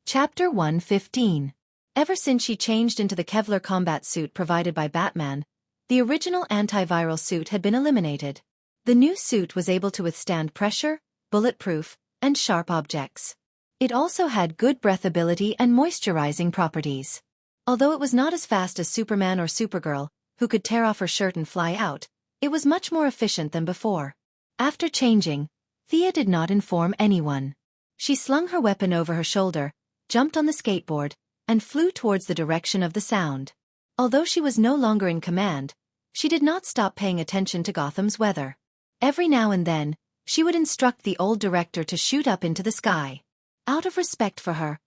Chapter 115. Ever since she changed into the Kevlar combat suit provided by Batman, the original antiviral suit had been eliminated. The new suit was able to withstand pressure, bulletproof, and sharp objects. It also had good breathability and moisturizing properties. Although it was not as fast as Superman or Supergirl, who could tear off her shirt and fly out, it was much more efficient than before. After changing, Thea did not inform anyone. She slung her weapon over her shoulder, jumped on the skateboard, and flew towards the direction of the sound. Although she was no longer in command, she did not stop paying attention to Gotham's weather. Every now and then, she would instruct the old director to shoot up into the sky. Out of respect for her,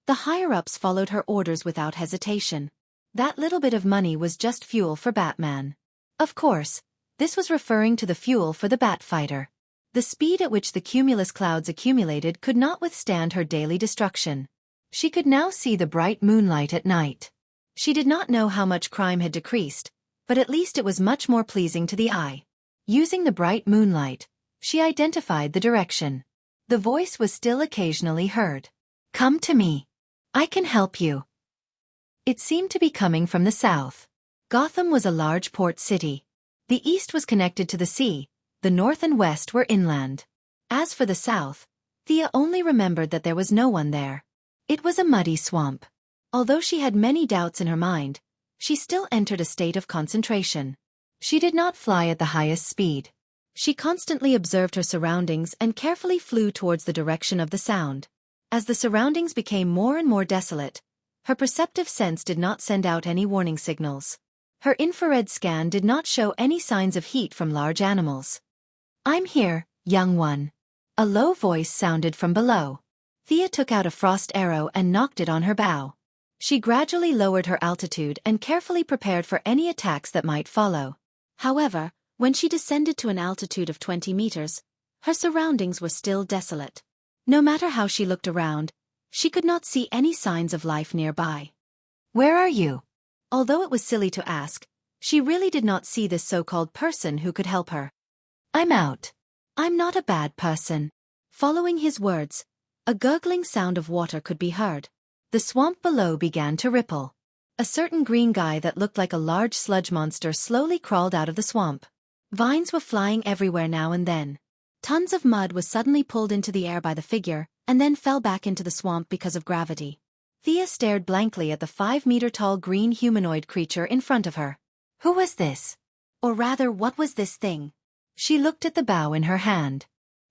the higher-ups followed her orders without hesitation. That little bit of money was just fuel for Batman. Of course, this was referring to the fuel for the Batfighter. The speed at which the cumulus clouds accumulated could not withstand her daily destruction. She could now see the bright moonlight at night. She did not know how much crime had decreased, but at least it was much more pleasing to the eye. Using the bright moonlight, she identified the direction. The voice was still occasionally heard. "Come to me. I can help you." It seemed to be coming from the south. Gotham was a large port city. The east was connected to the sea, the north and west were inland. As for the south, Thea only remembered that there was no one there. It was a muddy swamp. Although she had many doubts in her mind, she still entered a state of concentration. She did not fly at the highest speed. She constantly observed her surroundings and carefully flew towards the direction of the sound. As the surroundings became more and more desolate, her perceptive sense did not send out any warning signals. Her infrared scan did not show any signs of heat from large animals. "I'm here, young one." A low voice sounded from below. Thea took out a frost arrow and knocked it on her bow. She gradually lowered her altitude and carefully prepared for any attacks that might follow. However, when she descended to an altitude of 20 meters, her surroundings were still desolate. No matter how she looked around, she could not see any signs of life nearby. "Where are you?" Although it was silly to ask, she really did not see this so-called person who could help her. "I'm out. I'm not a bad person." Following his words, a gurgling sound of water could be heard. The swamp below began to ripple. A certain green guy that looked like a large sludge monster slowly crawled out of the swamp. Vines were flying everywhere now and then. Tons of mud was suddenly pulled into the air by the figure, and then fell back into the swamp because of gravity. Thea stared blankly at the 5-meter-tall green humanoid creature in front of her. Who was this? Or rather, what was this thing? She looked at the bow in her hand.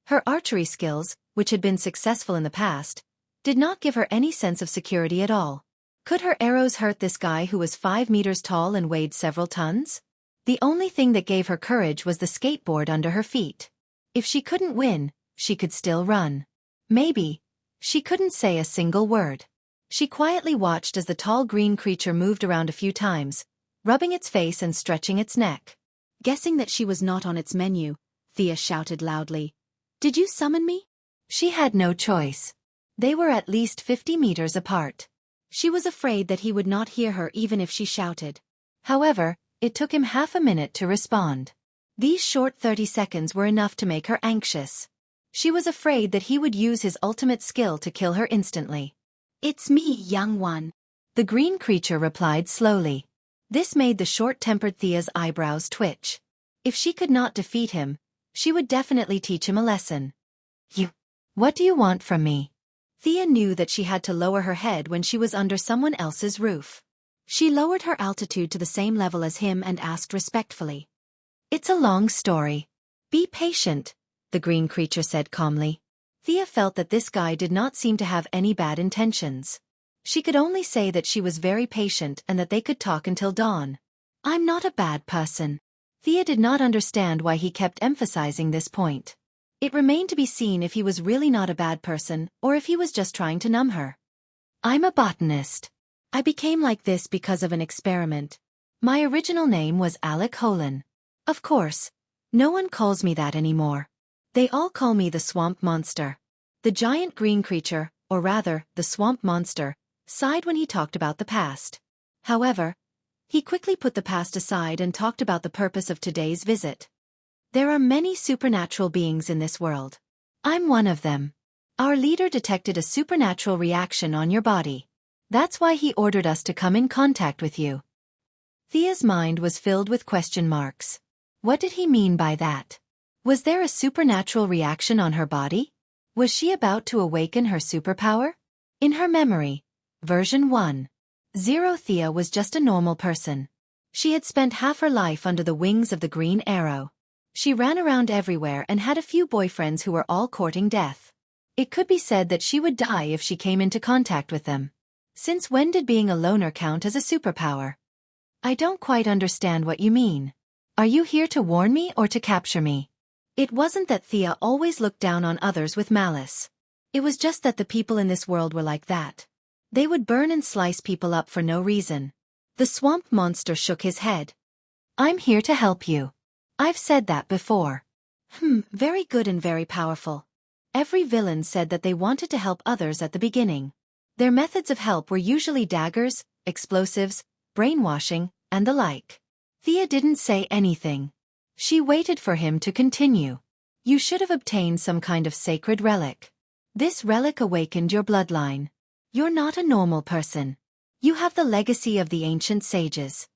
Her archery skills, which had been successful in the past, did not give her any sense of security at all. Could her arrows hurt this guy who was 5 meters tall and weighed several tons? The only thing that gave her courage was the skateboard under her feet. If she couldn't win, she could still run. Maybe. She couldn't say a single word. She quietly watched as the tall green creature moved around a few times, rubbing its face and stretching its neck. Guessing that she was not on its menu, Thea shouted loudly, "Did you summon me?" She had no choice. They were at least 50 meters apart. She was afraid that he would not hear her even if she shouted. However, it took him half a minute to respond. These short 30 seconds were enough to make her anxious. She was afraid that he would use his ultimate skill to kill her instantly. "It's me, young one," the green creature replied slowly. This made the short-tempered Thea's eyebrows twitch. If she could not defeat him, she would definitely teach him a lesson. What do you want from me?" Thea knew that she had to lower her head when she was under someone else's roof. She lowered her altitude to the same level as him and asked respectfully. "It's a long story. Be patient," the green creature said calmly. Thea felt that this guy did not seem to have any bad intentions. She could only say that she was very patient and that they could talk until dawn. "I'm not a bad person." Thea did not understand why he kept emphasizing this point. It remained to be seen if he was really not a bad person or if he was just trying to numb her. "I'm a botanist. I became like this because of an experiment. My original name was Alec Holan. Of course, no one calls me that anymore. They all call me the swamp monster." The giant green creature, or rather, the swamp monster, sighed when he talked about the past. However, he quickly put the past aside and talked about the purpose of today's visit. "There are many supernatural beings in this world. I'm one of them. Our leader detected a supernatural reaction on your body. That's why he ordered us to come in contact with you. Thea's mind was filled with question marks. What did he mean by that? Was there a supernatural reaction on her body? Was she about to awaken her superpower? In her memory, version 1.0, Thea was just a normal person. She had spent half her life under the wings of the Green Arrow. She ran around everywhere and had a few boyfriends who were all courting death. It could be said that she would die if she came into contact with them. Since when did being a loner count as a superpower? I don't quite understand what you mean. Are you here to warn me or to capture me? It wasn't that Thea always looked down on others with malice. It was just that the people in this world were like that. They would burn and slice people up for no reason. The swamp monster shook his head. I'm here to help you. I've said that before. Very good and very powerful. Every villain said that they wanted to help others at the beginning. Their methods of help were usually daggers, explosives, brainwashing, and the like. Thea didn't say anything. She waited for him to continue. You should have obtained some kind of sacred relic. This relic awakened your bloodline. You're not a normal person. You have the legacy of the ancient sages.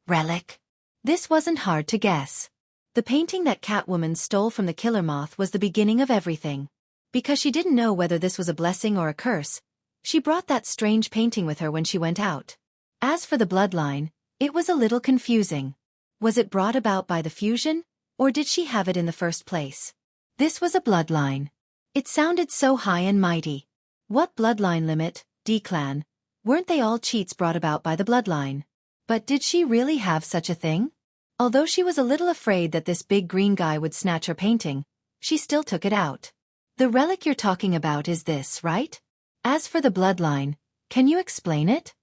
Relic? This wasn't hard to guess. The painting that Catwoman stole from the killer moth was the beginning of everything. Because she didn't know whether this was a blessing or a curse, she brought that strange painting with her when she went out. As for the bloodline, it was a little confusing. Was it brought about by the fusion, or did she have it in the first place? This was a bloodline. It sounded so high and mighty. What bloodline limit, D-clan? Weren't they all cheats brought about by the bloodline? But did she really have such a thing? Although she was a little afraid that this big green guy would snatch her painting, she still took it out. The relic you're talking about is this, right? As for the bloodline, can you explain it?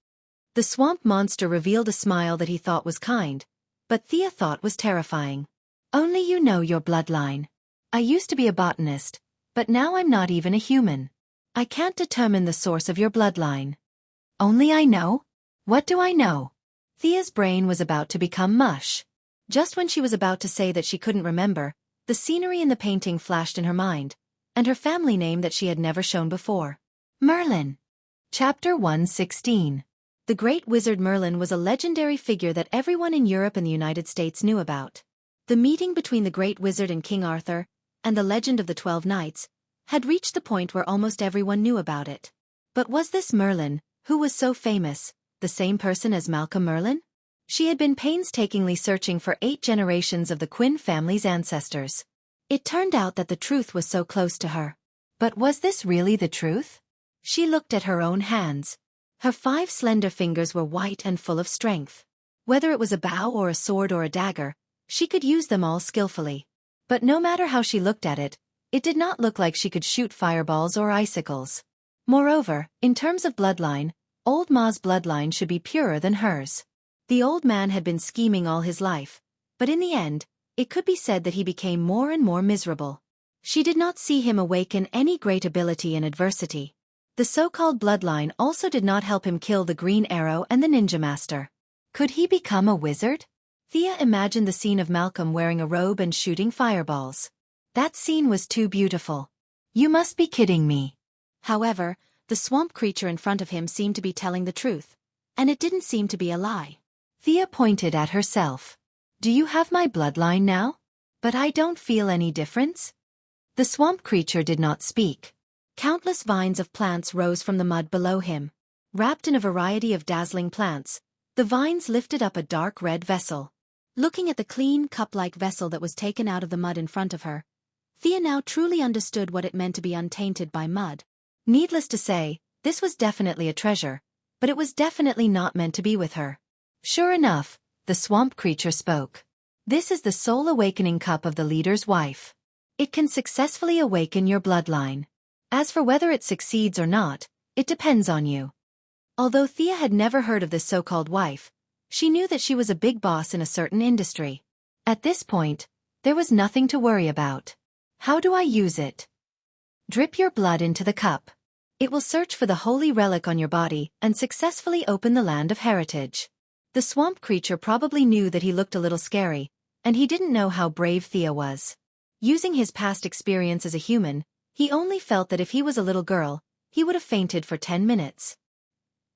The swamp monster revealed a smile that he thought was kind, but Thea thought was terrifying. Only you know your bloodline. I used to be a botanist, but now I'm not even a human. I can't determine the source of your bloodline. Only I know? What do I know? Thea's brain was about to become mush. Just when she was about to say that she couldn't remember, the scenery in the painting flashed in her mind, and her family name that she had never shown before. Merlin. Chapter 116. The Great Wizard Merlin was a legendary figure that everyone in Europe and the United States knew about. The meeting between the Great Wizard and King Arthur, and the legend of the 12 Knights, had reached the point where almost everyone knew about it. But was this Merlin, who was so famous, the same person as Malcolm Merlin? She had been painstakingly searching for 8 generations of the Quinn family's ancestors. It turned out that the truth was so close to her. But was this really the truth? She looked at her own hands. Her 5 slender fingers were white and full of strength. Whether it was a bow or a sword or a dagger, she could use them all skillfully. But no matter how she looked at it, it did not look like she could shoot fireballs or icicles. Moreover, in terms of bloodline, Old Ma's bloodline should be purer than hers. The old man had been scheming all his life, but in the end, it could be said that he became more and more miserable. She did not see him awaken any great ability in adversity. The so-called bloodline also did not help him kill the Green Arrow and the Ninja Master. Could he become a wizard? Thea imagined the scene of Malcolm wearing a robe and shooting fireballs. That scene was too beautiful. You must be kidding me. However, the swamp creature in front of him seemed to be telling the truth, and it didn't seem to be a lie. Thea pointed at herself. Do you have my bloodline now? But I don't feel any difference. The swamp creature did not speak. Countless vines of plants rose from the mud below him. Wrapped in a variety of dazzling plants, the vines lifted up a dark red vessel. Looking at the clean, cup-like vessel that was taken out of the mud in front of her, Thea now truly understood what it meant to be untainted by mud. Needless to say, this was definitely a treasure, but it was definitely not meant to be with her. Sure enough, the swamp creature spoke. This is the soul awakening cup of the leader's wife. It can successfully awaken your bloodline. As for whether it succeeds or not, it depends on you. Although Thea had never heard of this so-called wife, she knew that she was a big boss in a certain industry. At this point, there was nothing to worry about. How do I use it? Drip your blood into the cup. It will search for the holy relic on your body and successfully open the land of heritage. The swamp creature probably knew that he looked a little scary, and he didn't know how brave Thea was. Using his past experience as a human, He only felt that if he was a little girl, he would have fainted for 10 minutes.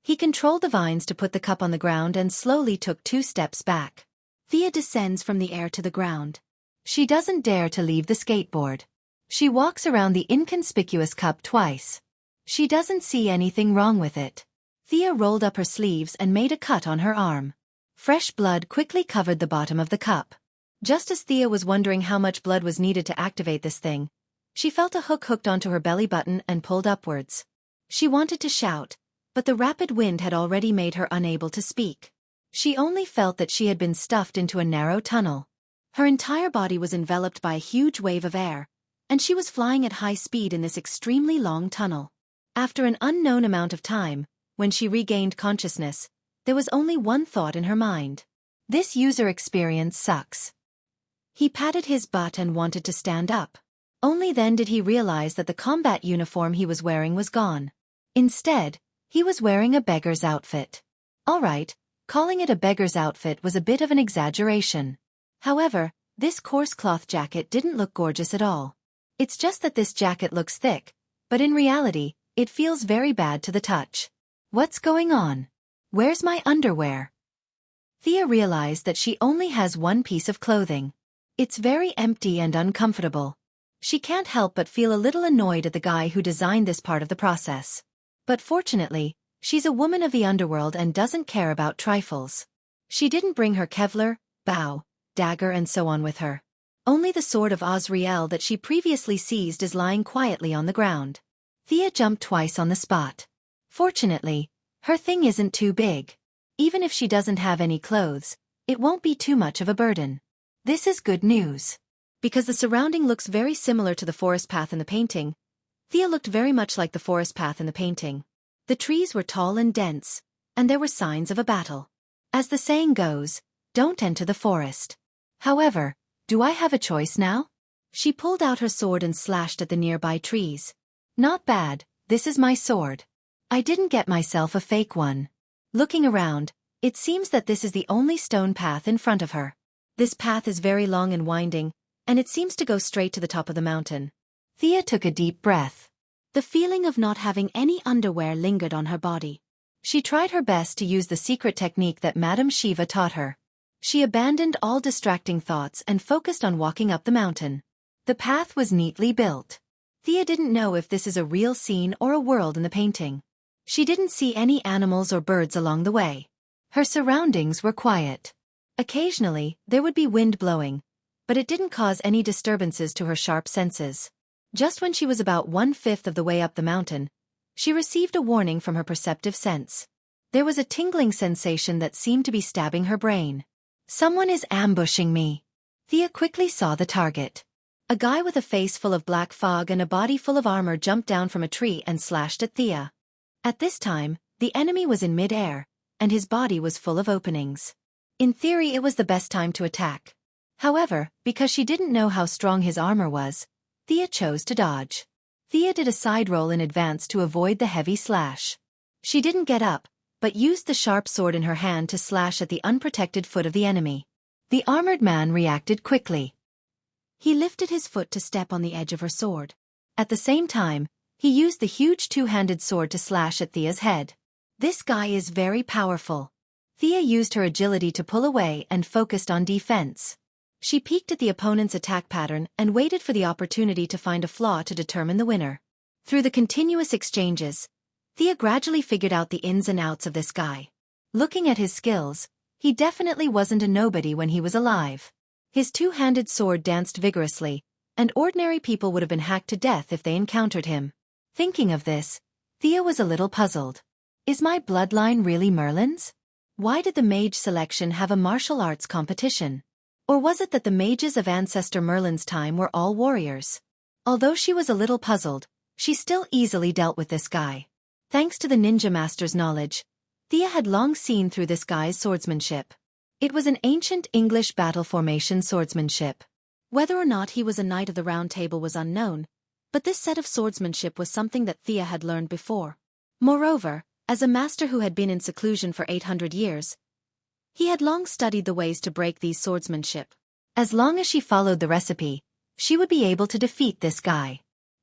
He controlled the vines to put the cup on the ground and slowly took 2 steps back. Thea descends from the air to the ground. She doesn't dare to leave the skateboard. She walks around the inconspicuous cup twice. She doesn't see anything wrong with it. Thea rolled up her sleeves and made a cut on her arm. Fresh blood quickly covered the bottom of the cup. Just as Thea was wondering how much blood was needed to activate this thing, she felt a hook hooked onto her belly button and pulled upwards. She wanted to shout, but the rapid wind had already made her unable to speak. She only felt that she had been stuffed into a narrow tunnel. Her entire body was enveloped by a huge wave of air, and she was flying at high speed in this extremely long tunnel. After an unknown amount of time, when she regained consciousness, there was only one thought in her mind. This user experience sucks. He patted his butt and wanted to stand up. Only then did he realize that the combat uniform he was wearing was gone. Instead, he was wearing a beggar's outfit. Alright, calling it a beggar's outfit was a bit of an exaggeration. However, this coarse cloth jacket didn't look gorgeous at all. It's just that this jacket looks thick, but in reality, it feels very bad to the touch. What's going on? Where's my underwear? Thea realized that she only has one piece of clothing. It's very empty and uncomfortable. She can't help but feel a little annoyed at the guy who designed this part of the process. But fortunately, she's a woman of the underworld and doesn't care about trifles. She didn't bring her Kevlar, bow, dagger and so on with her. Only the sword of Azrael that she previously seized is lying quietly on the ground. Thea jumped twice on the spot. Fortunately, her thing isn't too big. Even if she doesn't have any clothes, it won't be too much of a burden. This is good news. Because the surrounding looks very similar to the forest path in the painting, Thea looked very much like the forest path in the painting. The trees were tall and dense, and there were signs of a battle. As the saying goes, don't enter the forest. However, do I have a choice now? She pulled out her sword and slashed at the nearby trees. Not bad, this is my sword. I didn't get myself a fake one. Looking around, it seems that this is the only stone path in front of her. This path is very long and winding, and it seems to go straight to the top of the mountain. Thea took a deep breath. The feeling of not having any underwear lingered on her body. She tried her best to use the secret technique that Madame Shiva taught her. She abandoned all distracting thoughts and focused on walking up the mountain. The path was neatly built. Thea didn't know if this is a real scene or a world in the painting. She didn't see any animals or birds along the way. Her surroundings were quiet. Occasionally, there would be wind blowing, but it didn't cause any disturbances to her sharp senses. Just when she was about 1/5 of the way up the mountain, she received a warning from her perceptive sense. There was a tingling sensation that seemed to be stabbing her brain. Someone is ambushing me. Thea quickly saw the target. A guy with a face full of black fog and a body full of armor jumped down from a tree and slashed at Thea. At this time, the enemy was in mid-air, and his body was full of openings. In theory, it was the best time to attack. However, because she didn't know how strong his armor was, Thea chose to dodge. Thea did a side roll in advance to avoid the heavy slash. She didn't get up, but used the sharp sword in her hand to slash at the unprotected foot of the enemy. The armored man reacted quickly. He lifted his foot to step on the edge of her sword. At the same time, he used the huge two-handed sword to slash at Thea's head. This guy is very powerful. Thea used her agility to pull away and focused on defense. She peeked at the opponent's attack pattern and waited for the opportunity to find a flaw to determine the winner. Through the continuous exchanges, Thea gradually figured out the ins and outs of this guy. Looking at his skills, he definitely wasn't a nobody when he was alive. His two-handed sword danced vigorously, and ordinary people would have been hacked to death if they encountered him. Thinking of this, Thea was a little puzzled. Is my bloodline really Merlin's? Why did the mage selection have a martial arts competition? Or was it that the mages of Ancestor Merlin's time were all warriors? Although she was a little puzzled, she still easily dealt with this guy. Thanks to the ninja master's knowledge, Thea had long seen through this guy's swordsmanship. It was an ancient English battle formation swordsmanship. Whether or not he was a knight of the Round Table was unknown, but this set of swordsmanship was something that Thea had learned before. Moreover, as a master who had been in seclusion for 800 years, he had long studied the ways to break these swordsmanship. As long as she followed the recipe, she would be able to defeat this guy.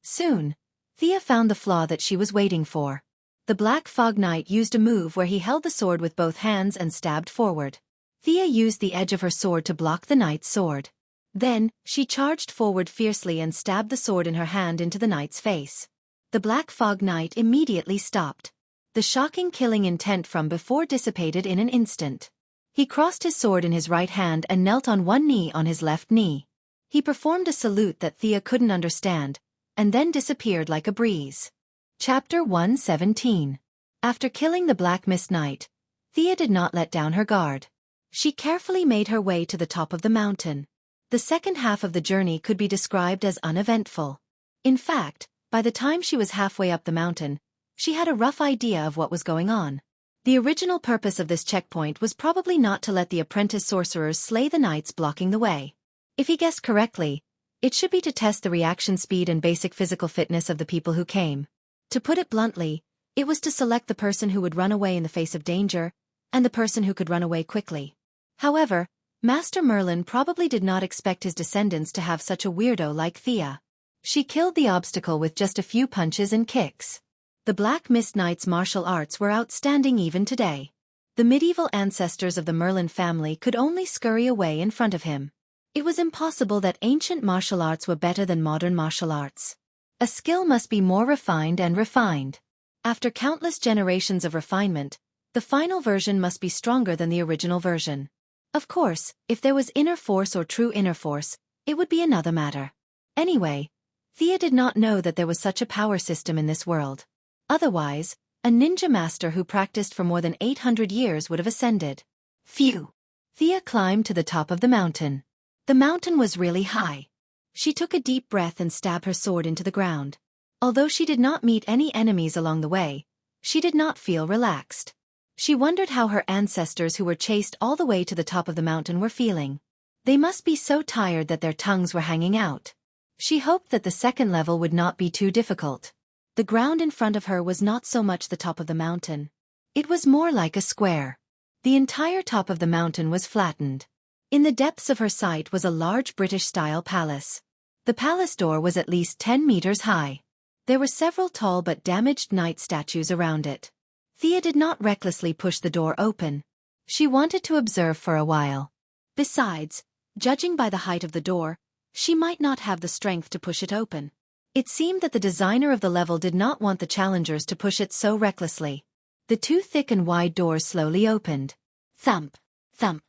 Soon, Thea found the flaw that she was waiting for. The Black Fog Knight used a move where he held the sword with both hands and stabbed forward. Thea used the edge of her sword to block the knight's sword. Then, she charged forward fiercely and stabbed the sword in her hand into the knight's face. The Black Fog Knight immediately stopped. The shocking killing intent from before dissipated in an instant. He crossed his sword in his right hand and knelt on one knee on his left knee. He performed a salute that Thea couldn't understand, and then disappeared like a breeze. Chapter 117. After killing the Black Mist Knight, Thea did not let down her guard. She carefully made her way to the top of the mountain. The second half of the journey could be described as uneventful. In fact, by the time she was halfway up the mountain, she had a rough idea of what was going on. The original purpose of this checkpoint was probably not to let the apprentice sorcerers slay the knights blocking the way. If he guessed correctly, it should be to test the reaction speed and basic physical fitness of the people who came. To put it bluntly, it was to select the person who would run away in the face of danger, and the person who could run away quickly. However, Master Merlin probably did not expect his descendants to have such a weirdo like Thea. She killed the obstacle with just a few punches and kicks. The Black Mist Knight's martial arts were outstanding even today. The medieval ancestors of the Merlin family could only scurry away in front of him. It was impossible that ancient martial arts were better than modern martial arts. A skill must be more refined and refined. After countless generations of refinement, the final version must be stronger than the original version. Of course, if there was inner force or true inner force, it would be another matter. Anyway, Thea did not know that there was such a power system in this world. Otherwise, a ninja master who practiced for more than 800 years would have ascended. Phew! Thea climbed to the top of the mountain. The mountain was really high. She took a deep breath and stabbed her sword into the ground. Although she did not meet any enemies along the way, she did not feel relaxed. She wondered how her ancestors who were chased all the way to the top of the mountain were feeling. They must be so tired that their tongues were hanging out. She hoped that the second level would not be too difficult. The ground in front of her was not so much the top of the mountain. It was more like a square. The entire top of the mountain was flattened. In the depths of her sight was a large British-style palace. The palace door was at least 10 meters high. There were several tall but damaged knight statues around it. Thea did not recklessly push the door open. She wanted to observe for a while. Besides, judging by the height of the door, she might not have the strength to push it open. It seemed that the designer of the level did not want the challengers to push it so recklessly. The two thick and wide doors slowly opened. Thump, thump.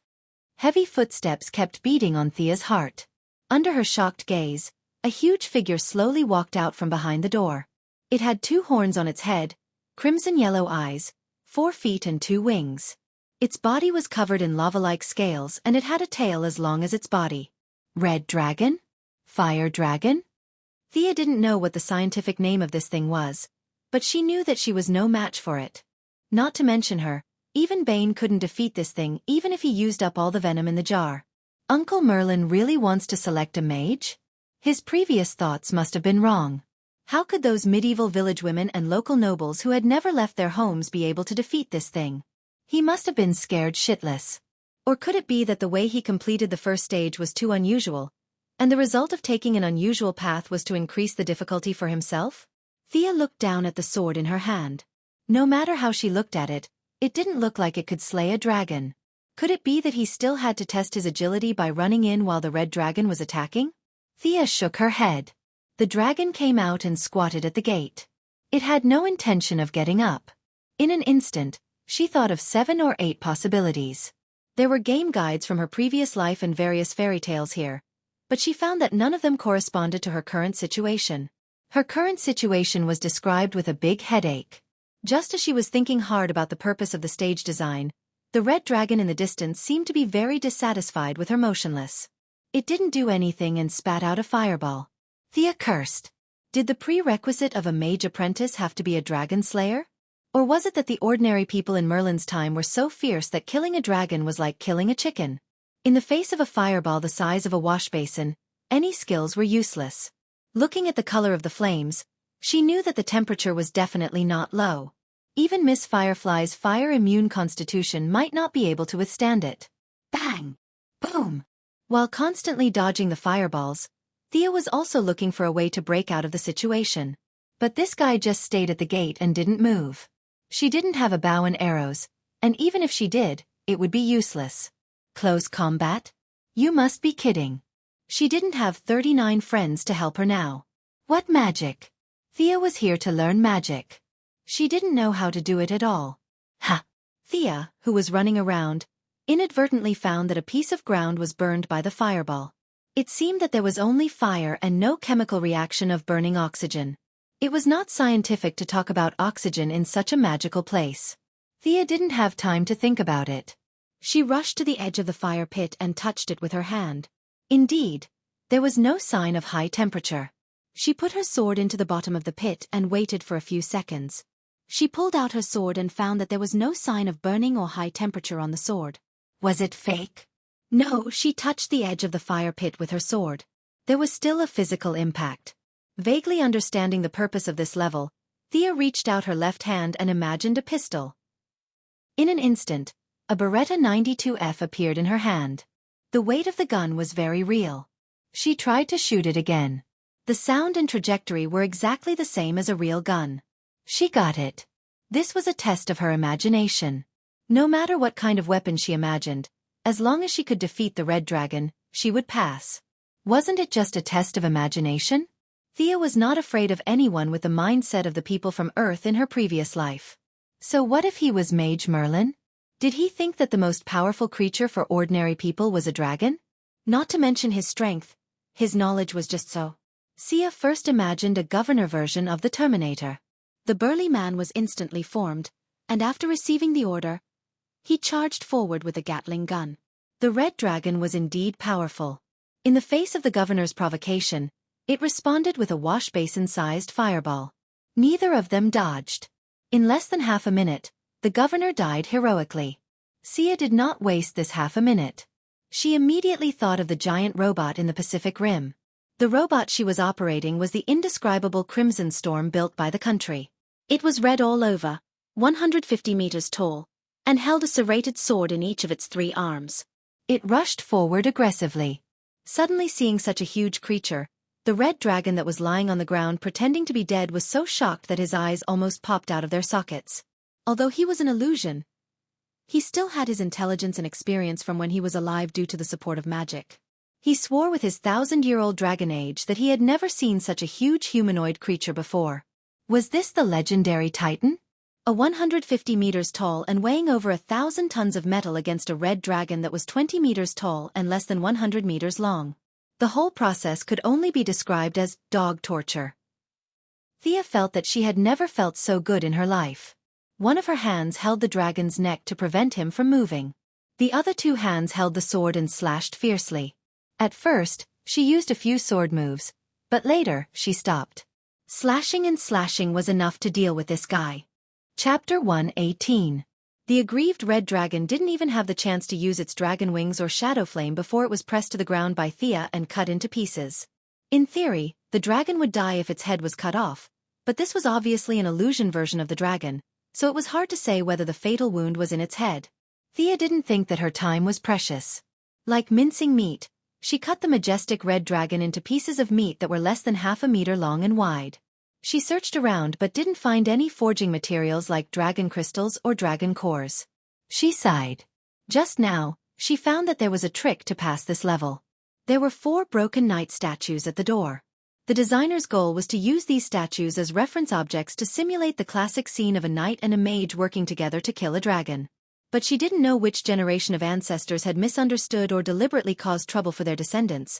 Heavy footsteps kept beating on Thea's heart. Under her shocked gaze, a huge figure slowly walked out from behind the door. It had 2 horns on its head, crimson-yellow eyes, 4 feet and 2 wings. Its body was covered in lava-like scales and it had a tail as long as its body. Red dragon? Fire dragon? Thea didn't know what the scientific name of this thing was, but she knew that she was no match for it. Not to mention her, even Bane couldn't defeat this thing even if he used up all the venom in the jar. Uncle Merlin really wants to select a mage? His previous thoughts must have been wrong. How could those medieval village women and local nobles who had never left their homes be able to defeat this thing? He must have been scared shitless. Or could it be that the way he completed the first stage was too unusual, and the result of taking an unusual path was to increase the difficulty for himself? Thea looked down at the sword in her hand. No matter how she looked at it, it didn't look like it could slay a dragon. Could it be that he still had to test his agility by running in while the red dragon was attacking? Thea shook her head. The dragon came out and squatted at the gate. It had no intention of getting up. In an instant, she thought of 7 or 8 possibilities. There were game guides from her previous life and various fairy tales here, but she found that none of them corresponded to her current situation. Her current situation was described with a big headache. Just as she was thinking hard about the purpose of the stage design, the red dragon in the distance seemed to be very dissatisfied with her motionless. It didn't do anything and spat out a fireball. Thea cursed. Did the prerequisite of a mage apprentice have to be a dragon slayer? Or was it that the ordinary people in Merlin's time were so fierce that killing a dragon was like killing a chicken? In the face of a fireball the size of a wash basin, any skills were useless. Looking at the color of the flames, she knew that the temperature was definitely not low. Even Miss Firefly's fire-immune constitution might not be able to withstand it. Bang! Boom! While constantly dodging the fireballs, Thea was also looking for a way to break out of the situation. But this guy just stayed at the gate and didn't move. She didn't have a bow and arrows, and even if she did, it would be useless. Close combat? You must be kidding. She didn't have 39 friends to help her now. What magic? Thea was here to learn magic. She didn't know how to do it at all. Ha! Thea, who was running around, inadvertently found that a piece of ground was burned by the fireball. It seemed that there was only fire and no chemical reaction of burning oxygen. It was not scientific to talk about oxygen in such a magical place. Thea didn't have time to think about it. She rushed to the edge of the fire pit and touched it with her hand. Indeed, there was no sign of high temperature. She put her sword into the bottom of the pit and waited for a few seconds. She pulled out her sword and found that there was no sign of burning or high temperature on the sword. Was it fake? No, she touched the edge of the fire pit with her sword. There was still a physical impact. Vaguely understanding the purpose of this level, Thea reached out her left hand and imagined a pistol. In an instant, a Beretta 92F appeared in her hand. The weight of the gun was very real. She tried to shoot it again. The sound and trajectory were exactly the same as a real gun. She got it. This was a test of her imagination. No matter what kind of weapon she imagined, as long as she could defeat the red dragon, she would pass. Wasn't it just a test of imagination? Thea was not afraid of anyone with the mindset of the people from Earth in her previous life. So what if he was Mage Merlin? Did he think that the most powerful creature for ordinary people was a dragon? Not to mention his strength, his knowledge was just so. Thea first imagined a governor version of the Terminator. The burly man was instantly formed, and after receiving the order, he charged forward with a Gatling gun. The red dragon was indeed powerful. In the face of the governor's provocation, it responded with a wash basin-sized fireball. Neither of them dodged. In less than half a minute, the governor died heroically. Thea did not waste this half a minute. She immediately thought of the giant robot in the Pacific Rim. The robot she was operating was the indescribable Crimson Storm built by the country. It was red all over, 150 meters tall, and held a serrated sword in each of its 3 arms. It rushed forward aggressively. Suddenly seeing such a huge creature, the red dragon that was lying on the ground pretending to be dead was so shocked that his eyes almost popped out of their sockets. Although he was an illusion, he still had his intelligence and experience from when he was alive due to the support of magic. He swore with his 1,000-year-old dragon age that he had never seen such a huge humanoid creature before. Was this the legendary Titan? A 150 meters tall and weighing over 1,000 tons of metal against a red dragon that was 20 meters tall and less than 100 meters long. The whole process could only be described as dog torture. Thea felt that she had never felt so good in her life. One of her hands held the dragon's neck to prevent him from moving. The other 2 hands held the sword and slashed fiercely. At first, she used a few sword moves, but later, she stopped. Slashing and slashing was enough to deal with this guy. Chapter 118. The aggrieved red dragon didn't even have the chance to use its dragon wings or shadow flame before it was pressed to the ground by Thea and cut into pieces. In theory, the dragon would die if its head was cut off, but this was obviously an illusion version of the dragon, so it was hard to say whether the fatal wound was in its head. Thea didn't think that her time was precious. Like mincing meat, she cut the majestic red dragon into pieces of meat that were less than half a meter long and wide. She searched around but didn't find any forging materials like dragon crystals or dragon cores. She sighed. Just now, she found that there was a trick to pass this level. There were 4 broken knight statues at the door. The designer's goal was to use these statues as reference objects to simulate the classic scene of a knight and a mage working together to kill a dragon. But she didn't know which generation of ancestors had misunderstood or deliberately caused trouble for their descendants.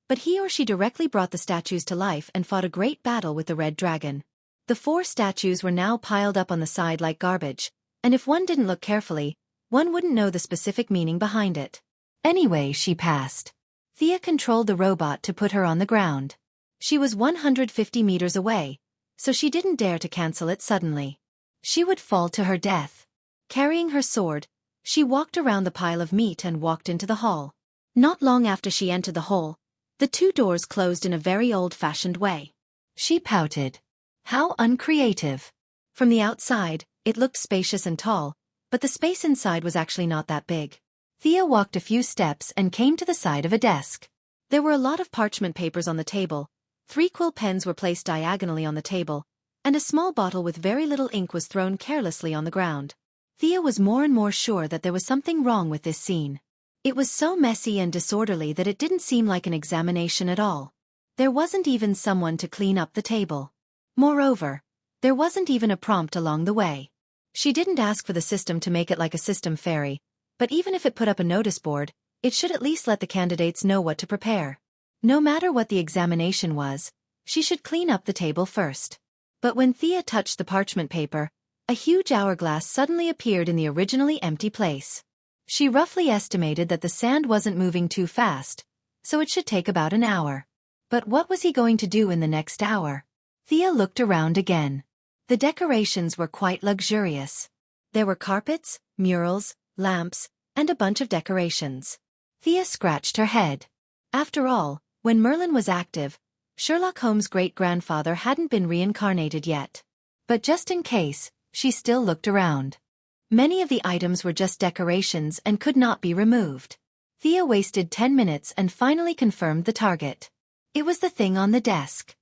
But he or she directly brought the statues to life and fought a great battle with the red dragon. The 4 statues were now piled up on the side like garbage, and if one didn't look carefully, one wouldn't know the specific meaning behind it. Anyway, she passed. Thea controlled the robot to put her on the ground. She was 150 meters away, so she didn't dare to cancel it suddenly. She would fall to her death. Carrying her sword, she walked around the pile of meat and walked into the hall. Not long after she entered the hall, the 2 doors closed in a very old-fashioned way. She pouted. How uncreative. From the outside, it looked spacious and tall, but the space inside was actually not that big. Thea walked a few steps and came to the side of a desk. There were a lot of parchment papers on the table, 3 quill pens were placed diagonally on the table, and a small bottle with very little ink was thrown carelessly on the ground. Thea was more and more sure that there was something wrong with this scene. It was so messy and disorderly that it didn't seem like an examination at all. There wasn't even someone to clean up the table. Moreover, there wasn't even a prompt along the way. She didn't ask for the system to make it like a system fairy, but even if it put up a notice board, it should at least let the candidates know what to prepare. No matter what the examination was, she should clean up the table first. But when Thea touched the parchment paper, a huge hourglass suddenly appeared in the originally empty place. She roughly estimated that the sand wasn't moving too fast, so it should take about an hour. But what was he going to do in the next hour? Thea looked around again. The decorations were quite luxurious. There were carpets, murals, lamps, and a bunch of decorations. Thea scratched her head. After all, when Merlin was active, Sherlock Holmes' great-grandfather hadn't been reincarnated yet. But just in case, she still looked around. Many of the items were just decorations and could not be removed. Thea wasted 10 minutes and finally confirmed the target. It was the thing on the desk.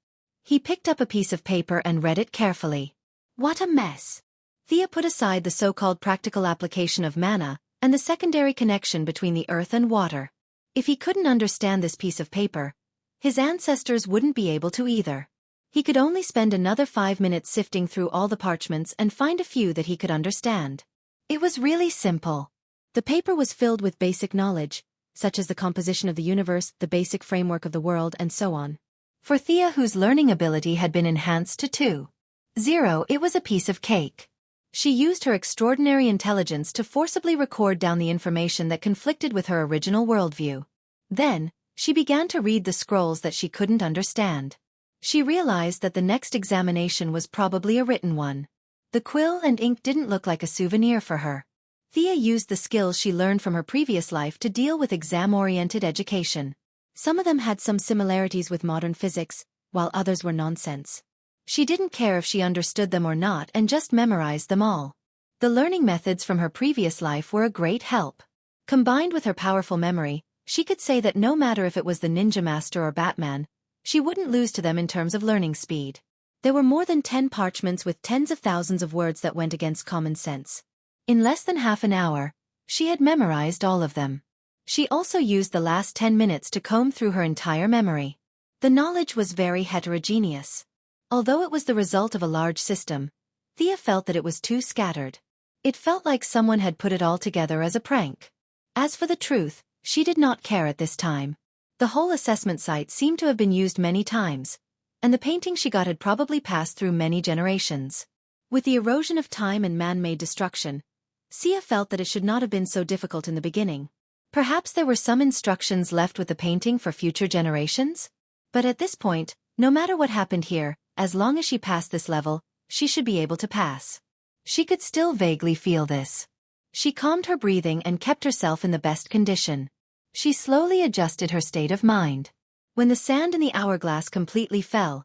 He picked up a piece of paper and read it carefully. What a mess! Thea put aside the so-called practical application of mana and the secondary connection between the earth and water. If he couldn't understand this piece of paper, his ancestors wouldn't be able to either. He could only spend another 5 minutes sifting through all the parchments and find a few that he could understand. It was really simple. The paper was filled with basic knowledge, such as the composition of the universe, the basic framework of the world, and so on. For Thea, whose learning ability had been enhanced to 2.0, it was a piece of cake. She used her extraordinary intelligence to forcibly record down the information that conflicted with her original worldview. Then, she began to read the scrolls that she couldn't understand. She realized that the next examination was probably a written one. The quill and ink didn't look like a souvenir for her. Thea used the skills she learned from her previous life to deal with exam-oriented education. Some of them had some similarities with modern physics, while others were nonsense. She didn't care if she understood them or not and just memorized them all. The learning methods from her previous life were a great help. Combined with her powerful memory, she could say that no matter if it was the Ninja Master or Batman, she wouldn't lose to them in terms of learning speed. There were more than 10 parchments with tens of thousands of words that went against common sense. In less than half an hour, she had memorized all of them. She also used the last 10 minutes to comb through her entire memory. The knowledge was very heterogeneous. Although it was the result of a large system, Thea felt that it was too scattered. It felt like someone had put it all together as a prank. As for the truth, she did not care at this time. The whole assessment site seemed to have been used many times, and the painting she got had probably passed through many generations. With the erosion of time and man-made destruction, Thea felt that it should not have been so difficult in the beginning. Perhaps there were some instructions left with the painting for future generations? But at this point, no matter what happened here, as long as she passed this level, she should be able to pass. She could still vaguely feel this. She calmed her breathing and kept herself in the best condition. She slowly adjusted her state of mind. When the sand in the hourglass completely fell,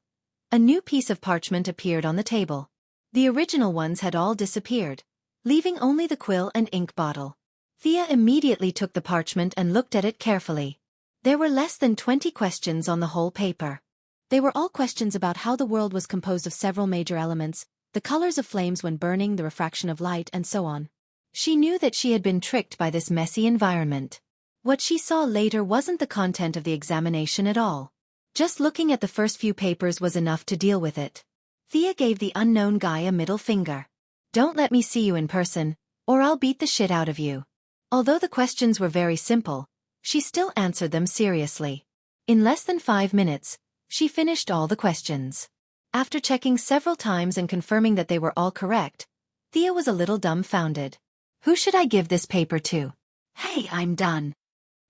a new piece of parchment appeared on the table. The original ones had all disappeared, leaving only the quill and ink bottle. Thea immediately took the parchment and looked at it carefully. There were less than 20 questions on the whole paper. They were all questions about how the world was composed of several major elements, the colors of flames when burning, the refraction of light, and so on. She knew that she had been tricked by this messy environment. What she saw later wasn't the content of the examination at all. Just looking at the first few papers was enough to deal with it. Thea gave the unknown guy a middle finger. Don't let me see you in person, or I'll beat the shit out of you. Although the questions were very simple, she still answered them seriously. In less than 5 minutes, she finished all the questions. After checking several times and confirming that they were all correct, Thea was a little dumbfounded. Who should I give this paper to? Hey, I'm done.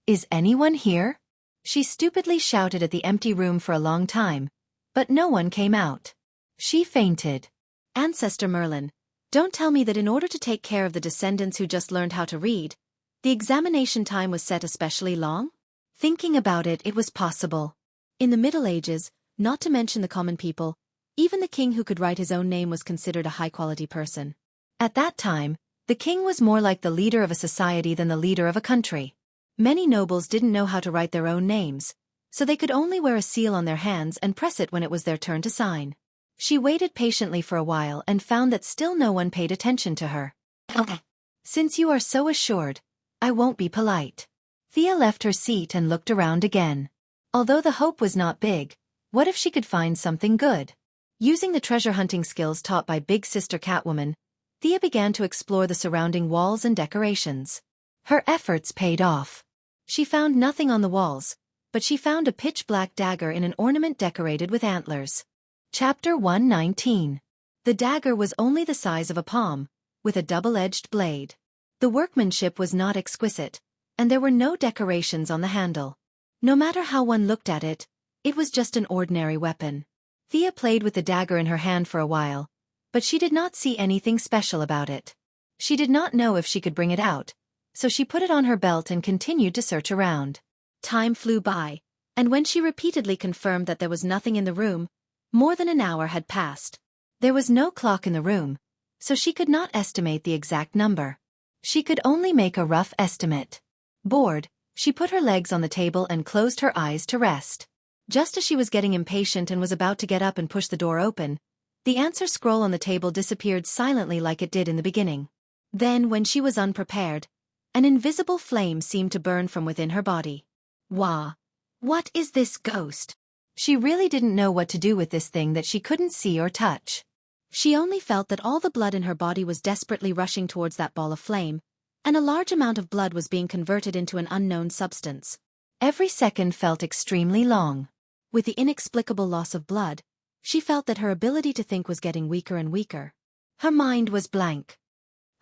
Is anyone here? She stupidly shouted at the empty room for a long time, but no one came out. She fainted. Ancestor Merlin, don't tell me that in order to take care of the descendants who just learned how to read, the examination time was set especially long? Thinking about it, it was possible. In the Middle Ages, not to mention the common people, even the king who could write his own name was considered a high-quality person. At that time, the king was more like the leader of a society than the leader of a country. Many nobles didn't know how to write their own names, so they could only wear a seal on their hands and press it when it was their turn to sign. She waited patiently for a while and found that still no one paid attention to her. Since you are so assured, I won't be polite. Thea left her seat and looked around again. Although the hope was not big, what if she could find something good? Using the treasure hunting skills taught by Big Sister Catwoman, Thea began to explore the surrounding walls and decorations. Her efforts paid off. She found nothing on the walls, but she found a pitch-black dagger in an ornament decorated with antlers. Chapter 119. The dagger was only the size of a palm, with a double-edged blade. The workmanship was not exquisite, and there were no decorations on the handle. No matter how one looked at it, it was just an ordinary weapon. Thea played with the dagger in her hand for a while, but she did not see anything special about it. She did not know if she could bring it out, so she put it on her belt and continued to search around. Time flew by, and when she repeatedly confirmed that there was nothing in the room, more than an hour had passed. There was no clock in the room, so she could not estimate the exact number. She could only make a rough estimate. Bored, she put her legs on the table and closed her eyes to rest. Just as she was getting impatient and was about to get up and push the door open, the answer scroll on the table disappeared silently like it did in the beginning. Then, when she was unprepared, an invisible flame seemed to burn from within her body. Wah! What is this ghost? She really didn't know what to do with this thing that she couldn't see or touch. She only felt that all the blood in her body was desperately rushing towards that ball of flame, and a large amount of blood was being converted into an unknown substance. Every second felt extremely long. With the inexplicable loss of blood, she felt that her ability to think was getting weaker and weaker. Her mind was blank.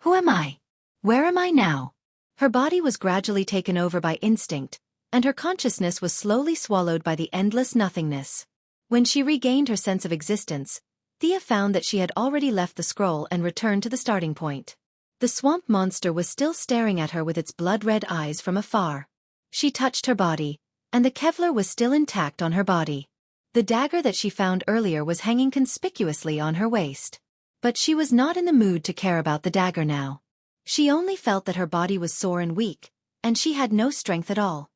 Who am I? Where am I now? Her body was gradually taken over by instinct, and her consciousness was slowly swallowed by the endless nothingness. When she regained her sense of existence, Thea found that she had already left the scroll and returned to the starting point. The swamp monster was still staring at her with its blood-red eyes from afar. She touched her body, and the Kevlar was still intact on her body. The dagger that she found earlier was hanging conspicuously on her waist. But she was not in the mood to care about the dagger now. She only felt that her body was sore and weak, and she had no strength at all.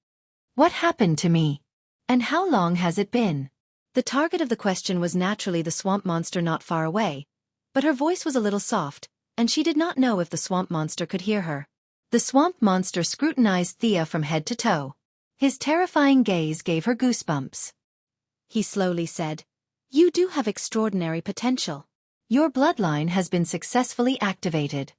What happened to me? And how long has it been? The target of the question was naturally the swamp monster not far away, but her voice was a little soft, and she did not know if the swamp monster could hear her. The swamp monster scrutinized Thea from head to toe. His terrifying gaze gave her goosebumps. He slowly said, "You do have extraordinary potential. Your bloodline has been successfully activated."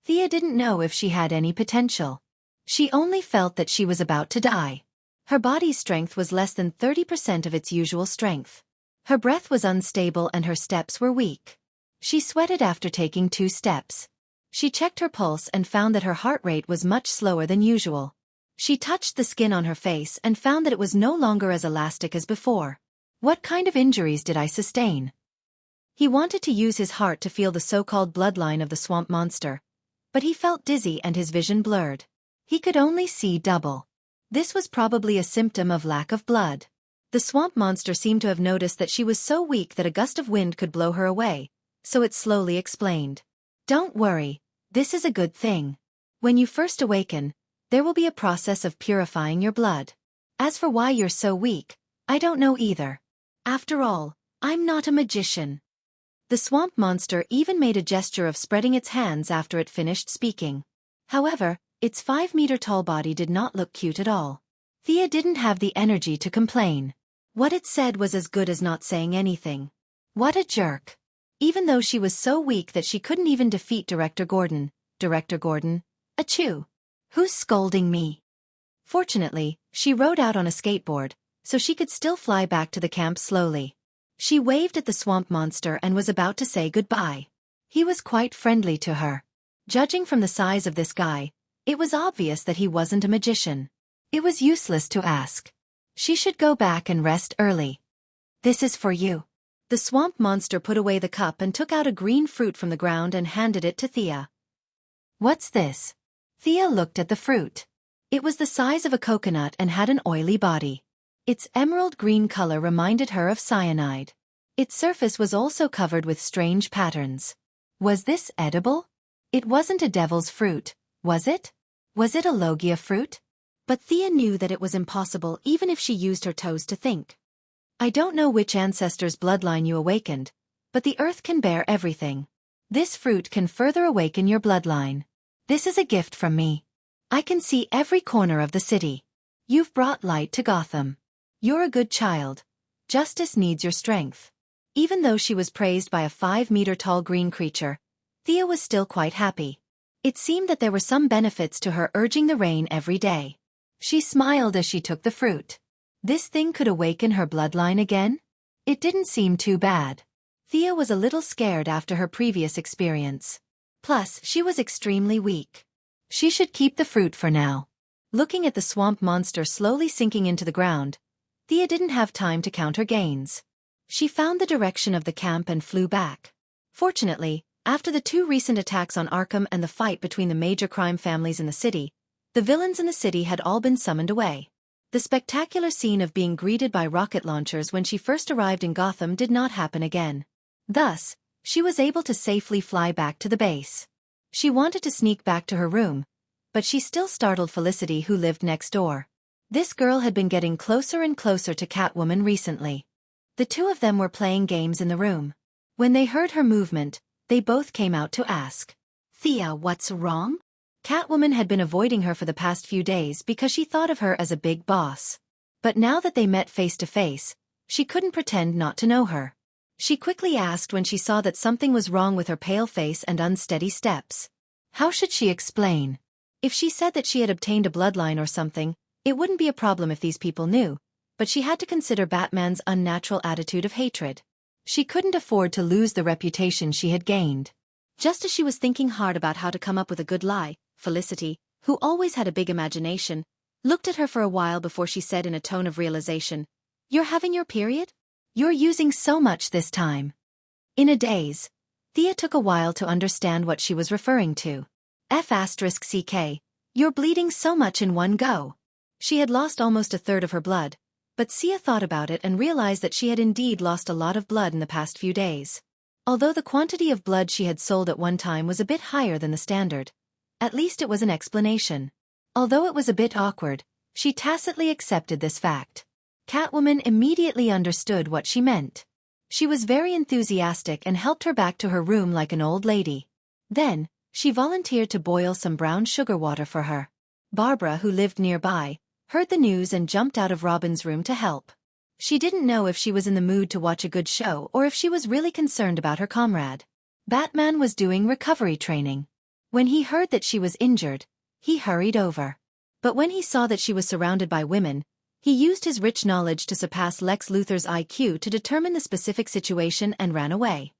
Thea didn't know if she had any potential. She only felt that she was about to die. Her body's strength was less than 30% of its usual strength. Her breath was unstable and her steps were weak. She sweated after taking 2 steps. She checked her pulse and found that her heart rate was much slower than usual. She touched the skin on her face and found that it was no longer as elastic as before. What kind of injuries did I sustain? He wanted to use his heart to feel the so-called bloodline of the swamp monster, but he felt dizzy and his vision blurred. He could only see double. This was probably a symptom of lack of blood. The swamp monster seemed to have noticed that she was so weak that a gust of wind could blow her away, so it slowly explained. "Don't worry, this is a good thing. When you first awaken, there will be a process of purifying your blood. As for why you're so weak, I don't know either. After all, I'm not a magician." The swamp monster even made a gesture of spreading its hands after it finished speaking. However, its 5-meter-tall body did not look cute at all. Thea didn't have the energy to complain. What it said was as good as not saying anything. What a jerk. Even though she was so weak that she couldn't even defeat Director Gordon. Director Gordon? Achoo! Who's scolding me? Fortunately, she rode out on a skateboard, so she could still fly back to the camp slowly. She waved at the swamp monster and was about to say goodbye. He was quite friendly to her. Judging from the size of this guy, it was obvious that he wasn't a magician. It was useless to ask. She should go back and rest early. "This is for you." The swamp monster put away the cup and took out a green fruit from the ground and handed it to Thea. "What's this?" Thea looked at the fruit. It was the size of a coconut and had an oily body. Its emerald green color reminded her of cyanide. Its surface was also covered with strange patterns. Was this edible? It wasn't a devil's fruit, was it? Was it a logia fruit? But Thea knew that it was impossible even if she used her toes to think. I don't know which ancestor's bloodline you awakened, but the earth can bear everything. This fruit can further awaken your bloodline. This is a gift from me. I can see every corner of the city. You've brought light to Gotham. You're a good child. Justice needs your strength. Even though she was praised by a 5-meter-tall green creature, Thea was still quite happy. It seemed that there were some benefits to her urging the rain every day. She smiled as she took the fruit. This thing could awaken her bloodline again? It didn't seem too bad. Thea was a little scared after her previous experience. Plus, she was extremely weak. She should keep the fruit for now. Looking at the swamp monster slowly sinking into the ground, Thea didn't have time to count her gains. She found the direction of the camp and flew back. Fortunately, after the 2 recent attacks on Arkham and the fight between the major crime families in the city, the villains in the city had all been summoned away. The spectacular scene of being greeted by rocket launchers when she first arrived in Gotham did not happen again. Thus, she was able to safely fly back to the base. She wanted to sneak back to her room, but she still startled Felicity, who lived next door. This girl had been getting closer and closer to Catwoman recently. The 2 of them were playing games in the room. When they heard her movement, they both came out to ask, "Thea, what's wrong?" Catwoman had been avoiding her for the past few days because she thought of her as a big boss. But now that they met face to face, she couldn't pretend not to know her. She quickly asked when she saw that something was wrong with her pale face and unsteady steps. How should she explain? If she said that she had obtained a bloodline or something, it wouldn't be a problem if these people knew, but she had to consider Batman's unnatural attitude of hatred. She couldn't afford to lose the reputation she had gained. Just as she was thinking hard about how to come up with a good lie, Felicity, who always had a big imagination, looked at her for a while before she said in a tone of realization, "You're having your period? You're using so much this time." In a daze, Thea took a while to understand what she was referring to. F***ck, you're bleeding so much in one go. She had lost almost a third of her blood, but Sia thought about it and realized that she had indeed lost a lot of blood in the past few days. Although the quantity of blood she had sold at one time was a bit higher than the standard, at least it was an explanation. Although it was a bit awkward, she tacitly accepted this fact. Catwoman immediately understood what she meant. She was very enthusiastic and helped her back to her room like an old lady. Then, she volunteered to boil some brown sugar water for her. Barbara, who lived nearby, heard the news and jumped out of Robin's room to help. She didn't know if she was in the mood to watch a good show or if she was really concerned about her comrade. Batman was doing recovery training. When he heard that she was injured, he hurried over. But when he saw that she was surrounded by women, he used his rich knowledge to surpass Lex Luthor's IQ to determine the specific situation and ran away.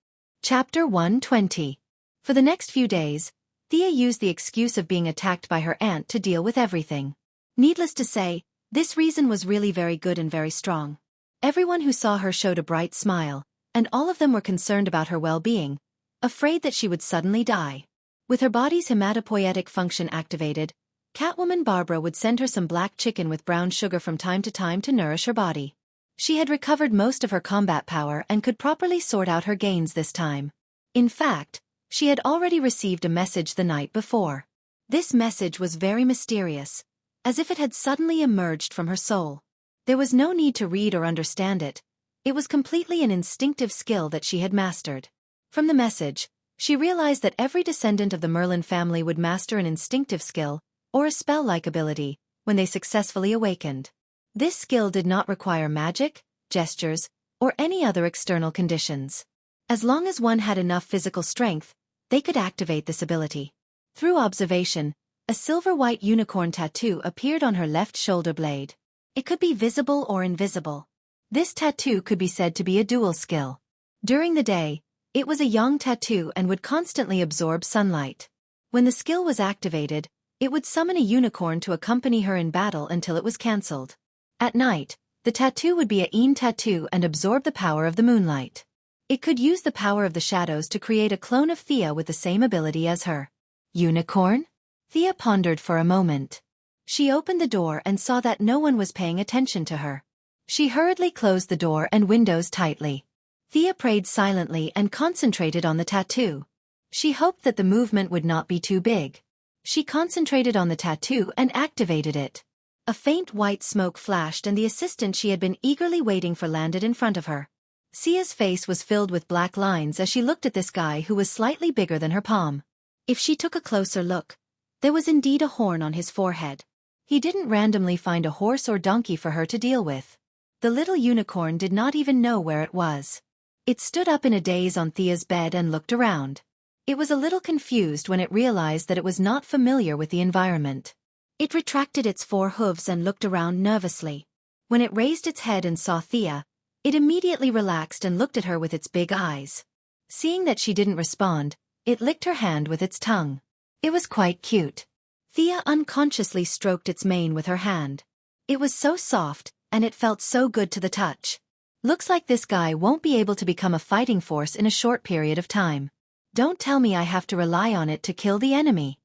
Chapter 120. For the next few days, Thea used the excuse of being attacked by her aunt to deal with everything. Needless to say, this reason was really very good and very strong. Everyone who saw her showed a bright smile, and all of them were concerned about her well-being, afraid that she would suddenly die. With her body's hematopoietic function activated, Catwoman Barbara would send her some black chicken with brown sugar from time to time to nourish her body. She had recovered most of her combat power and could properly sort out her gains this time. In fact, she had already received a message the night before. This message was very mysterious, as if it had suddenly emerged from her soul. There was no need to read or understand it. It was completely an instinctive skill that she had mastered. From the message, she realized that every descendant of the Merlin family would master an instinctive skill, or a spell-like ability, when they successfully awakened. This skill did not require magic, gestures, or any other external conditions. As long as one had enough physical strength, they could activate this ability. Through observation, a silver-white unicorn tattoo appeared on her left shoulder blade. It could be visible or invisible. This tattoo could be said to be a dual skill. During the day, it was a yang tattoo and would constantly absorb sunlight. When the skill was activated, it would summon a unicorn to accompany her in battle until it was cancelled. At night, the tattoo would be a yin tattoo and absorb the power of the moonlight. It could use the power of the shadows to create a clone of Thea with the same ability as her. Unicorn? Thea pondered for a moment. She opened the door and saw that no one was paying attention to her. She hurriedly closed the door and windows tightly. Thea prayed silently and concentrated on the tattoo. She hoped that the movement would not be too big. She concentrated on the tattoo and activated it. A faint white smoke flashed and the assistant she had been eagerly waiting for landed in front of her. Xia's face was filled with black lines as she looked at this guy who was slightly bigger than her palm. If she took a closer look, there was indeed a horn on his forehead. He didn't randomly find a horse or donkey for her to deal with. The little unicorn did not even know where it was. It stood up in a daze on Thea's bed and looked around. It was a little confused when it realized that it was not familiar with the environment. It retracted its 4 hooves and looked around nervously. When it raised its head and saw Thea, it immediately relaxed and looked at her with its big eyes. Seeing that she didn't respond, it licked her hand with its tongue. It was quite cute. Thea unconsciously stroked its mane with her hand. It was so soft, and it felt so good to the touch. Looks like this guy won't be able to become a fighting force in a short period of time. Don't tell me I have to rely on it to kill the enemy.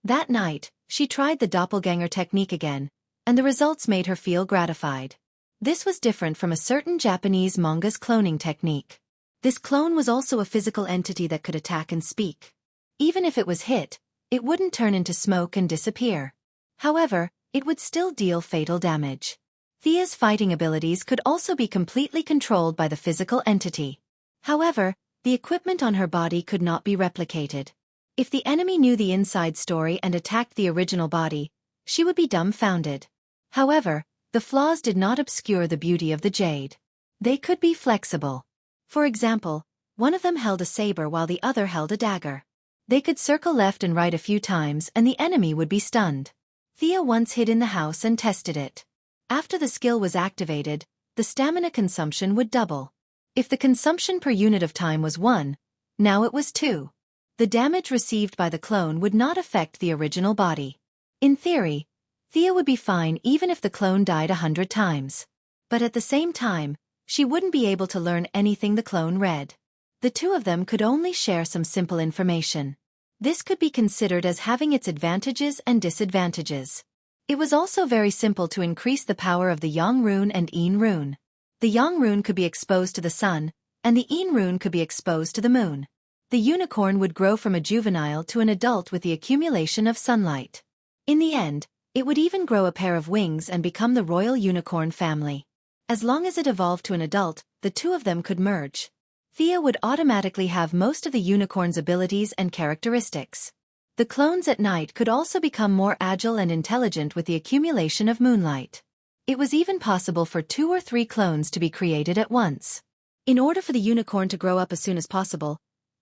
That night, she tried the doppelganger technique again, and the results made her feel gratified. This was different from a certain Japanese manga's cloning technique. This clone was also a physical entity that could attack and speak. Even if it was hit, it wouldn't turn into smoke and disappear. However, it would still deal fatal damage. Thea's fighting abilities could also be completely controlled by the physical entity. However, the equipment on her body could not be replicated. If the enemy knew the inside story and attacked the original body, she would be dumbfounded. However, the flaws did not obscure the beauty of the jade. They could be flexible. For example, one of them held a saber while the other held a dagger. They could circle left and right a few times and the enemy would be stunned. Thea once hid in the house and tested it. After the skill was activated, the stamina consumption would double. If the consumption per unit of time was 1, now it was 2. The damage received by the clone would not affect the original body. In theory, Thea would be fine even if the clone died 100 times. But at the same time, she wouldn't be able to learn anything the clone read. The two of them could only share some simple information. This could be considered as having its advantages and disadvantages. It was also very simple to increase the power of the Yang rune and Yin rune. The Yang rune could be exposed to the sun, and the Yin rune could be exposed to the moon. The unicorn would grow from a juvenile to an adult with the accumulation of sunlight. In the end, it would even grow a pair of wings and become the royal unicorn family. As long as it evolved to an adult, the two of them could merge. Thea would automatically have most of the unicorn's abilities and characteristics. The clones at night could also become more agile and intelligent with the accumulation of moonlight. It was even possible for 2 or 3 clones to be created at once. In order for the unicorn to grow up as soon as possible,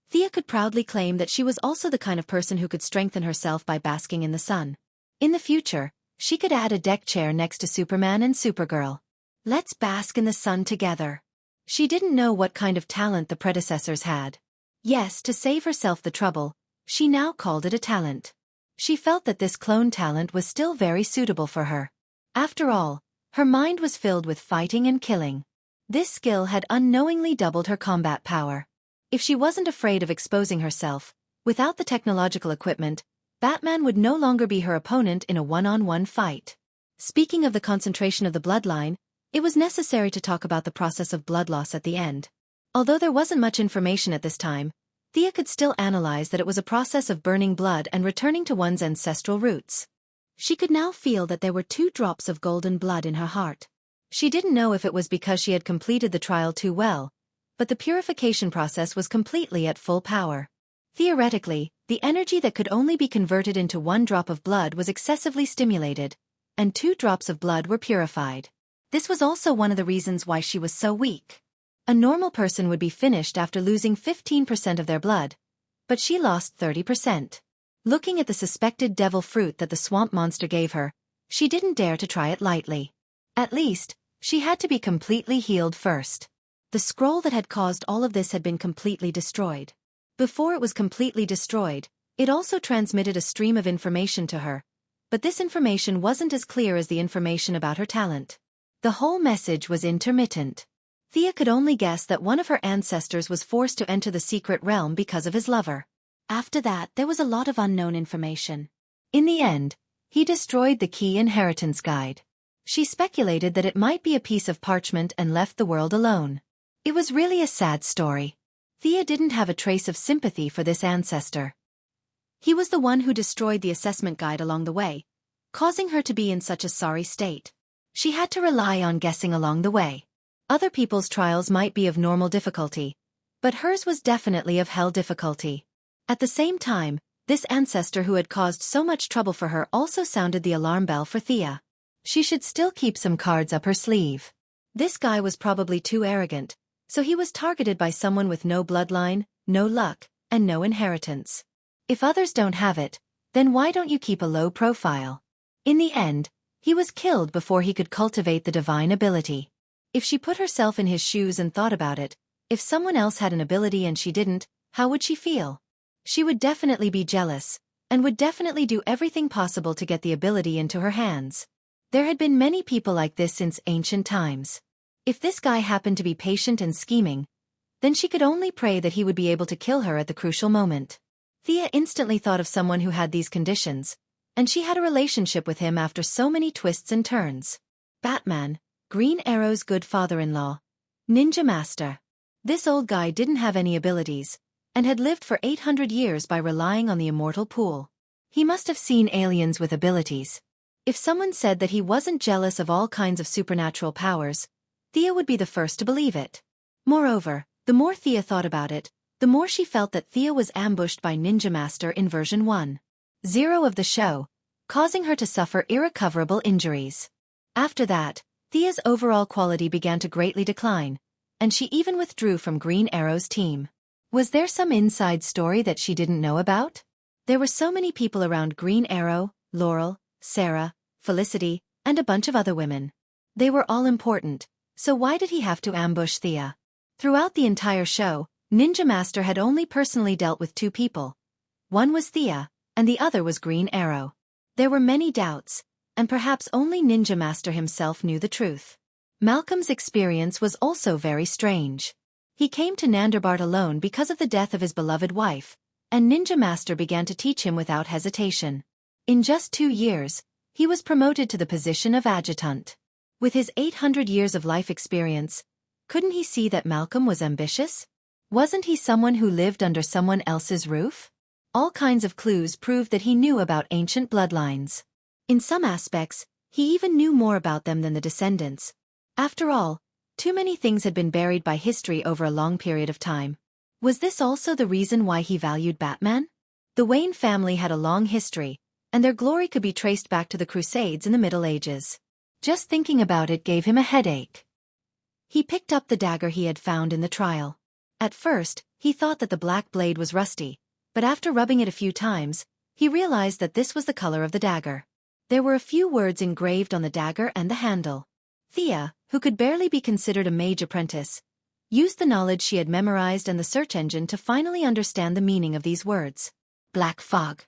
Thea could proudly claim that she was also the kind of person who could strengthen herself by basking in the sun. In the future, she could add a deck chair next to Superman and Supergirl. Let's bask in the sun together. She didn't know what kind of talent the predecessors had. Yes, to save herself the trouble, she now called it a talent. She felt that this clone talent was still very suitable for her. After all, her mind was filled with fighting and killing. This skill had unknowingly doubled her combat power. If she wasn't afraid of exposing herself, without the technological equipment, Batman would no longer be her opponent in a one-on-one fight. Speaking of the concentration of the bloodline, it was necessary to talk about the process of blood loss at the end. Although there wasn't much information at this time, Thea could still analyze that it was a process of burning blood and returning to one's ancestral roots. She could now feel that there were 2 drops of golden blood in her heart. She didn't know if it was because she had completed the trial too well, but the purification process was completely at full power. Theoretically, the energy that could only be converted into 1 drop of blood was excessively stimulated, and 2 drops of blood were purified. This was also one of the reasons why she was so weak. A normal person would be finished after losing 15% of their blood, but she lost 30%. Looking at the suspected devil fruit that the swamp monster gave her, she didn't dare to try it lightly. At least, she had to be completely healed first. The scroll that had caused all of this had been completely destroyed. Before it was completely destroyed, it also transmitted a stream of information to her, but this information wasn't as clear as the information about her talent. The whole message was intermittent. Thea could only guess that one of her ancestors was forced to enter the secret realm because of his lover. After that, there was a lot of unknown information. In the end, he destroyed the key inheritance guide. She speculated that it might be a piece of parchment and left the world alone. It was really a sad story. Thea didn't have a trace of sympathy for this ancestor. He was the one who destroyed the assessment guide along the way, causing her to be in such a sorry state. She had to rely on guessing along the way. Other people's trials might be of normal difficulty, but hers was definitely of hell difficulty. At the same time, this ancestor who had caused so much trouble for her also sounded the alarm bell for Thea. She should still keep some cards up her sleeve. This guy was probably too arrogant, so he was targeted by someone with no bloodline, no luck, and no inheritance. If others don't have it, then why don't you keep a low profile? In the end, he was killed before he could cultivate the divine ability. If she put herself in his shoes and thought about it, if someone else had an ability and she didn't, how would she feel? She would definitely be jealous, and would definitely do everything possible to get the ability into her hands. There had been many people like this since ancient times. If this guy happened to be patient and scheming, then she could only pray that he would be able to kill her at the crucial moment. Thea instantly thought of someone who had these conditions, and she had a relationship with him after so many twists and turns. Batman, Green Arrow's good father-in-law. Ninja Master. This old guy didn't have any abilities, and had lived for 800 years by relying on the immortal pool. He must have seen aliens with abilities. If someone said that he wasn't jealous of all kinds of supernatural powers, Thea would be the first to believe it. Moreover, the more Thea thought about it, the more she felt that Thea was ambushed by Ninja Master in version 1.0 of the show, causing her to suffer irrecoverable injuries. After that, Thea's overall quality began to greatly decline, and she even withdrew from Green Arrow's team. Was there some inside story that she didn't know about? There were so many people around Green Arrow, Laurel, Sarah, Felicity, and a bunch of other women. They were all important, so why did he have to ambush Thea? Throughout the entire show, Ninja Master had only personally dealt with two people. One was Thea, and the other was Green Arrow. There were many doubts, and perhaps only Ninja Master himself knew the truth. Malcolm's experience was also very strange. He came to Nandarbart alone because of the death of his beloved wife, and Ninja Master began to teach him without hesitation. In just 2 years, he was promoted to the position of adjutant. With his 800 years of life experience, couldn't he see that Malcolm was ambitious? Wasn't he someone who lived under someone else's roof? All kinds of clues proved that he knew about ancient bloodlines. In some aspects, he even knew more about them than the descendants. After all, too many things had been buried by history over a long period of time. Was this also the reason why he valued Batman? The Wayne family had a long history, and their glory could be traced back to the Crusades in the Middle Ages. Just thinking about it gave him a headache. He picked up the dagger he had found in the trial. At first, he thought that the black blade was rusty, but after rubbing it a few times, he realized that this was the color of the dagger. There were a few words engraved on the dagger and the handle. Thea, who could barely be considered a mage apprentice, used the knowledge she had memorized and the search engine to finally understand the meaning of these words. Black Fog.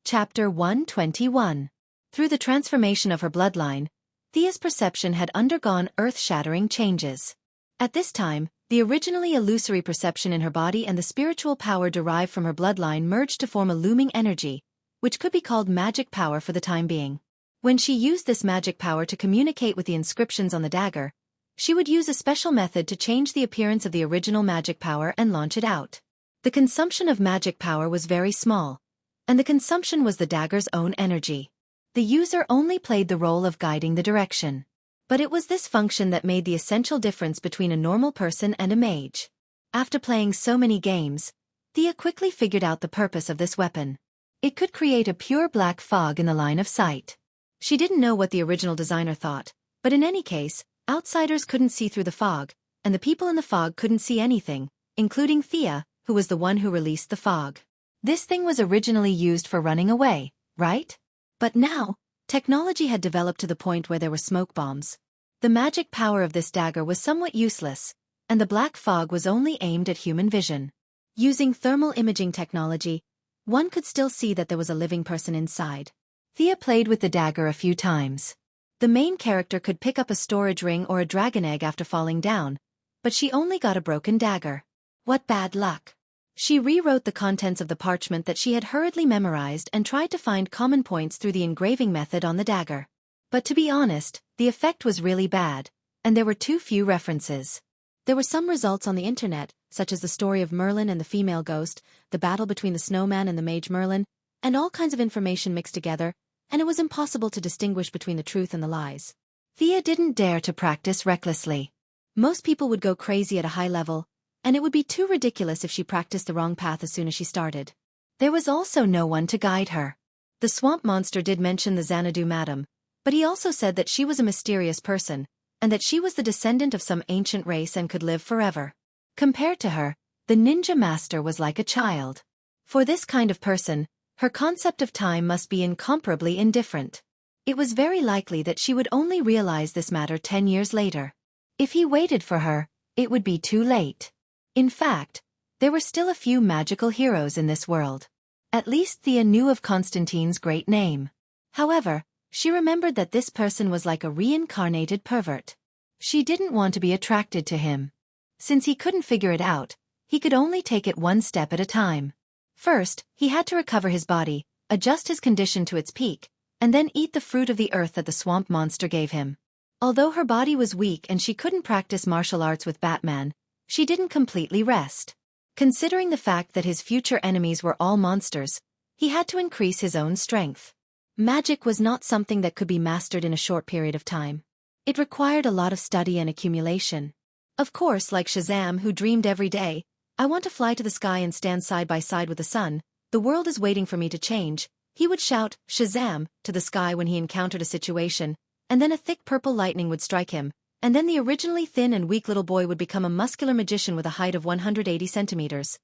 Chapter 121. Through the transformation of her bloodline, Thea's perception had undergone earth-shattering changes. At this time, the originally illusory perception in her body and the spiritual power derived from her bloodline merged to form a looming energy, which could be called magic power for the time being. When she used this magic power to communicate with the inscriptions on the dagger, she would use a special method to change the appearance of the original magic power and launch it out. The consumption of magic power was very small, and the consumption was the dagger's own energy. The user only played the role of guiding the direction. But it was this function that made the essential difference between a normal person and a mage. After playing so many games, Thea quickly figured out the purpose of this weapon. It could create a pure black fog in the line of sight. She didn't know what the original designer thought, but in any case, outsiders couldn't see through the fog, and the people in the fog couldn't see anything, including Thea, who was the one who released the fog. This thing was originally used for running away, right? But now, technology had developed to the point where there were smoke bombs. The magic power of this dagger was somewhat useless, and the black fog was only aimed at human vision. Using thermal imaging technology, one could still see that there was a living person inside. Thea played with the dagger a few times. The main character could pick up a storage ring or a dragon egg after falling down, but she only got a broken dagger. What bad luck. She rewrote the contents of the parchment that she had hurriedly memorized and tried to find common points through the engraving method on the dagger. But to be honest, the effect was really bad, and there were too few references. There were some results on the internet, such as the story of Merlin and the female ghost, the battle between the snowman and the mage Merlin, and all kinds of information mixed together, and it was impossible to distinguish between the truth and the lies. Thea didn't dare to practice recklessly. Most people would go crazy at a high level, and it would be too ridiculous if she practiced the wrong path as soon as she started. There was also no one to guide her. The swamp monster did mention the Xanadu madam, but he also said that she was a mysterious person, and that she was the descendant of some ancient race and could live forever. Compared to her, the ninja master was like a child. For this kind of person, her concept of time must be incomparably indifferent. It was very likely that she would only realize this matter 10 years later. If he waited for her, it would be too late. In fact, there were still a few magical heroes in this world. At least Thea knew of Constantine's great name. However, she remembered that this person was like a reincarnated pervert. She didn't want to be attracted to him. Since he couldn't figure it out, he could only take it one step at a time. First, he had to recover his body, adjust his condition to its peak, and then eat the fruit of the earth that the swamp monster gave him. Although her body was weak and she couldn't practice martial arts with Batman, she didn't completely rest. Considering the fact that his future enemies were all monsters, he had to increase his own strength. Magic was not something that could be mastered in a short period of time. It required a lot of study and accumulation. Of course, like Shazam, who dreamed every day, "I want to fly to the sky and stand side by side with the sun, the world is waiting for me to change," he would shout, "Shazam," to the sky when he encountered a situation, and then a thick purple lightning would strike him, and then the originally thin and weak little boy would become a muscular magician with a height of 180 centimeters.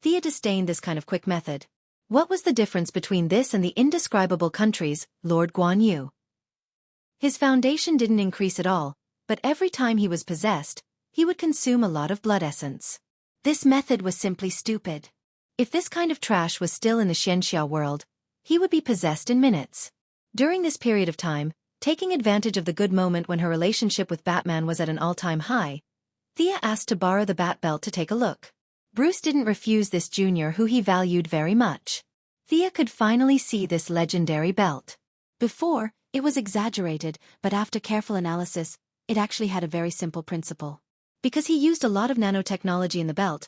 Thea disdained this kind of quick method. What was the difference between this and the indescribable countries, Lord Guan Yu? His foundation didn't increase at all, but every time he was possessed, he would consume a lot of blood essence. This method was simply stupid. If this kind of trash was still in the Xianxia world, he would be possessed in minutes. During this period of time, taking advantage of the good moment when her relationship with Batman was at an all-time high, Thea asked to borrow the Bat Belt to take a look. Bruce didn't refuse this junior who he valued very much. Thea could finally see this legendary belt. Before, it was exaggerated, but after careful analysis, it actually had a very simple principle. Because he used a lot of nanotechnology in the belt,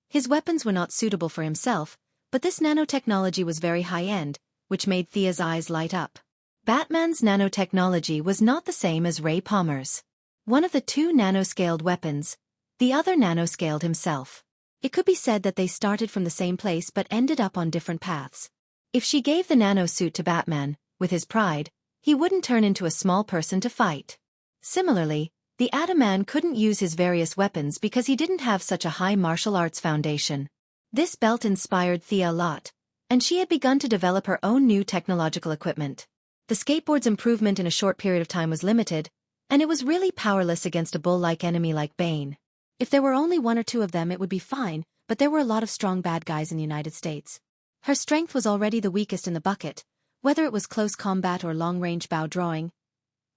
his weapons were not suitable for himself, but this nanotechnology was very high-end, which made Thea's eyes light up. Batman's nanotechnology was not the same as Ray Palmer's. One of the two nanoscaled weapons, the other nanoscaled himself. It could be said that they started from the same place but ended up on different paths. If she gave the nano suit to Batman, with his pride, he wouldn't turn into a small person to fight. Similarly, the Adaman couldn't use his various weapons because he didn't have such a high martial arts foundation. This belt inspired Thea a lot, and she had begun to develop her own new technological equipment. The skateboard's improvement in a short period of time was limited, and it was really powerless against a bull-like enemy like Bane. If there were only one or two of them it would be fine, but there were a lot of strong bad guys in the United States. Her strength was already the weakest in the bucket, whether it was close combat or long-range bow drawing.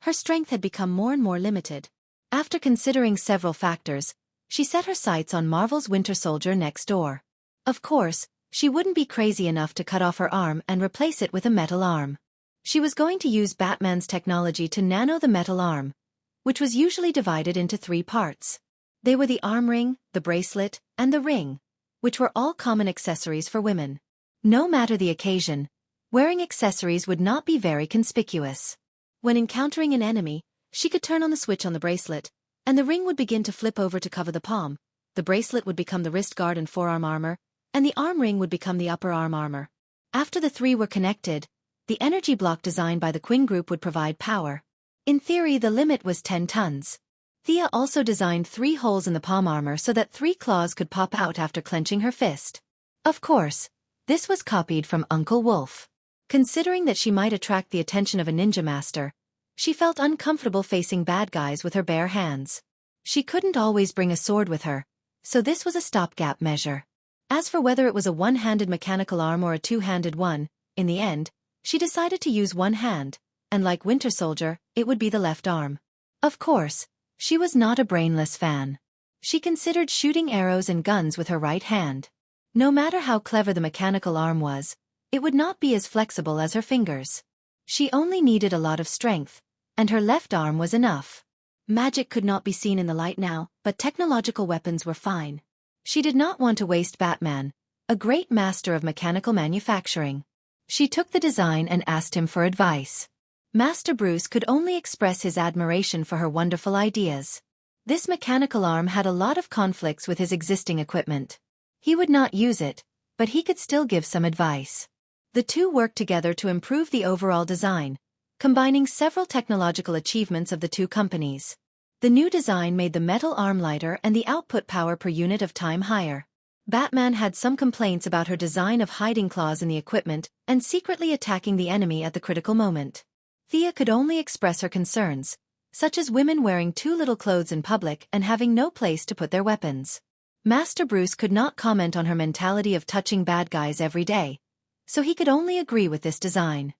Her strength had become more and more limited. After considering several factors, she set her sights on Marvel's Winter Soldier next door. Of course, she wouldn't be crazy enough to cut off her arm and replace it with a metal arm. She was going to use Batman's technology to nano the metal arm, which was usually divided into 3 parts. They were the arm ring, the bracelet, and the ring, which were all common accessories for women. No matter the occasion, wearing accessories would not be very conspicuous. When encountering an enemy, she could turn on the switch on the bracelet, and the ring would begin to flip over to cover the palm, the bracelet would become the wrist guard and forearm armor, and the arm ring would become the upper arm armor. After the 3 were connected, the energy block designed by the Quinn Group would provide power. In theory, the limit was 10 tons. Thea also designed 3 holes in the palm armor so that 3 claws could pop out after clenching her fist. Of course, this was copied from Uncle Wolf. Considering that she might attract the attention of a ninja master, she felt uncomfortable facing bad guys with her bare hands. She couldn't always bring a sword with her, so this was a stopgap measure. As for whether it was a one-handed mechanical arm or a two-handed one, in the end, she decided to use one hand, and like Winter Soldier, it would be the left arm. Of course, she was not a brainless fan. She considered shooting arrows and guns with her right hand. No matter how clever the mechanical arm was, it would not be as flexible as her fingers. She only needed a lot of strength, and her left arm was enough. Magic could not be seen in the light now, but technological weapons were fine. She did not want to waste Batman, a great master of mechanical manufacturing. She took the design and asked him for advice. Master Bruce could only express his admiration for her wonderful ideas. This mechanical arm had a lot of conflicts with his existing equipment. He would not use it, but he could still give some advice. The two worked together to improve the overall design, combining several technological achievements of the two companies. The new design made the metal arm lighter and the output power per unit of time higher. Batman had some complaints about her design of hiding claws in the equipment and secretly attacking the enemy at the critical moment. Thea could only express her concerns, such as women wearing too little clothes in public and having no place to put their weapons. Master Bruce could not comment on her mentality of touching bad guys every day, so he could only agree with this design.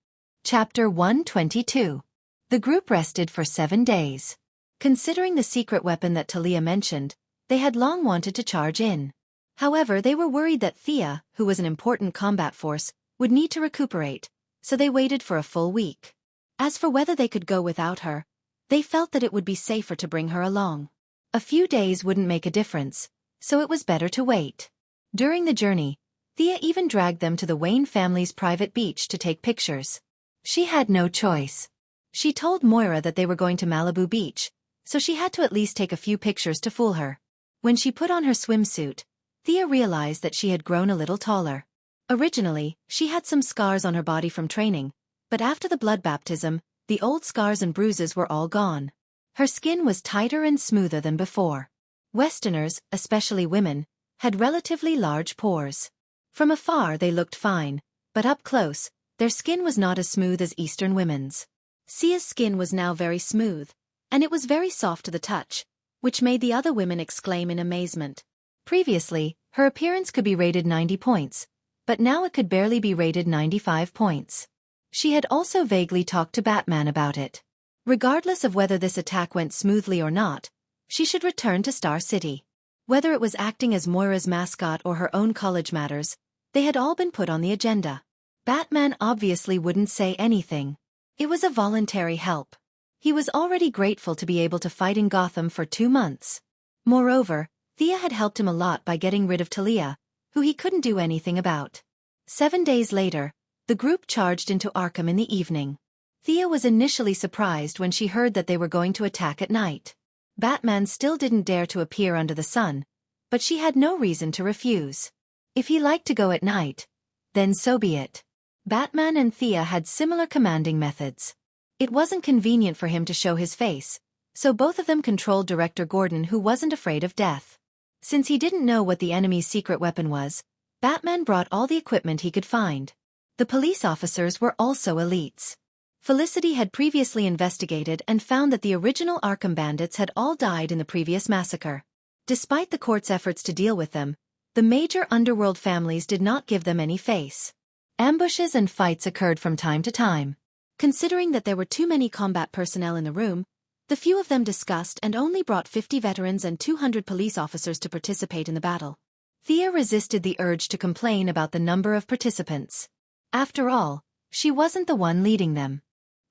Chapter 122. The group rested for 7 days. Considering the secret weapon that Talia mentioned, they had long wanted to charge in. However, they were worried that Thea, who was an important combat force, would need to recuperate, so they waited for a full week. As for whether they could go without her, they felt that it would be safer to bring her along. A few days wouldn't make a difference, so it was better to wait. During the journey, Thea even dragged them to the Wayne family's private beach to take pictures. She had no choice. She told Moira that they were going to Malibu Beach, so she had to at least take a few pictures to fool her. When she put on her swimsuit, Thea realized that she had grown a little taller. Originally, she had some scars on her body from training, but after the blood baptism, the old scars and bruises were all gone. Her skin was tighter and smoother than before. Westerners, especially women, had relatively large pores. From afar they looked fine, but up close, their skin was not as smooth as Eastern women's. Sia's skin was now very smooth, and it was very soft to the touch, which made the other women exclaim in amazement. Previously, her appearance could be rated 90 points, but now it could barely be rated 95 points. She had also vaguely talked to Batman about it. Regardless of whether this attack went smoothly or not, she should return to Star City. Whether it was acting as Moira's mascot or her own college matters, they had all been put on the agenda. Batman obviously wouldn't say anything. It was a voluntary help. He was already grateful to be able to fight in Gotham for 2 months. Moreover, Thea had helped him a lot by getting rid of Talia, who he couldn't do anything about. 7 days later, the group charged into Arkham in the evening. Thea was initially surprised when she heard that they were going to attack at night. Batman still didn't dare to appear under the sun, but she had no reason to refuse. If he liked to go at night, then so be it. Batman and Thea had similar commanding methods. It wasn't convenient for him to show his face, so both of them controlled Director Gordon, who wasn't afraid of death. Since he didn't know what the enemy's secret weapon was, Batman brought all the equipment he could find. The police officers were also elites. Felicity had previously investigated and found that the original Arkham bandits had all died in the previous massacre. Despite the court's efforts to deal with them, the major underworld families did not give them any face. Ambushes and fights occurred from time to time. Considering that there were too many combat personnel in the room, the few of them discussed and only brought 50 veterans and 200 police officers to participate in the battle. Thea resisted the urge to complain about the number of participants. After all, she wasn't the one leading them.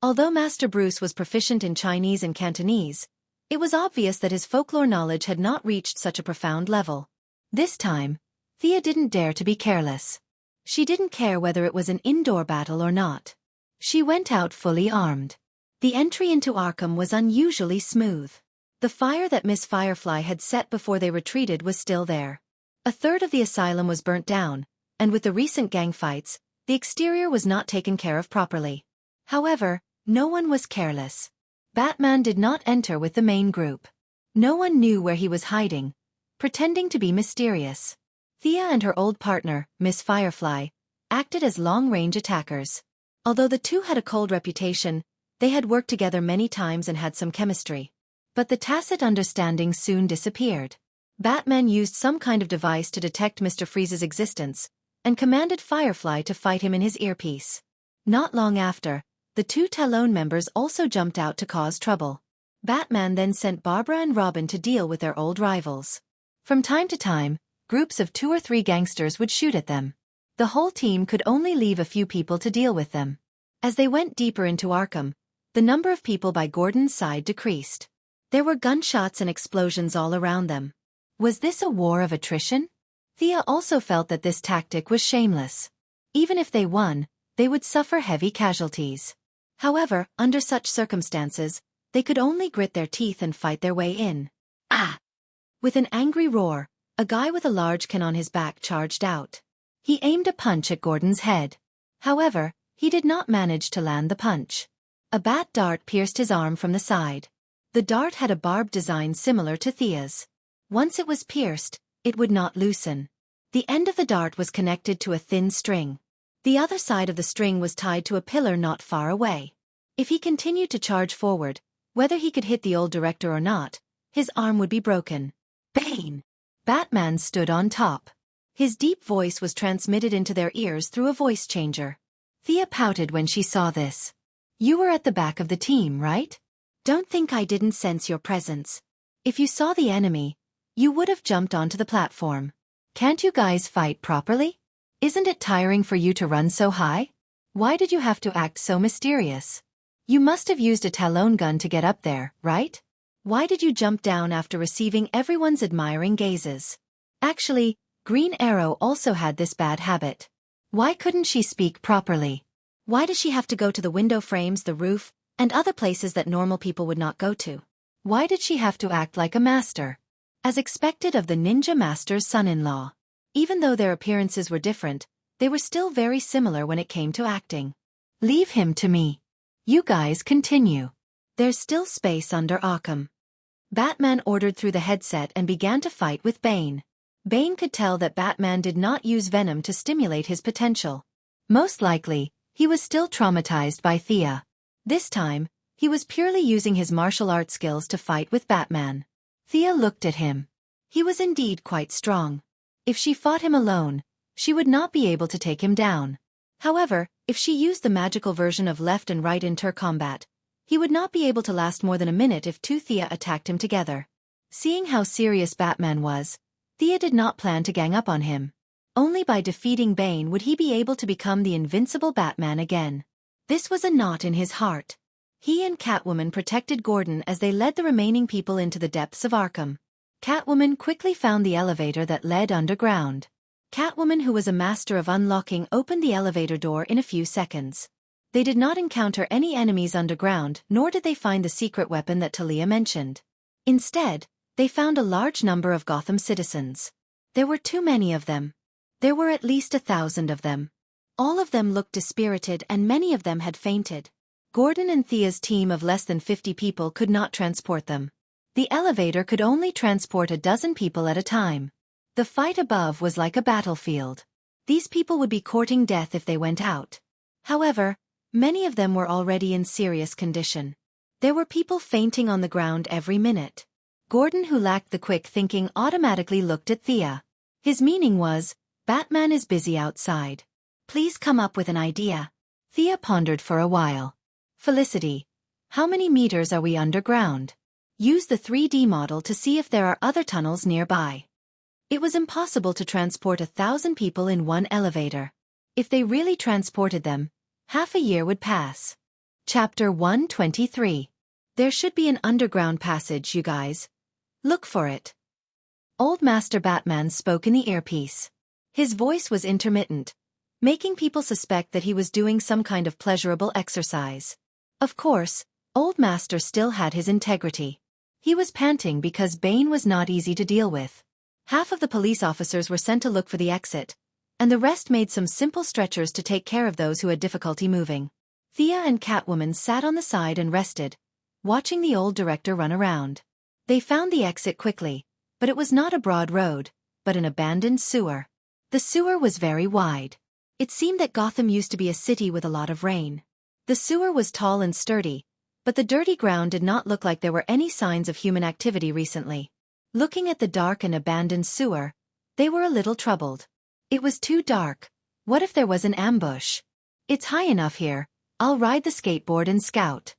Although Master Bruce was proficient in Chinese and Cantonese, it was obvious that his folklore knowledge had not reached such a profound level. This time, Thea didn't dare to be careless. She didn't care whether it was an indoor battle or not. She went out fully armed. The entry into Arkham was unusually smooth. The fire that Miss Firefly had set before they retreated was still there. A third of the asylum was burnt down, and with the recent gang fights, the exterior was not taken care of properly. However, no one was careless. Batman did not enter with the main group. No one knew where he was hiding, pretending to be mysterious. Thea and her old partner, Miss Firefly, acted as long-range attackers. Although the two had a cold reputation, they had worked together many times and had some chemistry. But the tacit understanding soon disappeared. Batman used some kind of device to detect Mr. Freeze's existence, and commanded Firefly to fight him in his earpiece. Not long after, the two Talon members also jumped out to cause trouble. Batman then sent Barbara and Robin to deal with their old rivals. From time to time, groups of 2 or 3 gangsters would shoot at them. The whole team could only leave a few people to deal with them. As they went deeper into Arkham, the number of people by Gordon's side decreased. There were gunshots and explosions all around them. Was this a war of attrition? Thea also felt that this tactic was shameless. Even if they won, they would suffer heavy casualties. However, under such circumstances, they could only grit their teeth and fight their way in. Ah! With an angry roar, a guy with a large can on his back charged out. He aimed a punch at Gordon's head. However, he did not manage to land the punch. A bat dart pierced his arm from the side. The dart had a barbed design similar to Thea's. Once it was pierced, it would not loosen. The end of the dart was connected to a thin string. The other side of the string was tied to a pillar not far away. If he continued to charge forward, whether he could hit the old director or not, his arm would be broken. Bane! Batman stood on top. His deep voice was transmitted into their ears through a voice changer. Thea pouted when she saw this. You were at the back of the team, right? Don't think I didn't sense your presence. If you saw the enemy, you would have jumped onto the platform. Can't you guys fight properly? Isn't it tiring for you to run so high? Why did you have to act so mysterious? You must have used a talon gun to get up there, right? Why did you jump down after receiving everyone's admiring gazes? Actually, Green Arrow also had this bad habit. Why couldn't she speak properly? Why does she have to go to the window frames, the roof, and other places that normal people would not go to? Why did she have to act like a master? As expected of the ninja master's son-in-law. Even though their appearances were different, they were still very similar when it came to acting. Leave him to me. You guys continue. There's still space under Arkham. Batman ordered through the headset and began to fight with Bane. Bane could tell that Batman did not use venom to stimulate his potential. Most likely, he was still traumatized by Thea. This time, he was purely using his martial arts skills to fight with Batman. Thea looked at him. He was indeed quite strong. If she fought him alone, she would not be able to take him down. However, if she used the magical version of left and right inter-combat, he would not be able to last more than a minute if two Thea attacked him together. Seeing how serious Batman was, Thea did not plan to gang up on him. Only by defeating Bane would he be able to become the invincible Batman again. This was a knot in his heart. He and Catwoman protected Gordon as they led the remaining people into the depths of Arkham. Catwoman quickly found the elevator that led underground. Catwoman, who was a master of unlocking, opened the elevator door in a few seconds. They did not encounter any enemies underground, nor did they find the secret weapon that Talia mentioned. Instead, they found a large number of Gotham citizens. There were too many of them. There were at least 1,000 of them. All of them looked dispirited and many of them had fainted. Gordon and Thea's team of less than 50 people could not transport them. The elevator could only transport a dozen people at a time. The fight above was like a battlefield. These people would be courting death if they went out. However, many of them were already in serious condition. There were people fainting on the ground every minute. Gordon, who lacked the quick thinking, automatically looked at Thea. His meaning was, Batman is busy outside. Please come up with an idea. Thea pondered for a while. Felicity, how many meters are we underground? Use the 3D model to see if there are other tunnels nearby. It was impossible to transport 1,000 people in one elevator. If they really transported them, half a year would pass. Chapter 123. There should be an underground passage, you guys. Look for it. Old Master Batman spoke in the earpiece. His voice was intermittent, making people suspect that he was doing some kind of pleasurable exercise. Of course, Old Master still had his integrity. He was panting because Bane was not easy to deal with. Half of the police officers were sent to look for the exit, and the rest made some simple stretchers to take care of those who had difficulty moving. Thea and Catwoman sat on the side and rested, watching the old director run around. They found the exit quickly, but it was not a broad road, but an abandoned sewer. The sewer was very wide. It seemed that Gotham used to be a city with a lot of rain. The sewer was tall and sturdy, but the dirty ground did not look like there were any signs of human activity recently. Looking at the dark and abandoned sewer, they were a little troubled. It was too dark. What if there was an ambush? It's high enough here. I'll ride the skateboard and scout.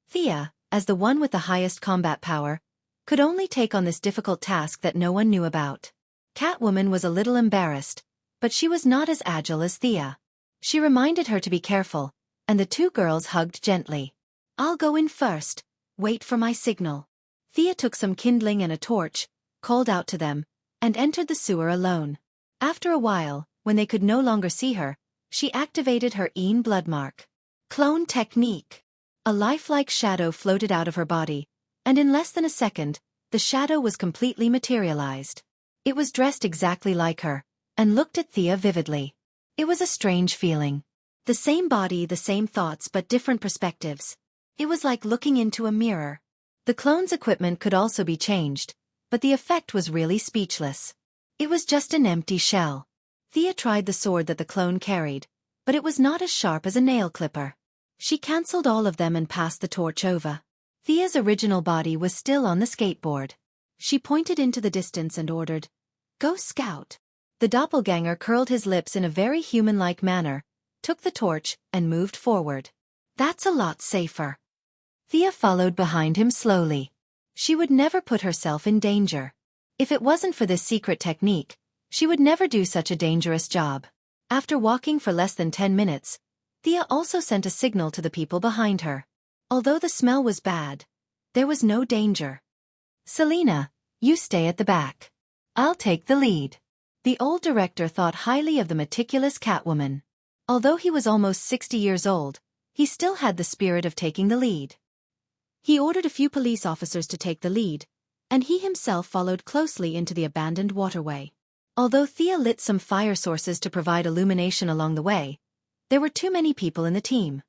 Thea, as the one with the highest combat power, could only take on this difficult task that no one knew about. Catwoman was a little embarrassed, but she was not as agile as Thea. She reminded her to be careful, and the two girls hugged gently. I'll go in first. Wait for my signal. Thea took some kindling and a torch, called out to them, and entered the sewer alone. After a while, when they could no longer see her, She activated her bloodmark clone technique. A lifelike shadow floated out of her body, and in less than a second, the shadow was completely materialized. It was dressed exactly like her, and looked at Thea vividly. It was a strange feeling. The same body, the same thoughts, but different perspectives. It was like looking into a mirror. The clone's equipment could also be changed, but the effect was really speechless. It was just an empty shell. Thea tried the sword that the clone carried, but it was not as sharp as a nail clipper. She cancelled all of them and passed the torch over. Thea's original body was still on the skateboard. She pointed into the distance and ordered, "Go scout." The doppelganger curled his lips in a very human-like manner, took the torch, and moved forward. "That's a lot safer." Thea followed behind him slowly. She would never put herself in danger. If it wasn't for this secret technique, she would never do such a dangerous job. After walking for less than 10 minutes, Thea also sent a signal to the people behind her. Although the smell was bad, there was no danger. "Selena, you stay at the back. I'll take the lead." The old director thought highly of the meticulous Catwoman. Although he was almost 60 years old, he still had the spirit of taking the lead. He ordered a few police officers to take the lead, and he himself followed closely into the abandoned waterway. Although Thea lit some fire sources to provide illumination along the way, there were too many people in the team.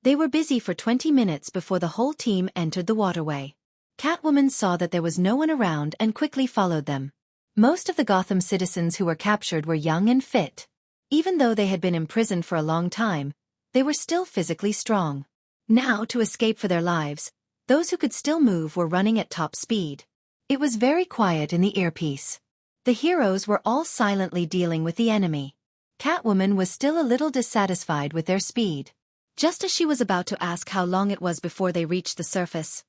They were busy for 20 minutes before the whole team entered the waterway. Catwoman saw that there was no one around and quickly followed them. Most of the Gotham citizens who were captured were young and fit. Even though they had been imprisoned for a long time, they were still physically strong. Now, to escape for their lives, those who could still move were running at top speed. It was very quiet in the earpiece. The heroes were all silently dealing with the enemy. Catwoman was still a little dissatisfied with their speed. Just as she was about to ask how long it was before they reached the surface,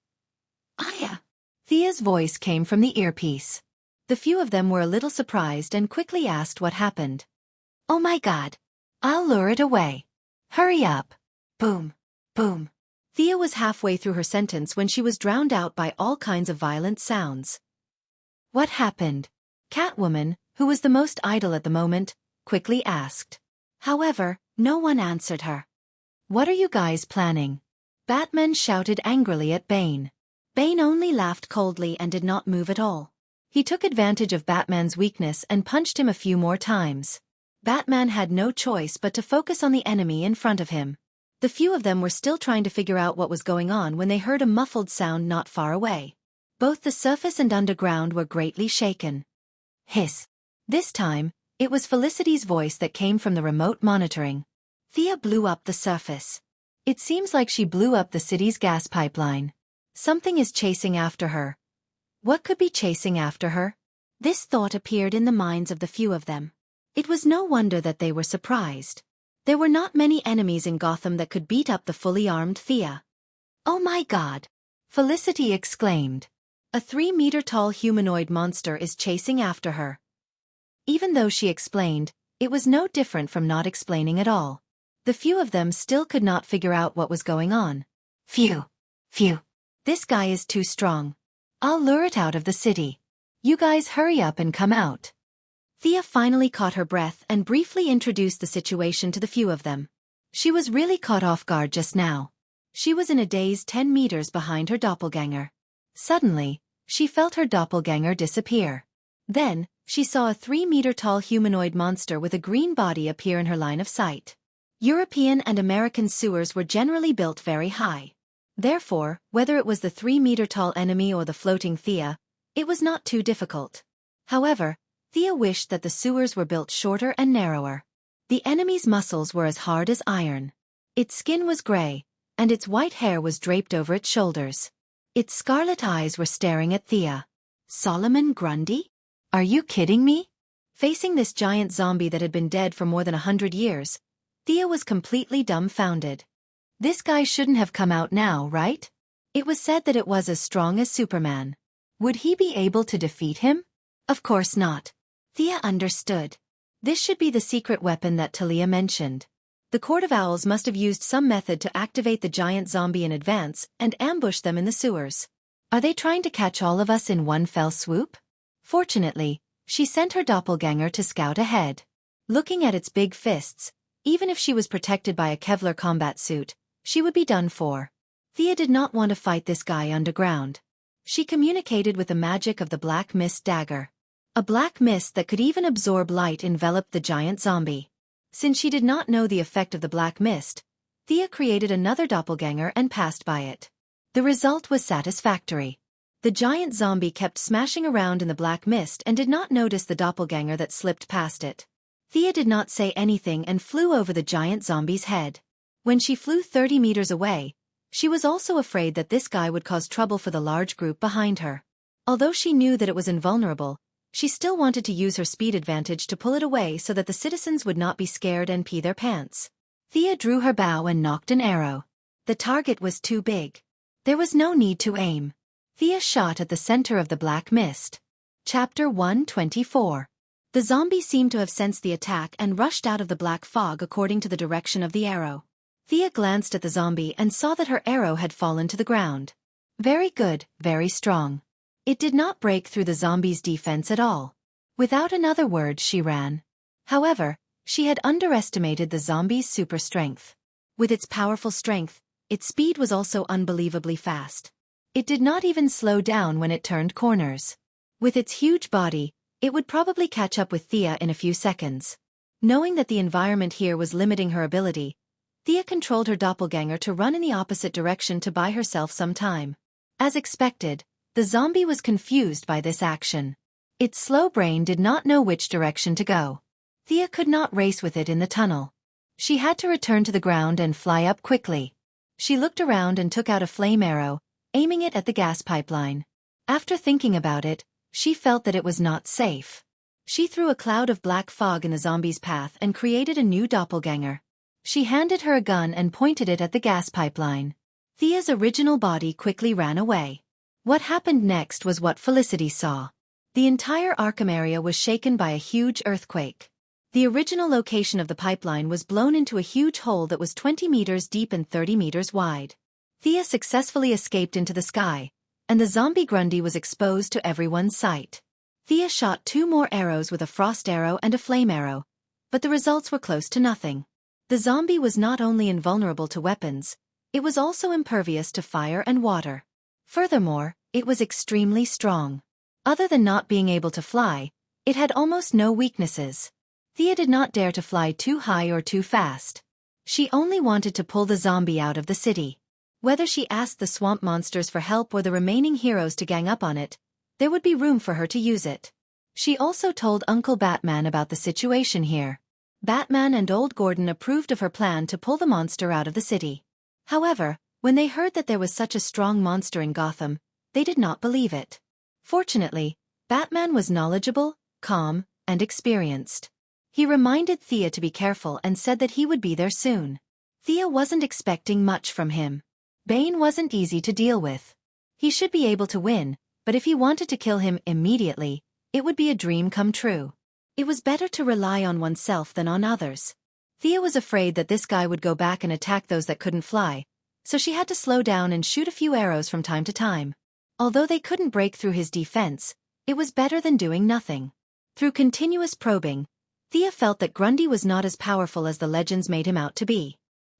"Aya!" Thea's voice came from the earpiece. The few of them were a little surprised and quickly asked what happened. "Oh my God! I'll lure it away. Hurry up!" Boom! Boom! Thea was halfway through her sentence when she was drowned out by all kinds of violent sounds. "What happened?" Catwoman, who was the most idle at the moment, quickly asked. However, no one answered her. "What are you guys planning?" Batman shouted angrily at Bane. Bane only laughed coldly and did not move at all. He took advantage of Batman's weakness and punched him a few more times. Batman had no choice but to focus on the enemy in front of him. The few of them were still trying to figure out what was going on when they heard a muffled sound not far away. Both the surface and underground were greatly shaken. Hiss! This time, it was Felicity's voice that came from the remote monitoring. "Thea blew up the surface. It seems like she blew up the city's gas pipeline. Something is chasing after her." What could be chasing after her? This thought appeared in the minds of the few of them. It was no wonder that they were surprised. There were not many enemies in Gotham that could beat up the fully armed Thea. "Oh my God!" Felicity exclaimed. "A 3-meter-tall humanoid monster is chasing after her." Even though she explained, it was no different from not explaining at all. The few of them still could not figure out what was going on. Phew! Phew! This guy is too strong. I'll lure it out of the city. You guys hurry up and come out. Thea finally caught her breath and briefly introduced the situation to the few of them. She was really caught off guard just now. She was in a daze 10 meters behind her doppelganger. Suddenly, she felt her doppelganger disappear. Then, she saw a 3-meter-tall humanoid monster with a green body appear in her line of sight. European and American sewers were generally built very high. Therefore, whether it was the 3-meter-tall enemy or the floating Thea, it was not too difficult. However, Thea wished that the sewers were built shorter and narrower. The enemy's muscles were as hard as iron. Its skin was gray, and its white hair was draped over its shoulders. Its scarlet eyes were staring at Thea. Solomon Grundy? Are you kidding me? Facing this giant zombie that had been dead for more than 100 years, Thea was completely dumbfounded. This guy shouldn't have come out now, right? It was said that it was as strong as Superman. Would he be able to defeat him? Of course not. Thea understood. This should be the secret weapon that Talia mentioned. The Court of Owls must have used some method to activate the giant zombie in advance and ambush them in the sewers. Are they trying to catch all of us in one fell swoop? Fortunately, she sent her doppelganger to scout ahead. Looking at its big fists, Even if she was protected by a Kevlar combat suit, she would be done for. Thea did not want to fight this guy underground. She communicated with the magic of the black mist dagger. A black mist that could even absorb light enveloped the giant zombie. Since she did not know the effect of the black mist, Thea created another doppelganger and passed by it. The result was satisfactory. The giant zombie kept smashing around in the black mist and did not notice the doppelganger that slipped past it. Thea did not say anything and flew over the giant zombie's head. When she flew 30 meters away, she was also afraid that this guy would cause trouble for the large group behind her. Although she knew that it was invulnerable, she still wanted to use her speed advantage to pull it away so that the citizens would not be scared and pee their pants. Thea drew her bow and nocked an arrow. The target was too big. There was no need to aim. Thea shot at the center of the black mist. Chapter 124. The zombie seemed to have sensed the attack and rushed out of the black fog according to the direction of the arrow. Thea glanced at the zombie and saw that her arrow had fallen to the ground. Very good, very strong. It did not break through the zombie's defense at all. Without another word, she ran. However, she had underestimated the zombie's super strength. With its powerful strength, its speed was also unbelievably fast. It did not even slow down when it turned corners. With its huge body, it would probably catch up with Thea in a few seconds. Knowing that the environment here was limiting her ability, Thea controlled her doppelganger to run in the opposite direction to buy herself some time. As expected, the zombie was confused by this action. Its slow brain did not know which direction to go. Thea could not race with it in the tunnel. She had to return to the ground and fly up quickly. She looked around and took out a flame arrow, aiming it at the gas pipeline. After thinking about it, she felt that it was not safe. She threw a cloud of black fog in the zombie's path and created a new doppelganger. She handed her a gun and pointed it at the gas pipeline. Thea's original body quickly ran away. What happened next was what Felicity saw. The entire Arkham area was shaken by a huge earthquake. The original location of the pipeline was blown into a huge hole that was 20 meters deep and 30 meters wide. Thea successfully escaped into the sky, and the zombie Grundy was exposed to everyone's sight. Thea shot 2 more arrows with a frost arrow and a flame arrow, but the results were close to nothing. The zombie was not only invulnerable to weapons, it was also impervious to fire and water. Furthermore, it was extremely strong. Other than not being able to fly, it had almost no weaknesses. Thea did not dare to fly too high or too fast. She only wanted to pull the zombie out of the city. Whether she asked the swamp monsters for help or the remaining heroes to gang up on it, there would be room for her to use it. She also told Uncle Batman about the situation here. Batman and Old Gordon approved of her plan to pull the monster out of the city. However, when they heard that there was such a strong monster in Gotham, they did not believe it. Fortunately, Batman was knowledgeable, calm, and experienced. He reminded Thea to be careful and said that he would be there soon. Thea wasn't expecting much from him. Bane wasn't easy to deal with. He should be able to win, but if he wanted to kill him immediately, it would be a dream come true. It was better to rely on oneself than on others. Thea was afraid that this guy would go back and attack those that couldn't fly, so she had to slow down and shoot a few arrows from time to time. Although they couldn't break through his defense, it was better than doing nothing. Through continuous probing, Thea felt that Grundy was not as powerful as the legends made him out to be.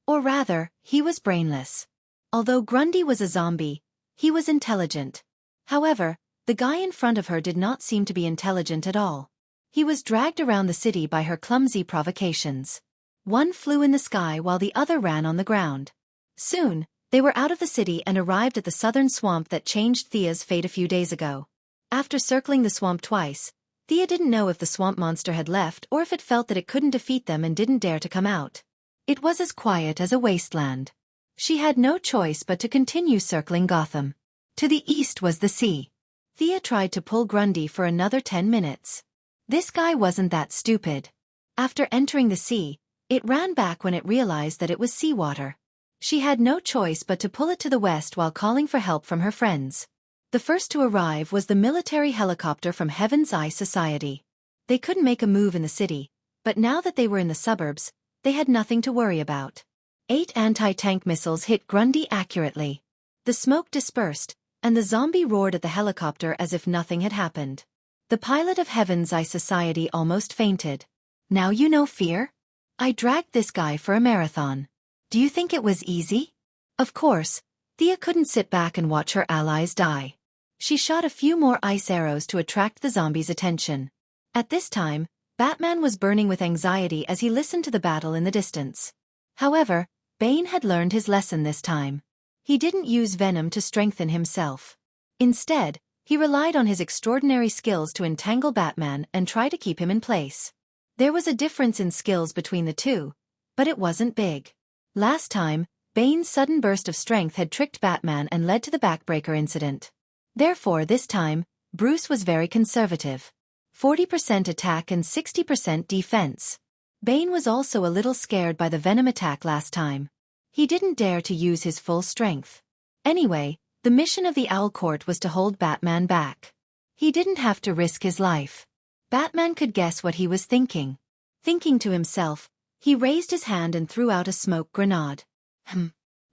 Or rather, he was brainless. Although Grundy was a zombie, he was intelligent. However, the guy in front of her did not seem to be intelligent at all. He was dragged around the city by her clumsy provocations. One flew in the sky while the other ran on the ground. Soon, they were out of the city and arrived at the southern swamp that changed Thea's fate a few days ago. After circling the swamp twice, Thea didn't know if the swamp monster had left or if it felt that it couldn't defeat them and didn't dare to come out. It was as quiet as a wasteland. She had no choice but to continue circling Gotham. To the east was the sea. Thea tried to pull Grundy for another 10 minutes. This guy wasn't that stupid. After entering the sea, it ran back when it realized that it was seawater. She had no choice but to pull it to the west while calling for help from her friends. The first to arrive was the military helicopter from Heaven's Eye Society. They couldn't make a move in the city, but now that they were in the suburbs, they had nothing to worry about. 8 anti-tank missiles hit Grundy accurately. The smoke dispersed, and the zombie roared at the helicopter as if nothing had happened. The pilot of Heaven's Eye Society almost fainted. "Now you know fear?" I dragged this guy for a marathon. Do you think it was easy? Of course, Thea couldn't sit back and watch her allies die. She shot a few more ice arrows to attract the zombies' attention. At this time, Batman was burning with anxiety as he listened to the battle in the distance. However, Bane had learned his lesson this time. He didn't use venom to strengthen himself. Instead, he relied on his extraordinary skills to entangle Batman and try to keep him in place. There was a difference in skills between the two, but it wasn't big. Last time, Bane's sudden burst of strength had tricked Batman and led to the backbreaker incident. Therefore this time, Bruce was very conservative. 40% attack and 60% defense. Bane was also a little scared by the venom attack last time. He didn't dare to use his full strength. Anyway, the mission of the Owl Court was to hold Batman back. He didn't have to risk his life. Batman could guess what he was thinking. Thinking to himself, he raised his hand and threw out a smoke grenade.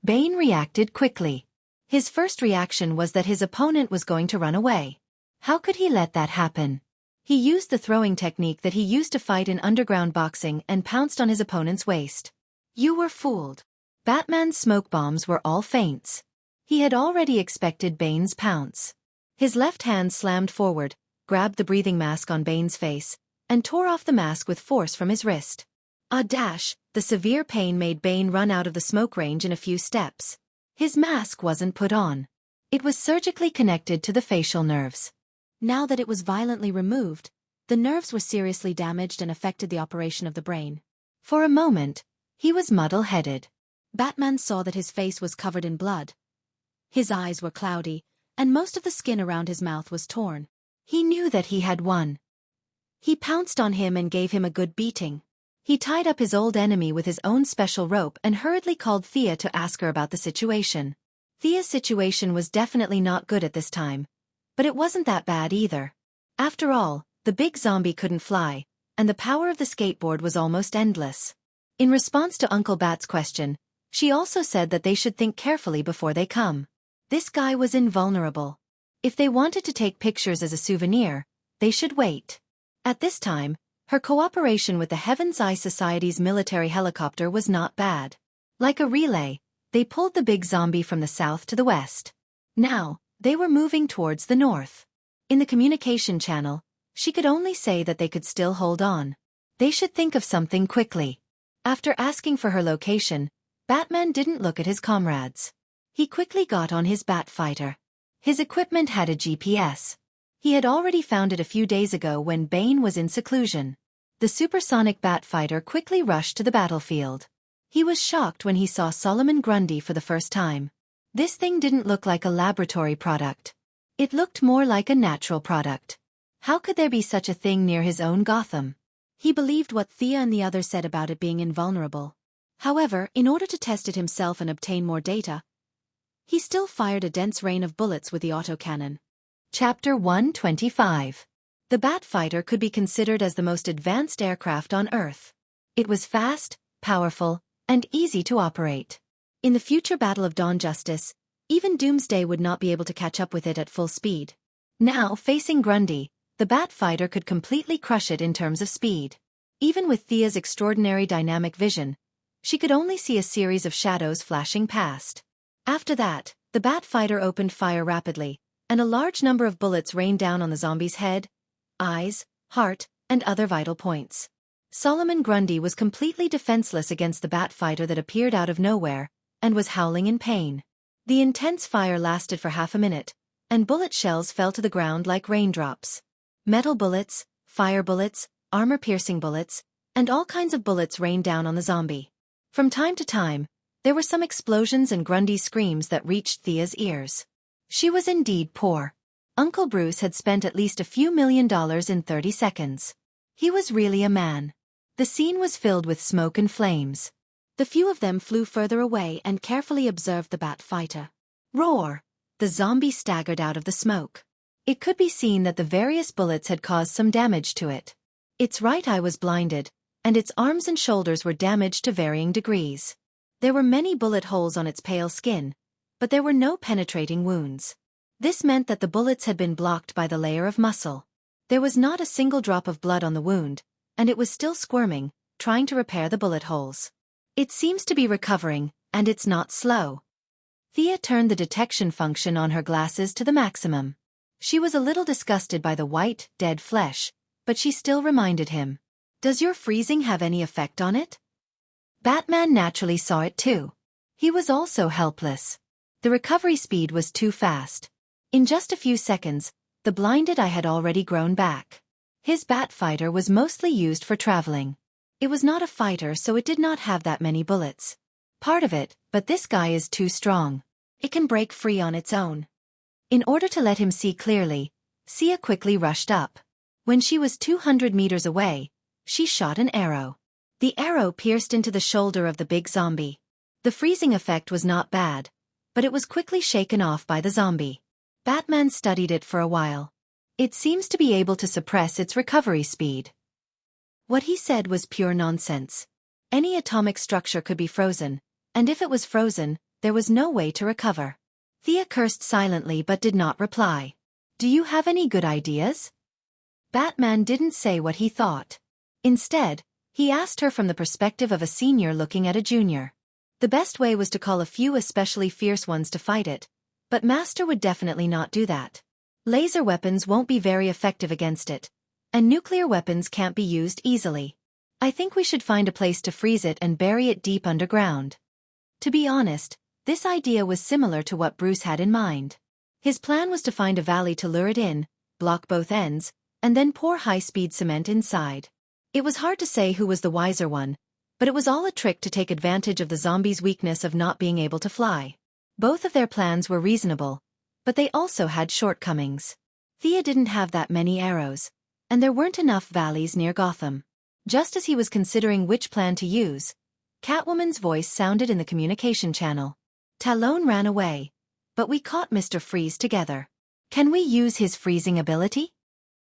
Bane reacted quickly. His first reaction was that his opponent was going to run away. How could he let that happen? He used the throwing technique that he used to fight in underground boxing and pounced on his opponent's waist. You were fooled. Batman's smoke bombs were all feints. He had already expected Bane's pounce. His left hand slammed forward, grabbed the breathing mask on Bane's face, and tore off the mask with force from his wrist. A dash, the severe pain made Bane run out of the smoke range in a few steps. His mask wasn't put on. It was surgically connected to the facial nerves. Now that it was violently removed, the nerves were seriously damaged and affected the operation of the brain. For a moment, he was muddle-headed. Batman saw that his face was covered in blood. His eyes were cloudy, and most of the skin around his mouth was torn. He knew that he had won. He pounced on him and gave him a good beating. He tied up his old enemy with his own special rope and hurriedly called Thea to ask her about the situation. Thea's situation was definitely not good at this time, but it wasn't that bad either. After all, the big zombie couldn't fly, and the power of the skateboard was almost endless. In response to Uncle Bat's question, she also said that they should think carefully before they come. This guy was invulnerable. If they wanted to take pictures as a souvenir, they should wait. At this time, her cooperation with the Heaven's Eye Society's military helicopter was not bad. Like a relay, they pulled the big zombie from the south to the west. Now, they were moving towards the north. In the communication channel, she could only say that they could still hold on. They should think of something quickly. After asking for her location, Batman didn't look at his comrades. He quickly got on his bat fighter. His equipment had a GPS. He had already found it a few days ago when Bane was in seclusion. The supersonic bat fighter quickly rushed to the battlefield. He was shocked when he saw Solomon Grundy for the first time. This thing didn't look like a laboratory product. It looked more like a natural product. How could there be such a thing near his own Gotham? He believed what Thea and the others said about it being invulnerable. However, in order to test it himself and obtain more data, he still fired a dense rain of bullets with the autocannon. Chapter 125. The Batfighter could be considered as the most advanced aircraft on Earth. It was fast, powerful, and easy to operate. In the future Battle of Dawn Justice, even Doomsday would not be able to catch up with it at full speed. Now, facing Grundy, the Batfighter could completely crush it in terms of speed. Even with Thea's extraordinary dynamic vision, she could only see a series of shadows flashing past. After that, the Batfighter opened fire rapidly, and a large number of bullets rained down on the zombie's head, eyes, heart, and other vital points. Solomon Grundy was completely defenseless against the Batfighter that appeared out of nowhere, and was howling in pain. The intense fire lasted for half a minute, and bullet shells fell to the ground like raindrops. Metal bullets, fire bullets, armor-piercing bullets, and all kinds of bullets rained down on the zombie. From time to time, there were some explosions and Grundy's screams that reached Thea's ears. She was indeed poor. Uncle Bruce had spent at least a few $1 million in 30 seconds. He was really a man. The scene was filled with smoke and flames. The few of them flew further away and carefully observed the Batfighter. Roar! The zombie staggered out of the smoke. It could be seen that the various bullets had caused some damage to it. Its right eye was blinded, and its arms and shoulders were damaged to varying degrees. There were many bullet holes on its pale skin, but there were no penetrating wounds. This meant that the bullets had been blocked by the layer of muscle. There was not a single drop of blood on the wound, and it was still squirming, trying to repair the bullet holes. It seems to be recovering, and it's not slow. Thea turned the detection function on her glasses to the maximum. She was a little disgusted by the white, dead flesh, but she still reminded him. Does your freezing have any effect on it? Batman naturally saw it too. He was also helpless. The recovery speed was too fast. In just a few seconds, the blinded eye had already grown back. His bat fighter was mostly used for traveling. It was not a fighter, so it did not have that many bullets. Part of it, but this guy is too strong. It can break free on its own. In order to let him see clearly, Sia quickly rushed up. When she was 200 meters away, she shot an arrow. The arrow pierced into the shoulder of the big zombie. The freezing effect was not bad, but it was quickly shaken off by the zombie. Batman studied it for a while. It seems to be able to suppress its recovery speed. What he said was pure nonsense. Any atomic structure could be frozen, and if it was frozen, there was no way to recover. Thea cursed silently but did not reply. Do you have any good ideas? Batman didn't say what he thought. Instead, he asked her from the perspective of a senior looking at a junior. The best way was to call a few especially fierce ones to fight it, but Master would definitely not do that. Laser weapons won't be very effective against it, and nuclear weapons can't be used easily. I think we should find a place to freeze it and bury it deep underground. To be honest, this idea was similar to what Bruce had in mind. His plan was to find a valley to lure it in, block both ends, and then pour high-speed cement inside. It was hard to say who was the wiser one, but it was all a trick to take advantage of the zombies' weakness of not being able to fly. Both of their plans were reasonable, but they also had shortcomings. Thea didn't have that many arrows, and there weren't enough valleys near Gotham. Just as he was considering which plan to use, Catwoman's voice sounded in the communication channel. Talon ran away, but we caught Mr. Freeze together. Can we use his freezing ability?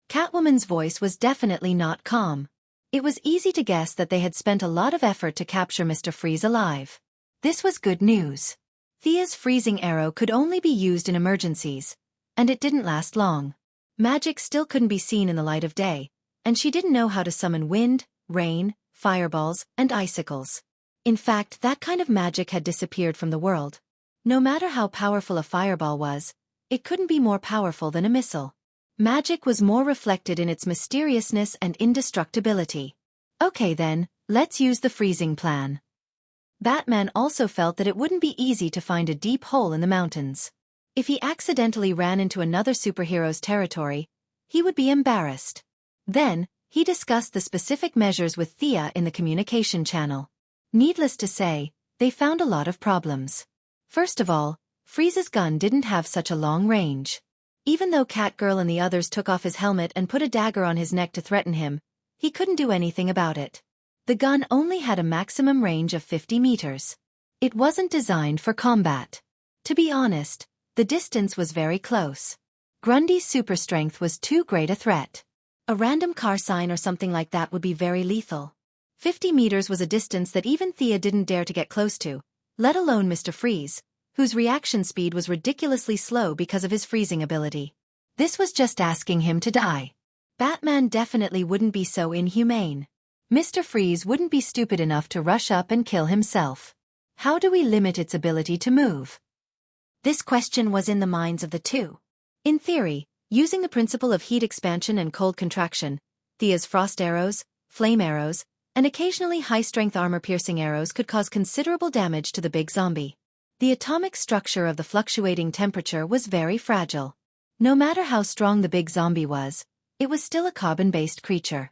Catwoman's voice was definitely not calm. It was easy to guess that they had spent a lot of effort to capture Mr. Freeze alive. This was good news. Thea's freezing arrow could only be used in emergencies, and it didn't last long. Magic still couldn't be seen in the light of day, and she didn't know how to summon wind, rain, fireballs, and icicles. In fact, that kind of magic had disappeared from the world. No matter how powerful a fireball was, it couldn't be more powerful than a missile. Magic was more reflected in its mysteriousness and indestructibility. Okay then, let's use the freezing plan. Batman also felt that it wouldn't be easy to find a deep hole in the mountains. If he accidentally ran into another superhero's territory, he would be embarrassed. Then, he discussed the specific measures with Thea in the communication channel. Needless to say, they found a lot of problems. First of all, Freeze's gun didn't have such a long range. Even though Catgirl and the others took off his helmet and put a dagger on his neck to threaten him, he couldn't do anything about it. The gun only had a maximum range of 50 meters. It wasn't designed for combat. To be honest, the distance was very close. Grundy's super strength was too great a threat. A random car sign or something like that would be very lethal. 50 meters was a distance that even Thea didn't dare to get close to, let alone Mr. Freeze, whose reaction speed was ridiculously slow because of his freezing ability. This was just asking him to die. Batman definitely wouldn't be so inhumane. Mr. Freeze wouldn't be stupid enough to rush up and kill himself. How do we limit its ability to move? This question was in the minds of the two. In theory, using the principle of heat expansion and cold contraction, Thea's frost arrows, flame arrows, and occasionally high-strength armor-piercing arrows could cause considerable damage to the big zombie. The atomic structure of the fluctuating temperature was very fragile. No matter how strong the big zombie was, it was still a carbon-based creature.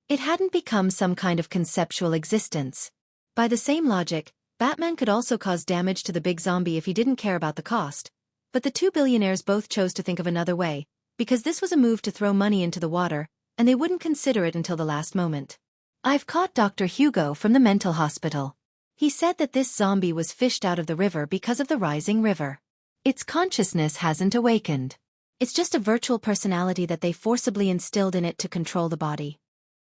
It hadn't become some kind of conceptual existence. By the same logic, Batman could also cause damage to the big zombie if he didn't care about the cost. But the two billionaires both chose to think of another way, because this was a move to throw money into the water, and they wouldn't consider it until the last moment. I've caught Dr. Hugo from the mental hospital. He said that this zombie was fished out of the river because of the rising river. Its consciousness hasn't awakened. It's just a virtual personality that they forcibly instilled in it to control the body.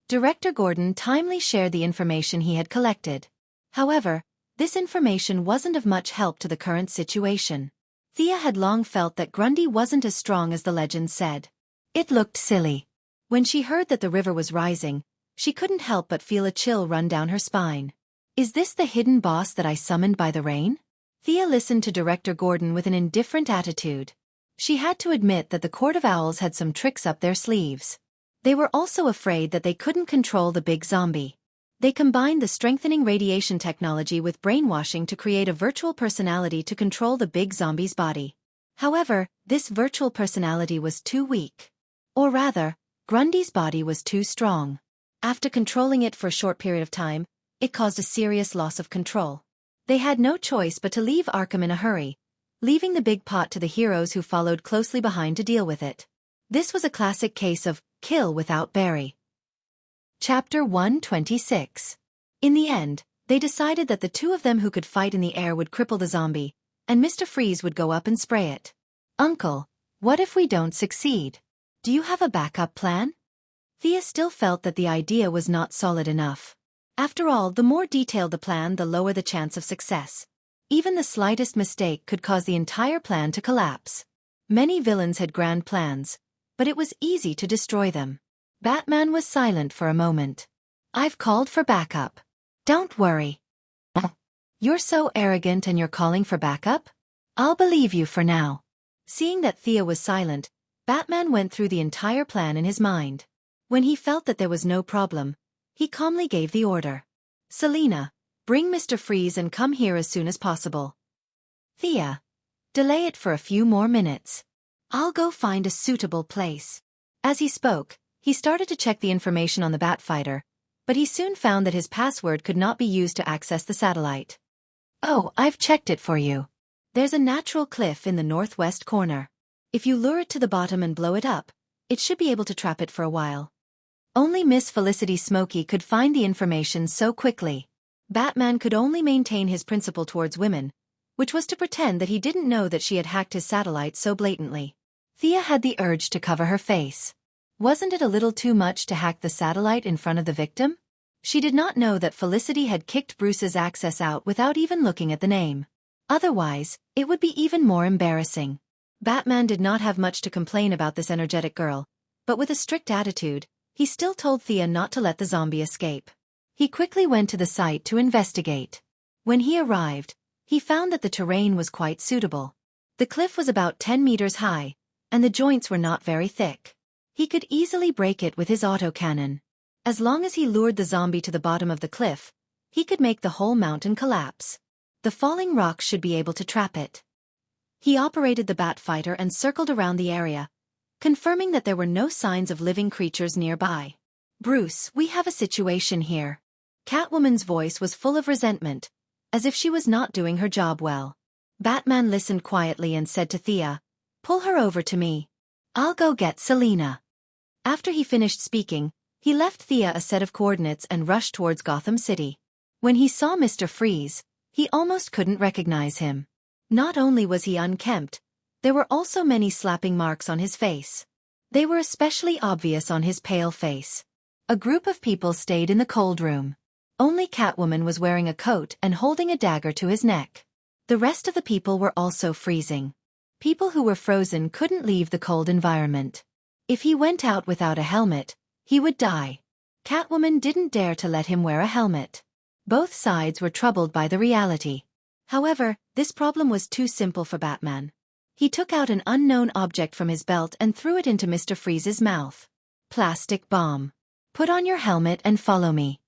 Director Gordon timely shared the information he had collected. However, this information wasn't of much help to the current situation. Thea had long felt that Grundy wasn't as strong as the legend said. It looked silly. When she heard that the river was rising, She couldn't help but feel a chill run down her spine. Is this the hidden boss that I summoned by the rain? Thea listened to Director Gordon with an indifferent attitude. She had to admit that the Court of Owls had some tricks up their sleeves. They were also afraid that they couldn't control the big zombie. They combined the strengthening radiation technology with brainwashing to create a virtual personality to control the big zombie's body. However, this virtual personality was too weak. Or rather, Grundy's body was too strong. After controlling it for a short period of time, it caused a serious loss of control. They had no choice but to leave Arkham in a hurry, leaving the big pot to the heroes who followed closely behind to deal with it. This was a classic case of kill without Barry. Chapter 126. In the end, they decided that the two of them who could fight in the air would cripple the zombie, and Mr. Freeze would go up and spray it. Uncle, what if we don't succeed? Do you have a backup plan? Thea still felt that the idea was not solid enough. After all, the more detailed the plan, the lower the chance of success. Even the slightest mistake could cause the entire plan to collapse. Many villains had grand plans, but it was easy to destroy them. Batman was silent for a moment. I've called for backup. Don't worry. You're so arrogant and you're calling for backup? I'll believe you for now. Seeing that Thea was silent, Batman went through the entire plan in his mind. When he felt that there was no problem, he calmly gave the order. Selina, bring Mr. Freeze and come here as soon as possible. Thea, delay it for a few more minutes. I'll go find a suitable place. As he spoke, he started to check the information on the Batfighter, but he soon found that his password could not be used to access the satellite. Oh, I've checked it for you. There's a natural cliff in the northwest corner. If you lure it to the bottom and blow it up, it should be able to trap it for a while. Only Miss Felicity Smoky could find the information so quickly. Batman could only maintain his principle towards women, which was to pretend that he didn't know that she had hacked his satellite so blatantly. Thea had the urge to cover her face. Wasn't it a little too much to hack the satellite in front of the victim? She did not know that Felicity had kicked Bruce's access out without even looking at the name. Otherwise, it would be even more embarrassing. Batman did not have much to complain about this energetic girl, but with a strict attitude, he still told Thea not to let the zombie escape. He quickly went to the site to investigate. When he arrived, he found that the terrain was quite suitable. The cliff was about 10 meters high, and the joints were not very thick. He could easily break it with his autocannon. As long as he lured the zombie to the bottom of the cliff, he could make the whole mountain collapse. The falling rocks should be able to trap it. He operated the Batfighter and circled around the area, confirming that there were no signs of living creatures nearby. Bruce, we have a situation here. Catwoman's voice was full of resentment, as if she was not doing her job well. Batman listened quietly and said to Thea, pull her over to me. I'll go get Selina. After he finished speaking, he left Thea a set of coordinates and rushed towards Gotham City. When he saw Mr. Freeze, he almost couldn't recognize him. Not only was he unkempt, there were also many slapping marks on his face. They were especially obvious on his pale face. A group of people stayed in the cold room. Only Catwoman was wearing a coat and holding a dagger to his neck. The rest of the people were also freezing. People who were frozen couldn't leave the cold environment. If he went out without a helmet, he would die. Catwoman didn't dare to let him wear a helmet. Both sides were troubled by the reality. However, this problem was too simple for Batman. He took out an unknown object from his belt and threw it into Mr. Freeze's mouth. Plastic bomb. Put on your helmet and follow me.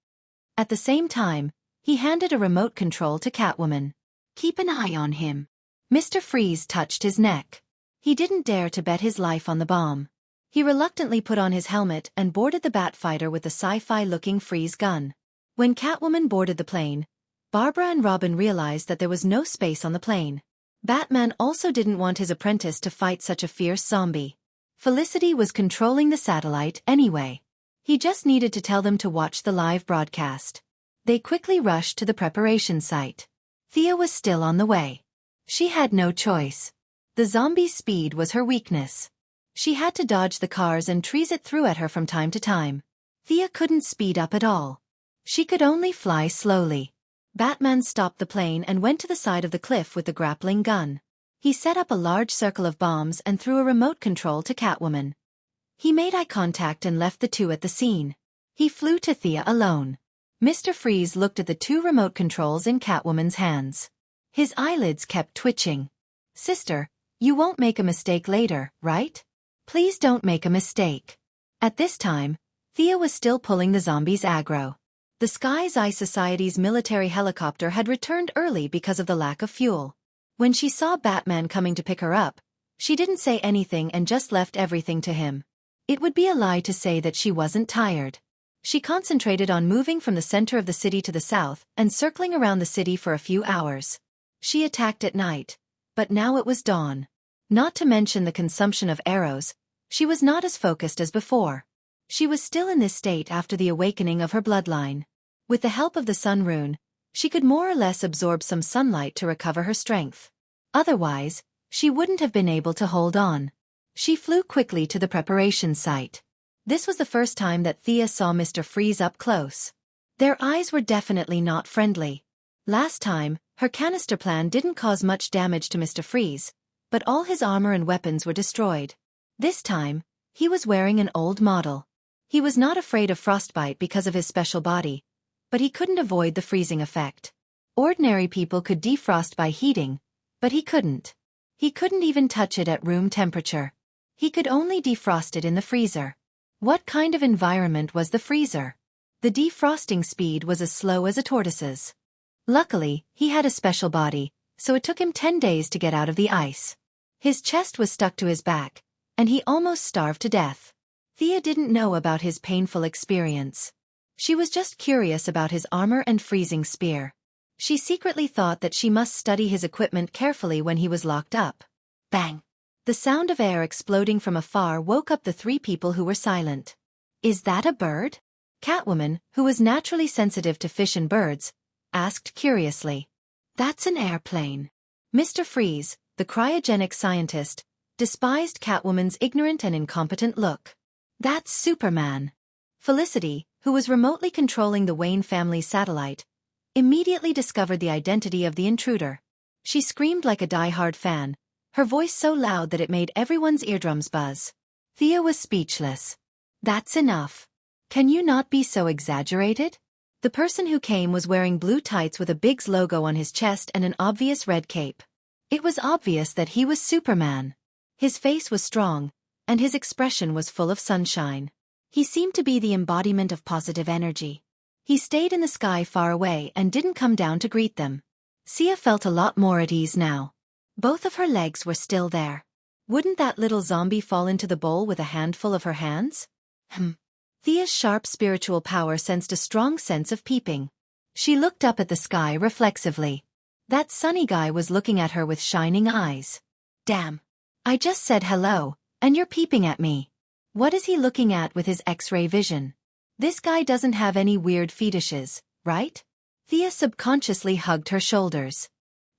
At the same time, he handed a remote control to Catwoman. Keep an eye on him. Mr. Freeze touched his neck. He didn't dare to bet his life on the bomb. He reluctantly put on his helmet and boarded the Batfighter with the sci-fi-looking Freeze gun. When Catwoman boarded the plane, Barbara and Robin realized that there was no space on the plane. Batman also didn't want his apprentice to fight such a fierce zombie. Felicity was controlling the satellite anyway. He just needed to tell them to watch the live broadcast. They quickly rushed to the preparation site. Thea was still on the way. She had no choice. The zombie's speed was her weakness. She had to dodge the cars and trees it threw at her from time to time. Thea couldn't speed up at all. She could only fly slowly. Batman stopped the plane and went to the side of the cliff with the grappling gun. He set up a large circle of bombs and threw a remote control to Catwoman. He made eye contact and left the two at the scene. He flew to Thea alone. Mr. Freeze looked at the two remote controls in Catwoman's hands. His eyelids kept twitching. Sister, you won't make a mistake later, right? Please don't make a mistake. At this time, Thea was still pulling the zombies aggro. The Sky's Eye Society's military helicopter had returned early because of the lack of fuel. When she saw Batman coming to pick her up, she didn't say anything and just left everything to him. It would be a lie to say that she wasn't tired. She concentrated on moving from the center of the city to the south and circling around the city for a few hours. She attacked at night, but now it was dawn. Not to mention the consumption of arrows, she was not as focused as before. She was still in this state after the awakening of her bloodline. With the help of the sun rune, she could more or less absorb some sunlight to recover her strength. Otherwise, she wouldn't have been able to hold on. She flew quickly to the preparation site. This was the first time that Thea saw Mr. Freeze up close. Their eyes were definitely not friendly. Last time, her canister plan didn't cause much damage to Mr. Freeze, but all his armor and weapons were destroyed. This time, he was wearing an old model. He was not afraid of frostbite because of his special body, but he couldn't avoid the freezing effect. Ordinary people could defrost by heating, but he couldn't. He couldn't even touch it at room temperature. He could only defrost it in the freezer. What kind of environment was the freezer? The defrosting speed was as slow as a tortoise's. Luckily, he had a special body, so it took him 10 days to get out of the ice. His chest was stuck to his back, and he almost starved to death. Thea didn't know about his painful experience. She was just curious about his armor and freezing spear. She secretly thought that she must study his equipment carefully when he was locked up. Bang! The sound of air exploding from afar woke up the three people who were silent. Is that a bird? Catwoman, who was naturally sensitive to fish and birds, asked curiously. That's an airplane. Mr. Freeze, the cryogenic scientist, despised Catwoman's ignorant and incompetent look. That's Superman. Felicity, who was remotely controlling the Wayne family's satellite, immediately discovered the identity of the intruder. She screamed like a die-hard fan, her voice so loud that it made everyone's eardrums buzz. Thea was speechless. That's enough. Can you not be so exaggerated? The person who came was wearing blue tights with a Big's logo on his chest and an obvious red cape. It was obvious that he was Superman. His face was strong, and his expression was full of sunshine. He seemed to be the embodiment of positive energy. He stayed in the sky far away and didn't come down to greet them. Sia felt a lot more at ease now. Both of her legs were still there. Wouldn't that little zombie fall into the bowl with a handful of her hands? Thea's sharp spiritual power sensed a strong sense of peeping. She looked up at the sky reflexively. That sunny guy was looking at her with shining eyes. Damn. I just said hello, and you're peeping at me. What is he looking at with his X-ray vision? This guy doesn't have any weird fetishes, right? Thea subconsciously hugged her shoulders.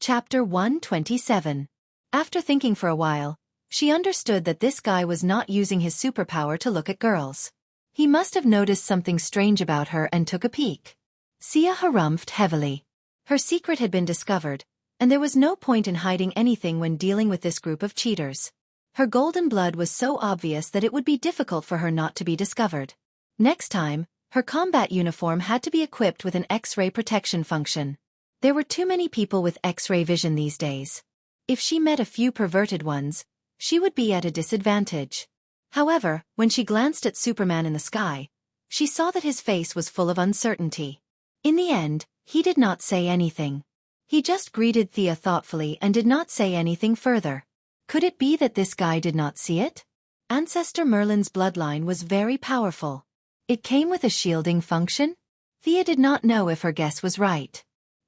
Chapter 127. After thinking for a while, she understood that this guy was not using his superpower to look at girls. He must have noticed something strange about her and took a peek. Sia harumphed heavily. Her secret had been discovered, and there was no point in hiding anything when dealing with this group of cheaters. Her golden blood was so obvious that it would be difficult for her not to be discovered. Next time, her combat uniform had to be equipped with an X-ray protection function. There were too many people with X-ray vision these days. If she met a few perverted ones, she would be at a disadvantage. However, when she glanced at Superman in the sky, she saw that his face was full of uncertainty. In the end, he did not say anything. He just greeted Thea thoughtfully and did not say anything further. Could it be that this guy did not see it? Ancestor Merlin's bloodline was very powerful. It came with a shielding function? Thea did not know if her guess was right.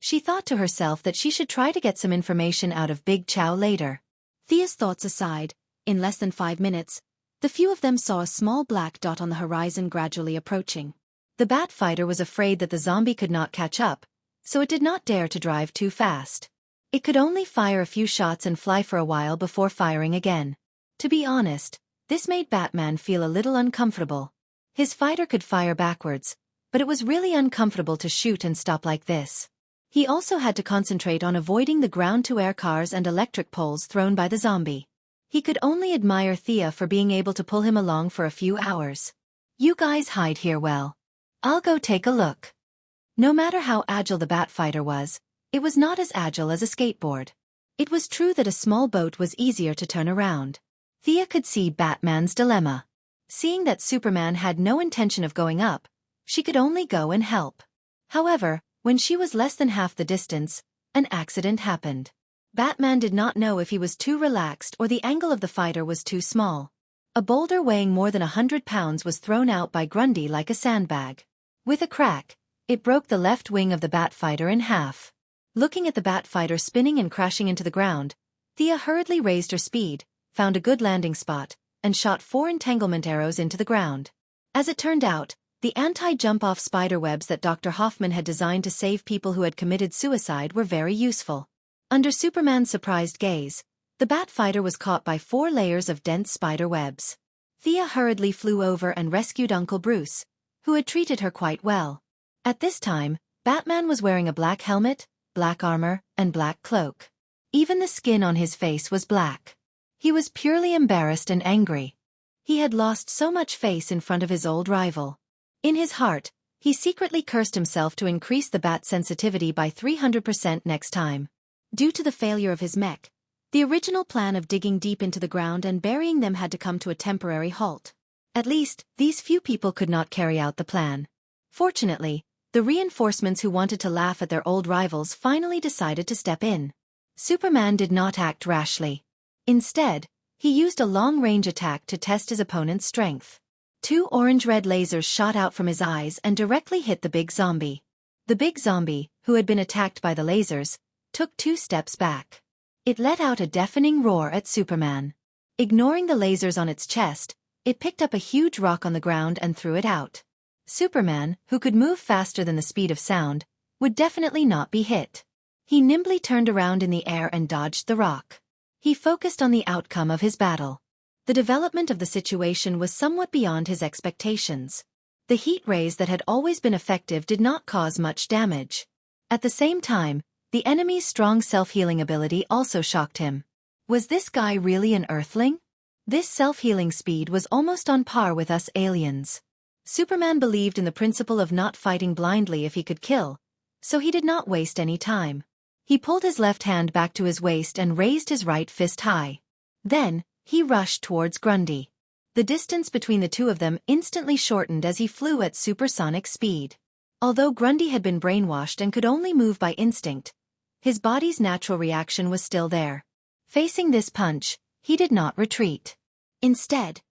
She thought to herself that she should try to get some information out of Big Chow later. Thea's thoughts aside, in less than 5 minutes, the few of them saw a small black dot on the horizon gradually approaching. The bat fighter was afraid that the zombie could not catch up, so it did not dare to drive too fast. It could only fire a few shots and fly for a while before firing again. To be honest, this made Batman feel a little uncomfortable. His fighter could fire backwards, but it was really uncomfortable to shoot and stop like this. He also had to concentrate on avoiding the ground-to-air cars and electric poles thrown by the zombie. He could only admire Thea for being able to pull him along for a few hours. You guys hide here well. I'll go take a look. No matter how agile the bat fighter was, it was not as agile as a skateboard. It was true that a small boat was easier to turn around. Thea could see Batman's dilemma. Seeing that Superman had no intention of going up, she could only go and help. However, when she was less than half the distance, an accident happened. Batman did not know if he was too relaxed or the angle of the fighter was too small. A boulder weighing more than 100 pounds was thrown out by Grundy like a sandbag. With a crack, it broke the left wing of the bat fighter in half. Looking at the bat fighter spinning and crashing into the ground, Thea hurriedly raised her speed, found a good landing spot, and shot 4 entanglement arrows into the ground. As it turned out, the anti-jump-off spider webs that Dr. Hoffman had designed to save people who had committed suicide were very useful. Under Superman's surprised gaze, the bat fighter was caught by 4 layers of dense spider webs. Thea hurriedly flew over and rescued Uncle Bruce, who had treated her quite well. At this time, Batman was wearing a black helmet, black armor, and black cloak. Even the skin on his face was black. He was purely embarrassed and angry. He had lost so much face in front of his old rival. In his heart, he secretly cursed himself to increase the bat sensitivity by 300% next time. Due to the failure of his mech, the original plan of digging deep into the ground and burying them had to come to a temporary halt. At least, these few people could not carry out the plan. Fortunately, the reinforcements who wanted to laugh at their old rivals finally decided to step in. Superman did not act rashly. Instead, he used a long-range attack to test his opponent's strength. 2 orange-red lasers shot out from his eyes and directly hit the big zombie. The big zombie, who had been attacked by the lasers, took 2 steps back. It let out a deafening roar at Superman. Ignoring the lasers on its chest, it picked up a huge rock on the ground and threw it out. Superman, who could move faster than the speed of sound, would definitely not be hit. He nimbly turned around in the air and dodged the rock. He focused on the outcome of his battle. The development of the situation was somewhat beyond his expectations. The heat rays that had always been effective did not cause much damage. At the same time, the enemy's strong self-healing ability also shocked him. Was this guy really an Earthling? This self-healing speed was almost on par with us aliens. Superman believed in the principle of not fighting blindly if he could kill, so he did not waste any time. He pulled his left hand back to his waist and raised his right fist high. Then, he rushed towards Grundy. The distance between the two of them instantly shortened as he flew at supersonic speed. Although Grundy had been brainwashed and could only move by instinct, his body's natural reaction was still there. Facing this punch, he did not retreat. Instead,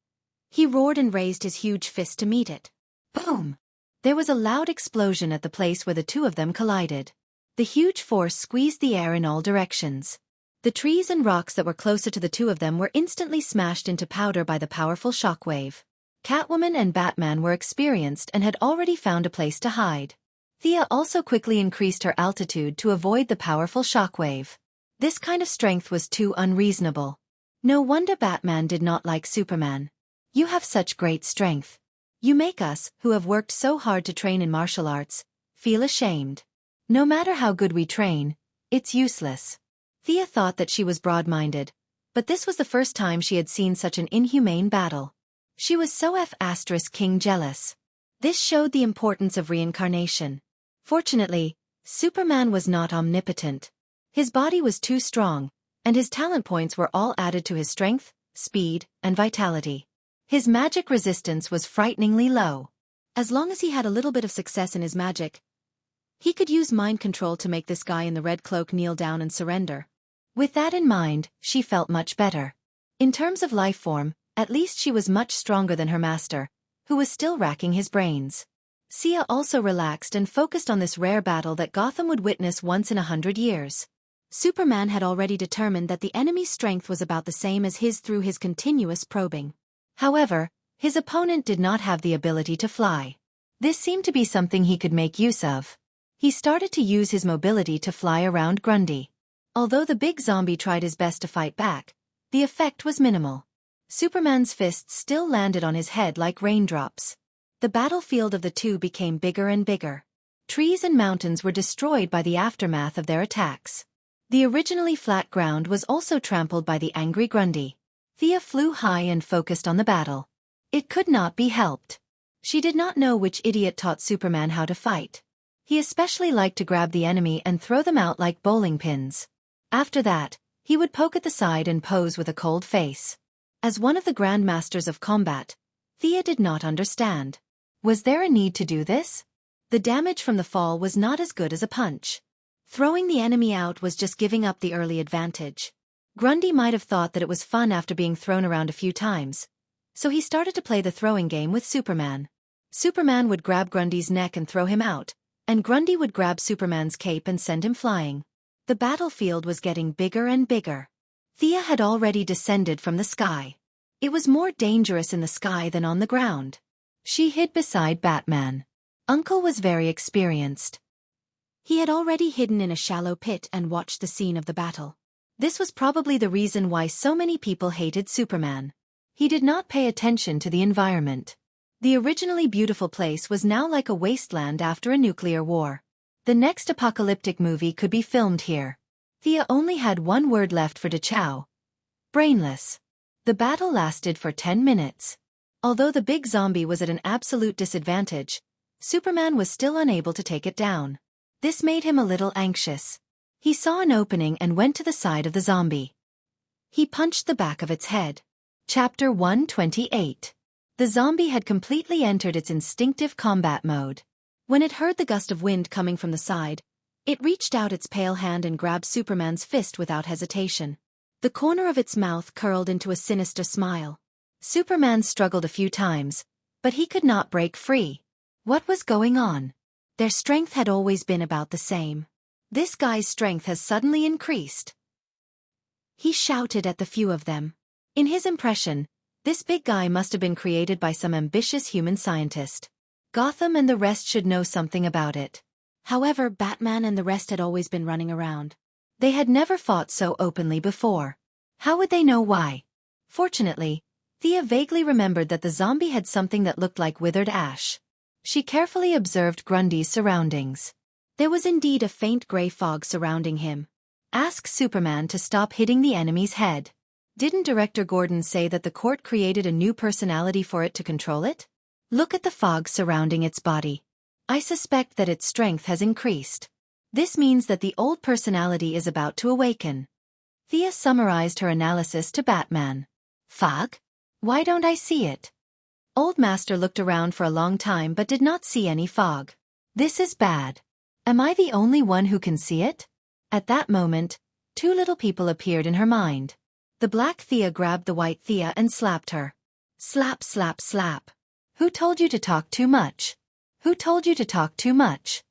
he roared and raised his huge fist to meet it. Boom! There was a loud explosion at the place where the two of them collided. The huge force squeezed the air in all directions. The trees and rocks that were closer to the two of them were instantly smashed into powder by the powerful shockwave. Catwoman and Batman were experienced and had already found a place to hide. Thea also quickly increased her altitude to avoid the powerful shockwave. This kind of strength was too unreasonable. No wonder Batman did not like Superman. You have such great strength. You make us, who have worked so hard to train in martial arts, feel ashamed. No matter how good we train, it's useless. Thea thought that she was broad-minded, but this was the first time she had seen such an inhumane battle. She was so King jealous. This showed the importance of reincarnation. Fortunately, Superman was not omnipotent. His body was too strong, and his talent points were all added to his strength, speed, and vitality. His magic resistance was frighteningly low. As long as he had a little bit of success in his magic, he could use mind control to make this guy in the red cloak kneel down and surrender. With that in mind, she felt much better. In terms of life form, at least she was much stronger than her master, who was still racking his brains. Sia also relaxed and focused on this rare battle that Gotham would witness once in 100 years. Superman had already determined that the enemy's strength was about the same as his through his continuous probing. However, his opponent did not have the ability to fly. This seemed to be something he could make use of. He started to use his mobility to fly around Grundy. Although the big zombie tried his best to fight back, the effect was minimal. Superman's fists still landed on his head like raindrops. The battlefield of the two became bigger and bigger. Trees and mountains were destroyed by the aftermath of their attacks. The originally flat ground was also trampled by the angry Grundy. Thea flew high and focused on the battle. It could not be helped. She did not know which idiot taught Superman how to fight. He especially liked to grab the enemy and throw them out like bowling pins. After that, he would poke at the side and pose with a cold face. As one of the grandmasters of combat, Thea did not understand. Was there a need to do this? The damage from the fall was not as good as a punch. Throwing the enemy out was just giving up the early advantage. Grundy might have thought that it was fun after being thrown around a few times, so he started to play the throwing game with Superman. Superman would grab Grundy's neck and throw him out, and Grundy would grab Superman's cape and send him flying. The battlefield was getting bigger and bigger. Thea had already descended from the sky. It was more dangerous in the sky than on the ground. She hid beside Batman. Uncle was very experienced. He had already hidden in a shallow pit and watched the scene of the battle. This was probably the reason why so many people hated Superman. He did not pay attention to the environment. The originally beautiful place was now like a wasteland after a nuclear war. The next apocalyptic movie could be filmed here. Thea only had one word left for Dachau. Brainless. The battle lasted for 10 minutes. Although the big zombie was at an absolute disadvantage, Superman was still unable to take it down. This made him a little anxious. He saw an opening and went to the side of the zombie. He punched the back of its head. Chapter 128. The zombie had completely entered its instinctive combat mode. When it heard the gust of wind coming from the side, it reached out its pale hand and grabbed Superman's fist without hesitation. The corner of its mouth curled into a sinister smile. Superman struggled a few times, but he could not break free. What was going on? Their strength had always been about the same. This guy's strength has suddenly increased. He shouted at the few of them. In his impression, this big guy must have been created by some ambitious human scientist. Gotham and the rest should know something about it. However, Batman and the rest had always been running around. They had never fought so openly before. How would they know why? Fortunately, Thea vaguely remembered that the zombie had something that looked like withered ash. She carefully observed Grundy's surroundings. There was indeed a faint gray fog surrounding him. Ask Superman to stop hitting the enemy's head. Didn't Director Gordon say that the court created a new personality for it to control it? Look at the fog surrounding its body. I suspect that its strength has increased. This means that the old personality is about to awaken. Thea summarized her analysis to Batman. Fog? Why don't I see it? Old Master looked around for a long time but did not see any fog. This is bad. Am I the only one who can see it? At that moment, two little people appeared in her mind. The black Thea grabbed the white Thea and slapped her. Slap, slap, slap. Who told you to talk too much? Who told you to talk too much?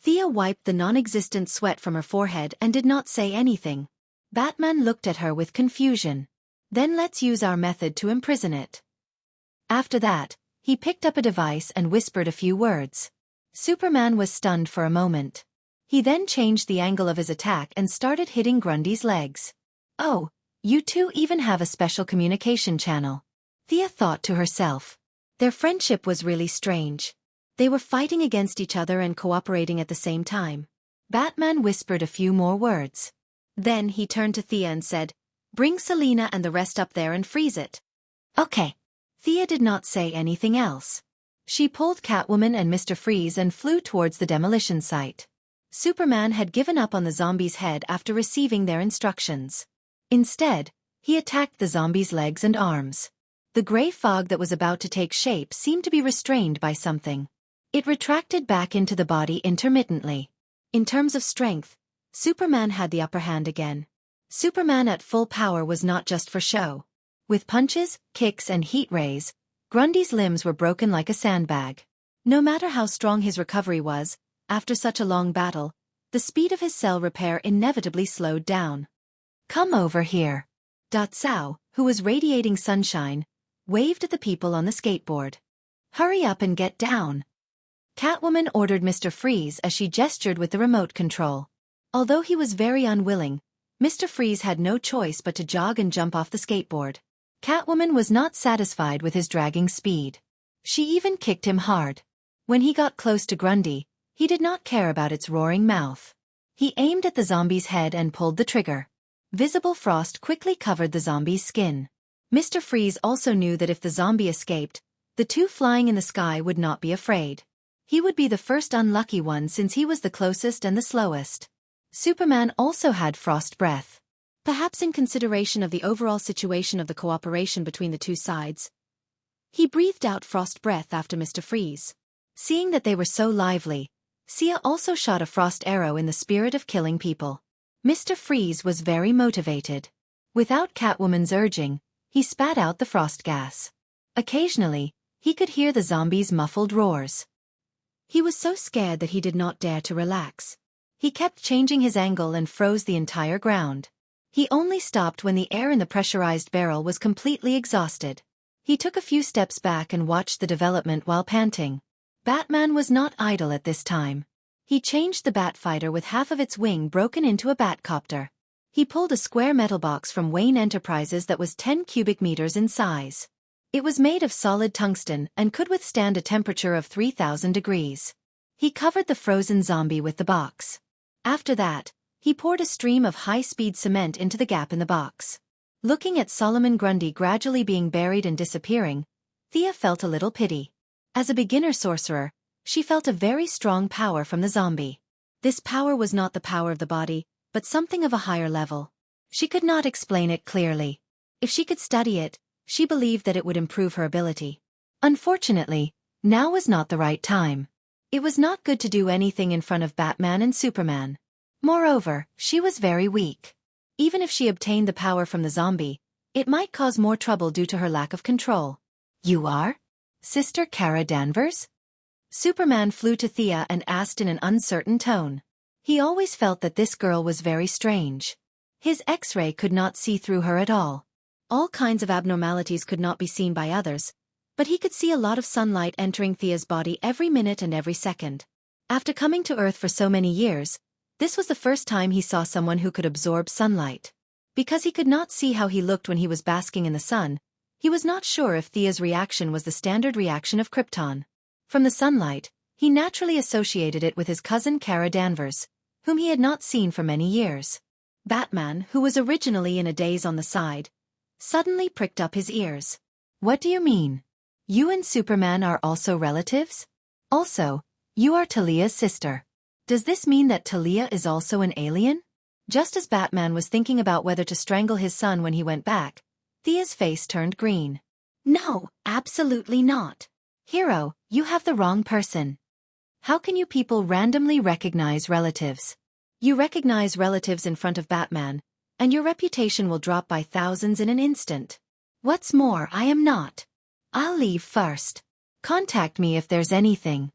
Thea wiped the non-existent sweat from her forehead and did not say anything. Batman looked at her with confusion. Then let's use our method to imprison it. After that, he picked up a device and whispered a few words. Superman was stunned for a moment. He then changed the angle of his attack and started hitting Grundy's legs. Oh, you two even have a special communication channel. Thea thought to herself. Their friendship was really strange. They were fighting against each other and cooperating at the same time. Batman whispered a few more words. Then he turned to Thea and said, "Bring Selina and the rest up there and freeze it." Okay. Thea did not say anything else. She pulled Catwoman and Mr. Freeze and flew towards the demolition site. Superman had given up on the zombie's head after receiving their instructions. Instead, he attacked the zombie's legs and arms. The gray fog that was about to take shape seemed to be restrained by something. It retracted back into the body intermittently. In terms of strength, Superman had the upper hand again. Superman at full power was not just for show. With punches, kicks and heat rays, Grundy's limbs were broken like a sandbag. No matter how strong his recovery was, after such a long battle, the speed of his cell repair inevitably slowed down. Come over here. Cao, who was radiating sunshine, waved at the people on the skateboard. Hurry up and get down. Catwoman ordered Mr. Freeze as she gestured with the remote control. Although he was very unwilling, Mr. Freeze had no choice but to jog and jump off the skateboard. Catwoman was not satisfied with his dragging speed. She even kicked him hard. When he got close to Grundy, he did not care about its roaring mouth. He aimed at the zombie's head and pulled the trigger. Visible frost quickly covered the zombie's skin. Mr. Freeze also knew that if the zombie escaped, the The two flying in the sky would not be afraid. He would be the first unlucky one since he was the closest and the slowest. Superman also had frost breath. Perhaps in consideration of the overall situation of the cooperation between the two sides, he breathed out frost breath after Mr. Freeze. Seeing that they were so lively, Xia also shot a frost arrow in the spirit of killing people. Mr. Freeze was very motivated. Without Catwoman's urging, he spat out the frost gas. Occasionally, he could hear the zombies' muffled roars. He was so scared that he did not dare to relax. He kept changing his angle and froze the entire ground. He only stopped when the air in the pressurized barrel was completely exhausted. He took a few steps back and watched the development while panting. Batman was not idle at this time. He changed the Batfighter with half of its wing broken into a Batcopter. He pulled a square metal box from Wayne Enterprises that was 10 cubic meters in size. It was made of solid tungsten and could withstand a temperature of 3,000 degrees. He covered the frozen zombie with the box. After that, he poured a stream of high-speed cement into the gap in the box. Looking at Solomon Grundy gradually being buried and disappearing, Thea felt a little pity. As a beginner sorcerer, she felt a very strong power from the zombie. This power was not the power of the body, but something of a higher level. She could not explain it clearly. If she could study it, she believed that it would improve her ability. Unfortunately, now was not the right time. It was not good to do anything in front of Batman and Superman. Moreover, she was very weak. Even if she obtained the power from the zombie, it might cause more trouble due to her lack of control. "You are? Sister Kara Danvers?" Superman flew to Thea and asked in an uncertain tone. He always felt that this girl was very strange. His X-ray could not see through her at all. All kinds of abnormalities could not be seen by others, but he could see a lot of sunlight entering Thea's body every minute and every second. After coming to Earth for so many years, this was the first time he saw someone who could absorb sunlight. Because he could not see how he looked when he was basking in the sun, he was not sure if Thea's reaction was the standard reaction of Krypton. From the sunlight, he naturally associated it with his cousin Kara Danvers, whom he had not seen for many years. Batman, who was originally in a daze on the side, suddenly pricked up his ears. "What do you mean? You and Superman are also relatives? Also, you are Talia's sister. Does this mean that Talia is also an alien?" Just as Batman was thinking about whether to strangle his son when he went back, Thea's face turned green. "No, absolutely not. Hero, you have the wrong person. How can you people randomly recognize relatives? You recognize relatives in front of Batman, and your reputation will drop by thousands in an instant. What's more, I am not. I'll leave first. Contact me if there's anything."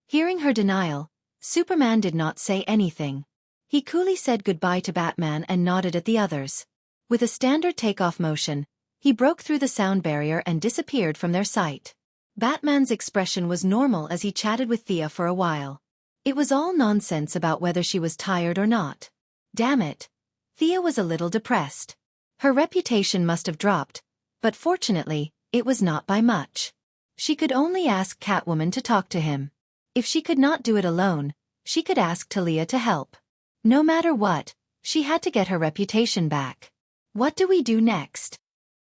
Hearing her denial, Superman did not say anything. He coolly said goodbye to Batman and nodded at the others. With a standard takeoff motion, he broke through the sound barrier and disappeared from their sight. Batman's expression was normal as he chatted with Thea for a while. It was all nonsense about whether she was tired or not. Damn it. Thea was a little depressed. Her reputation must have dropped, but fortunately, it was not by much. She could only ask Catwoman to talk to him. If she could not do it alone, she could ask Talia to help. No matter what, she had to get her reputation back. What do we do next?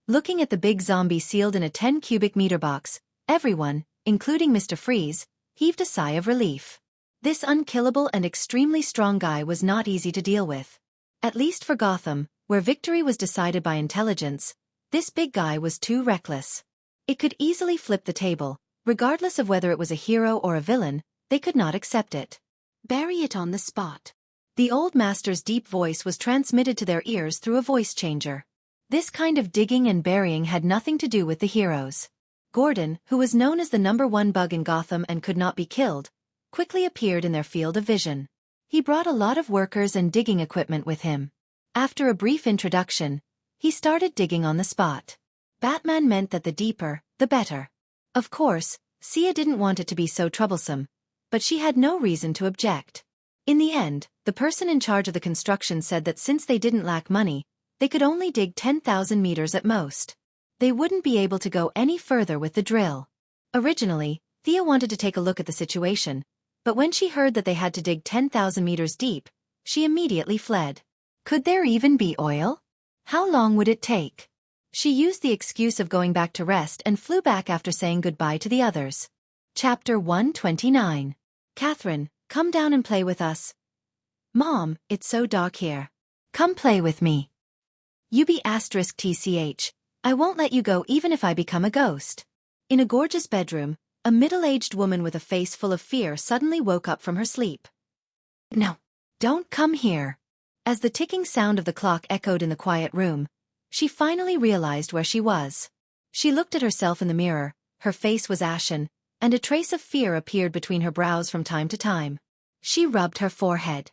Looking at the big zombie sealed in a 10 cubic meter box, everyone, including Mr. Freeze, heaved a sigh of relief. This unkillable and extremely strong guy was not easy to deal with. At least for Gotham, where victory was decided by intelligence, this big guy was too reckless. It could easily flip the table. Regardless of whether it was a hero or a villain, they could not accept it. "Bury it on the spot." The old master's deep voice was transmitted to their ears through a voice changer. This kind of digging and burying had nothing to do with the heroes. Gordon, who was known as the #1 bug in Gotham and could not be killed, quickly appeared in their field of vision. He brought a lot of workers and digging equipment with him. After a brief introduction, he started digging on the spot. Batman meant that the deeper, the better. Of course, Xia didn't want it to be so troublesome, but she had no reason to object. In the end, the person in charge of the construction said that since they didn't lack money, they could only dig 10,000 meters at most. They wouldn't be able to go any further with the drill. Originally, Thea wanted to take a look at the situation, but when she heard that they had to dig 10,000 meters deep, she immediately fled. Could there even be oil? How long would it take? She used the excuse of going back to rest and flew back after saying goodbye to the others. Chapter 129. Catherine, come down and play with us. Mom, it's so dark here. Come play with me. UB*TCH. I won't let you go even if I become a ghost. In a gorgeous bedroom, a middle-aged woman with a face full of fear suddenly woke up from her sleep. No. Don't come here. As the ticking sound of the clock echoed in the quiet room, she finally realized where she was. She looked at herself in the mirror, her face was ashen, and a trace of fear appeared between her brows from time to time. She rubbed her forehead.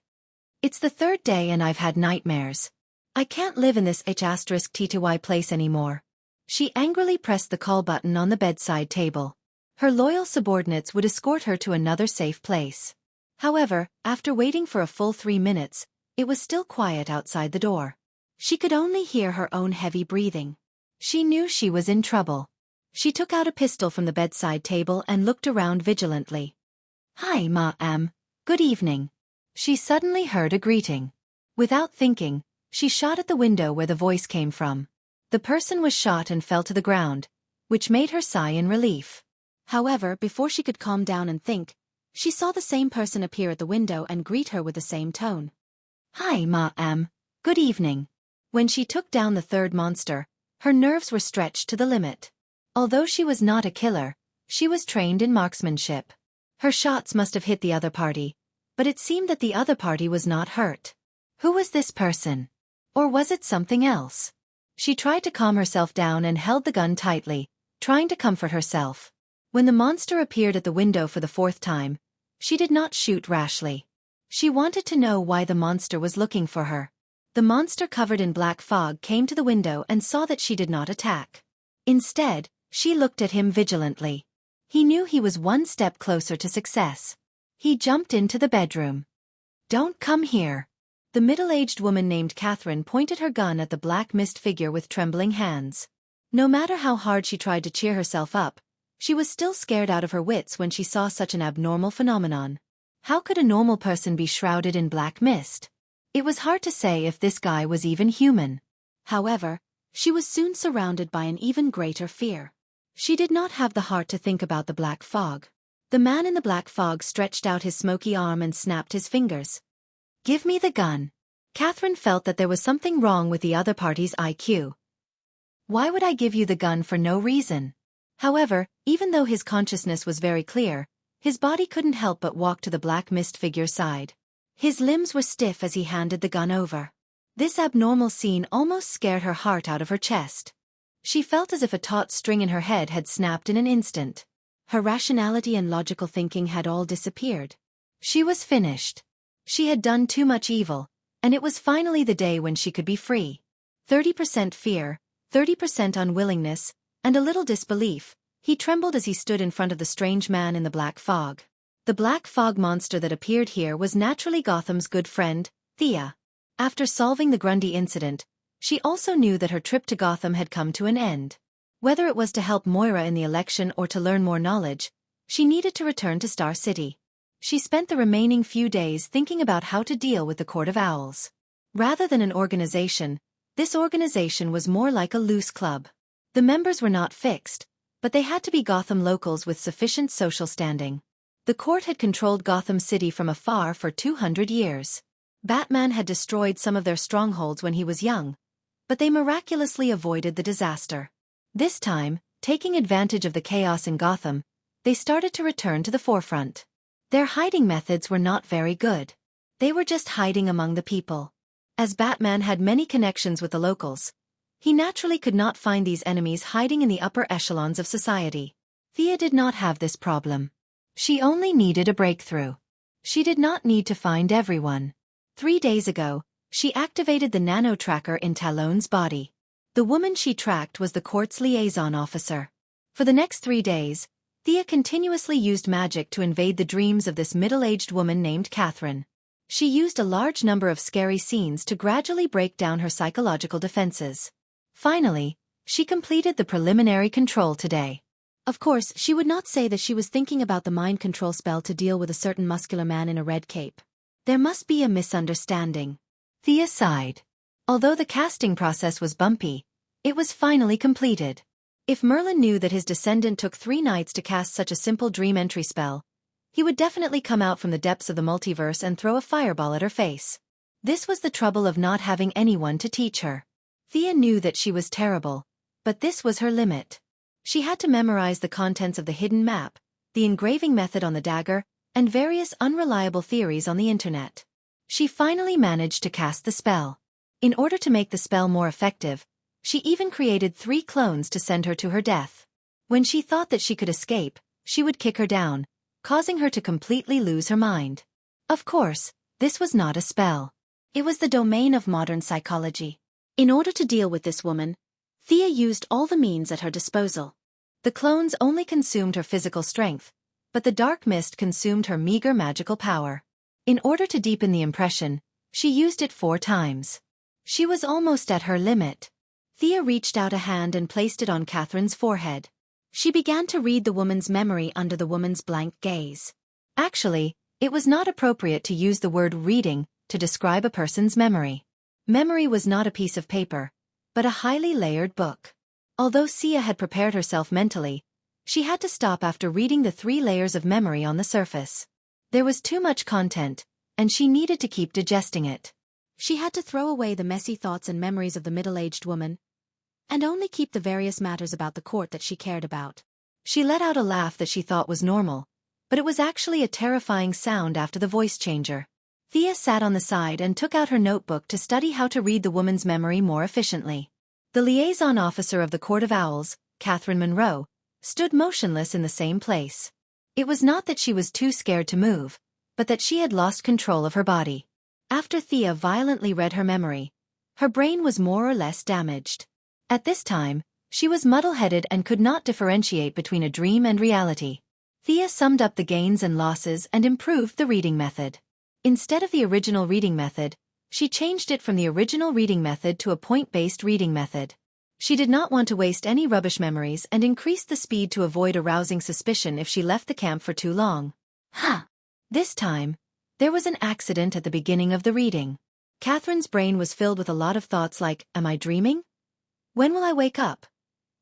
It's the third day and I've had nightmares. I can't live in this H*TTY place anymore. She angrily pressed the call button on the bedside table. Her loyal subordinates would escort her to another safe place. However, after waiting for a full 3 minutes, it was still quiet outside the door. She could only hear her own heavy breathing. She knew she was in trouble. She took out a pistol from the bedside table and looked around vigilantly. Hi, ma'am. Good evening. She suddenly heard a greeting. Without thinking, she shot at the window where the voice came from. The person was shot and fell to the ground, which made her sigh in relief. However, before she could calm down and think, she saw the same person appear at the window and greet her with the same tone. Hi, ma'am. Good evening. When she took down the third monster, her nerves were stretched to the limit. Although she was not a killer, she was trained in marksmanship. Her shots must have hit the other party, but it seemed that the other party was not hurt. Who was this person? Or was it something else? She tried to calm herself down and held the gun tightly, trying to comfort herself. When the monster appeared at the window for the 4th time, she did not shoot rashly. She wanted to know why the monster was looking for her. The monster covered in black fog came to the window and saw that she did not attack. Instead, she looked at him vigilantly. He knew he was one step closer to success. He jumped into the bedroom. Don't come here. The middle-aged woman named Catherine pointed her gun at the black mist figure with trembling hands. No matter how hard she tried to cheer herself up, she was still scared out of her wits when she saw such an abnormal phenomenon. How could a normal person be shrouded in black mist? It was hard to say if this guy was even human. However, she was soon surrounded by an even greater fear. She did not have the heart to think about the black fog. The man in the black fog stretched out his smoky arm and snapped his fingers. Give me the gun. Catherine felt that there was something wrong with the other party's IQ. Why would I give you the gun for no reason? However, even though his consciousness was very clear, his body couldn't help but walk to the black mist figure's side. His limbs were stiff as he handed the gun over. This abnormal scene almost scared her heart out of her chest. She felt as if a taut string in her head had snapped in an instant. Her rationality and logical thinking had all disappeared. She was finished. She had done too much evil, and it was finally the day when she could be free. 30% fear, 30% unwillingness, and a little disbelief. He trembled as he stood in front of the strange man in the black fog. The black fog monster that appeared here was naturally Gotham's good friend, Thea. After solving the Grundy incident, she also knew that her trip to Gotham had come to an end. Whether it was to help Moira in the election or to learn more knowledge, she needed to return to Star City. She spent the remaining few days thinking about how to deal with the Court of Owls. Rather than an organization, this organization was more like a loose club. The members were not fixed, but they had to be Gotham locals with sufficient social standing. The court had controlled Gotham City from afar for 200 years. Batman had destroyed some of their strongholds when he was young, but they miraculously avoided the disaster. This time, taking advantage of the chaos in Gotham, they started to return to the forefront. Their hiding methods were not very good. They were just hiding among the people. As Batman had many connections with the locals, he naturally could not find these enemies hiding in the upper echelons of society. Thea did not have this problem. She only needed a breakthrough. She did not need to find everyone. 3 days ago, she activated the nano-tracker in Talon's body. The woman she tracked was the court's liaison officer. For the next 3 days, Thea continuously used magic to invade the dreams of this middle-aged woman named Catherine. She used a large number of scary scenes to gradually break down her psychological defenses. Finally, she completed the preliminary control today. Of course, she would not say that she was thinking about the mind control spell to deal with a certain muscular man in a red cape. There must be a misunderstanding. Thea sighed. Although the casting process was bumpy, It was finally completed. If Merlin knew that his descendant took 3 nights to cast such a simple dream entry spell, he would definitely come out from the depths of the multiverse and throw a fireball at her face. This was the trouble of not having anyone to teach her. Thea knew that she was terrible, but this was her limit. She had to memorize the contents of the hidden map, the engraving method on the dagger, and various unreliable theories on the internet. She finally managed to cast the spell. In order to make the spell more effective, she even created 3 clones to send her to her death. When she thought that she could escape, she would kick her down, causing her to completely lose her mind. Of course, this was not a spell. It was the domain of modern psychology. In order to deal with this woman, Thea used all the means at her disposal. The clones only consumed her physical strength, but the dark mist consumed her meager magical power. In order to deepen the impression, she used it 4 times. She was almost at her limit. Thea reached out a hand and placed it on Catherine's forehead. She began to read the woman's memory under the woman's blank gaze. Actually, it was not appropriate to use the word reading to describe a person's memory. Memory was not a piece of paper, but a highly layered book. Although Sia had prepared herself mentally, she had to stop after reading the 3 layers of memory on the surface. There was too much content, and she needed to keep digesting it. She had to throw away the messy thoughts and memories of the middle-aged woman, and only keep the various matters about the court that she cared about. She let out a laugh that she thought was normal, but it was actually a terrifying sound after the voice changer. Thea sat on the side and took out her notebook to study how to read the woman's memory more efficiently. The liaison officer of the Court of Owls, Catherine Monroe, stood motionless in the same place. It was not that she was too scared to move, but that she had lost control of her body. After Thea violently read her memory, her brain was more or less damaged. At this time, she was muddle-headed and could not differentiate between a dream and reality. Thea summed up the gains and losses and improved the reading method. Instead of the original reading method, she changed it from the original reading method to a point-based reading method. She did not want to waste any rubbish memories and increased the speed to avoid arousing suspicion if she left the camp for too long. This time, there was an accident at the beginning of the reading. Catherine's brain was filled with a lot of thoughts like, am I dreaming? When will I wake up?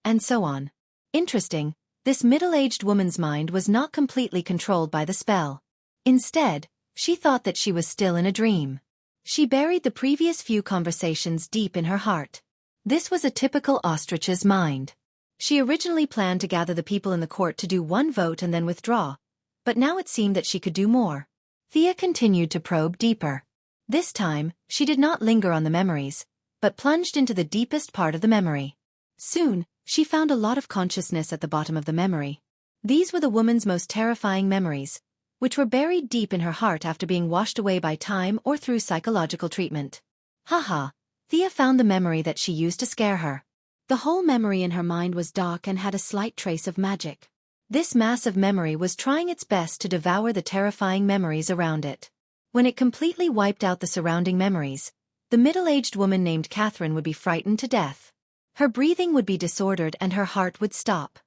And so on. Interesting, this middle-aged woman's mind was not completely controlled by the spell. Instead, she thought that she was still in a dream. She buried the previous few conversations deep in her heart. This was a typical ostrich's mind. She originally planned to gather the people in the court to do 1 vote and then withdraw, but now it seemed that she could do more. Thea continued to probe deeper. This time, she did not linger on the memories, but plunged into the deepest part of the memory. Soon, she found a lot of consciousness at the bottom of the memory. These were the woman's most terrifying memories, which were buried deep in her heart after being washed away by time or through psychological treatment. Thea found the memory that she used to scare her. The whole memory in her mind was dark and had a slight trace of magic. This massive memory was trying its best to devour the terrifying memories around it. When it completely wiped out the surrounding memories, the middle-aged woman named Catherine would be frightened to death. Her breathing would be disordered and her heart would stop.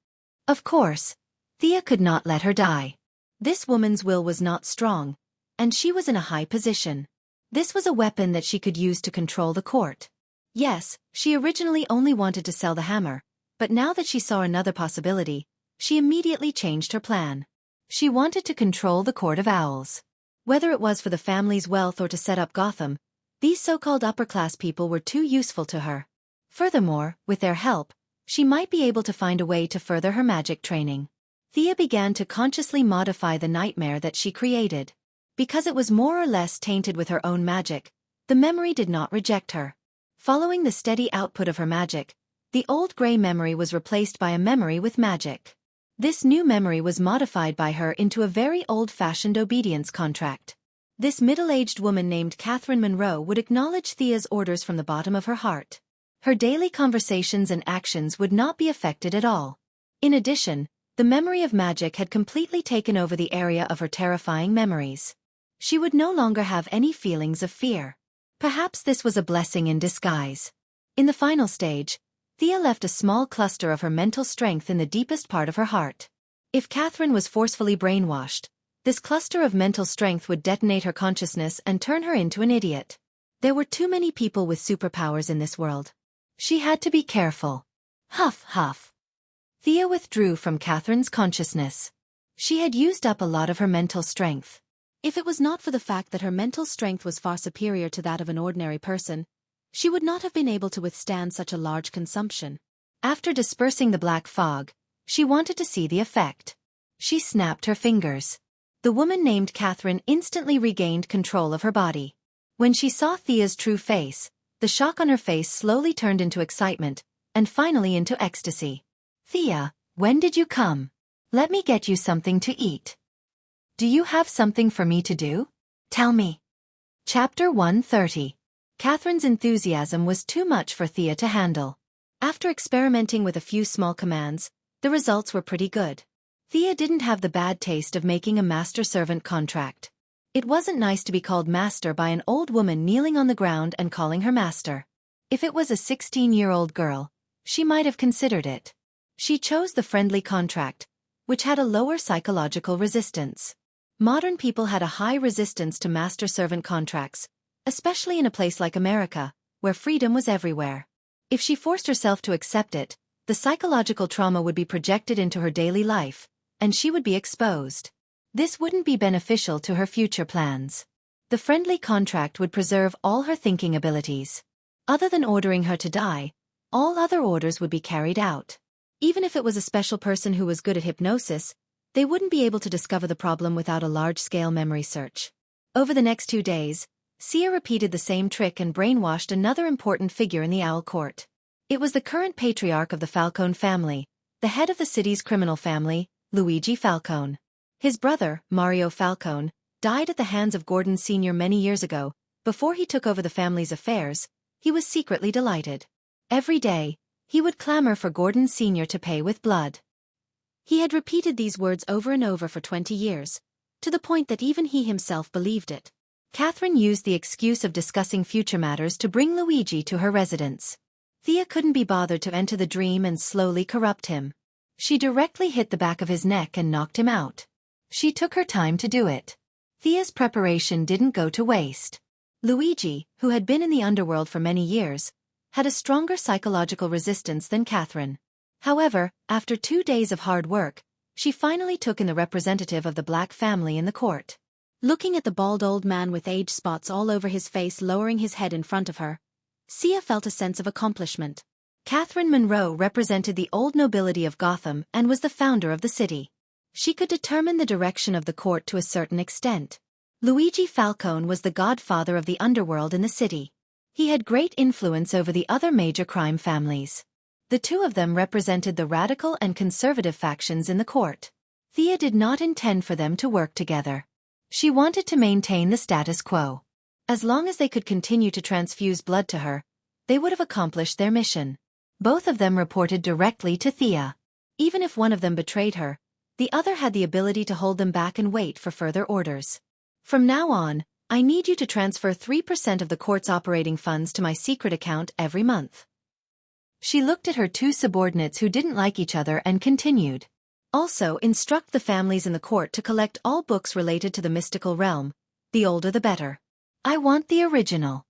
Of course, Thea could not let her die. This woman's will was not strong, and she was in a high position. This was a weapon that she could use to control the court. Yes, she originally only wanted to sell the hammer, but now that she saw another possibility, she immediately changed her plan. She wanted to control the Court of Owls. Whether it was for the family's wealth or to set up Gotham, these so-called upper-class people were too useful to her. Furthermore, with their help, she might be able to find a way to further her magic training. Thea began to consciously modify the nightmare that she created. Because it was more or less tainted with her own magic, the memory did not reject her. Following the steady output of her magic, the old gray memory was replaced by a memory with magic. This new memory was modified by her into a very old-fashioned obedience contract. This middle-aged woman named Catherine Monroe would acknowledge Thea's orders from the bottom of her heart. Her daily conversations and actions would not be affected at all. In addition, the memory of magic had completely taken over the area of her terrifying memories. She would no longer have any feelings of fear. Perhaps this was a blessing in disguise. In the final stage, Thea left a small cluster of her mental strength in the deepest part of her heart. If Catherine was forcefully brainwashed, this cluster of mental strength would detonate her consciousness and turn her into an idiot. There were too many people with superpowers in this world. She had to be careful. Huff, huff. Thea withdrew from Catherine's consciousness. She had used up a lot of her mental strength. If it was not for the fact that her mental strength was far superior to that of an ordinary person, she would not have been able to withstand such a large consumption. After dispersing the black fog, she wanted to see the effect. She snapped her fingers. The woman named Catherine instantly regained control of her body. When she saw Thea's true face, the shock on her face slowly turned into excitement, and finally into ecstasy. Thea, when did you come? Let me get you something to eat. Do you have something for me to do? Tell me. Chapter 130. Catherine's enthusiasm was too much for Thea to handle. After experimenting with a few small commands, the results were pretty good. Thea didn't have the bad taste of making a master-servant contract. It wasn't nice to be called master by an old woman kneeling on the ground and calling her master. If it was a 16-year-old girl, she might have considered it. She chose the friendly contract, which had a lower psychological resistance. Modern people had a high resistance to master-servant contracts, especially in a place like America, where freedom was everywhere. If she forced herself to accept it, the psychological trauma would be projected into her daily life, and she would be exposed. This wouldn't be beneficial to her future plans. The friendly contract would preserve all her thinking abilities. Other than ordering her to die, all other orders would be carried out. Even if it was a special person who was good at hypnosis, they wouldn't be able to discover the problem without a large-scale memory search. Over the next 2 days, Sia repeated the same trick and brainwashed another important figure in the Owl Court. It was the current patriarch of the Falcone family, the head of the city's criminal family, Luigi Falcone. His brother, Mario Falcone, died at the hands of Gordon Sr. many years ago. Before he took over the family's affairs, he was secretly delighted. Every day, he would clamor for Gordon Sr. to pay with blood. He had repeated these words over and over for 20 years, to the point that even he himself believed it. Catherine used the excuse of discussing future matters to bring Luigi to her residence. Thea couldn't be bothered to enter the dream and slowly corrupt him. She directly hit the back of his neck and knocked him out. She took her time to do it. Thea's preparation didn't go to waste. Luigi, who had been in the underworld for many years, had a stronger psychological resistance than Catherine. However, after 2 days of hard work, she finally took in the representative of the black family in the court. Looking at the bald old man with age spots all over his face lowering his head in front of her, Sia felt a sense of accomplishment. Catherine Monroe represented the old nobility of Gotham and was the founder of the city. She could determine the direction of the court to a certain extent. Luigi Falcone was the godfather of the underworld in the city. He had great influence over the other major crime families. The two of them represented the radical and conservative factions in the court. Thea did not intend for them to work together. She wanted to maintain the status quo. As long as they could continue to transfuse blood to her, they would have accomplished their mission. Both of them reported directly to Thea. Even if one of them betrayed her, the other had the ability to hold them back and wait for further orders. From now on, I need you to transfer 3% of the court's operating funds to my secret account every month. She looked at her two subordinates who didn't like each other and continued. Also, instruct the families in the court to collect all books related to the mystical realm. The older the better. I want the original.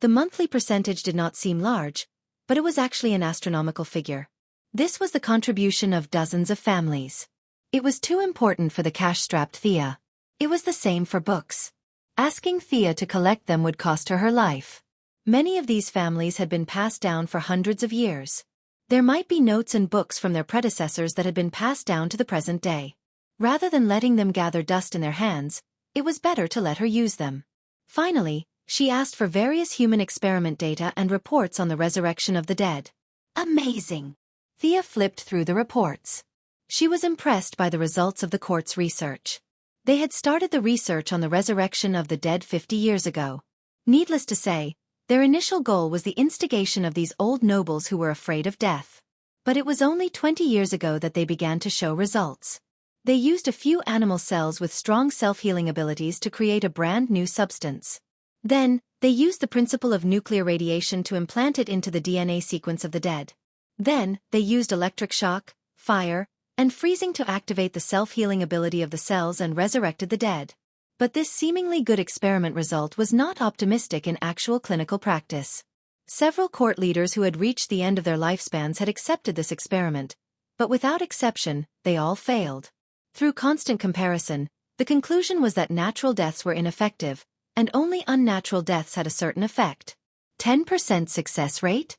The monthly percentage did not seem large, but it was actually an astronomical figure. This was the contribution of dozens of families. It was too important for the cash-strapped Thea. It was the same for books. Asking Thea to collect them would cost her her life. Many of these families had been passed down for hundreds of years. There might be notes and books from their predecessors that had been passed down to the present day. Rather than letting them gather dust in their hands, it was better to let her use them. Finally, she asked for various human experiment data and reports on the resurrection of the dead. Amazing! Thea flipped through the reports. She was impressed by the results of the court's research. They had started the research on the resurrection of the dead 50 years ago. Needless to say, their initial goal was the instigation of these old nobles who were afraid of death. But it was only 20 years ago that they began to show results. They used a few animal cells with strong self-healing abilities to create a brand new substance. Then, they used the principle of nuclear radiation to implant it into the DNA sequence of the dead. Then, they used electric shock, fire, and freezing to activate the self-healing ability of the cells and resurrected the dead. But this seemingly good experiment result was not optimistic in actual clinical practice. Several court leaders who had reached the end of their lifespans had accepted this experiment, but without exception, they all failed. Through constant comparison, the conclusion was that natural deaths were ineffective, and only unnatural deaths had a certain effect. 10% success rate?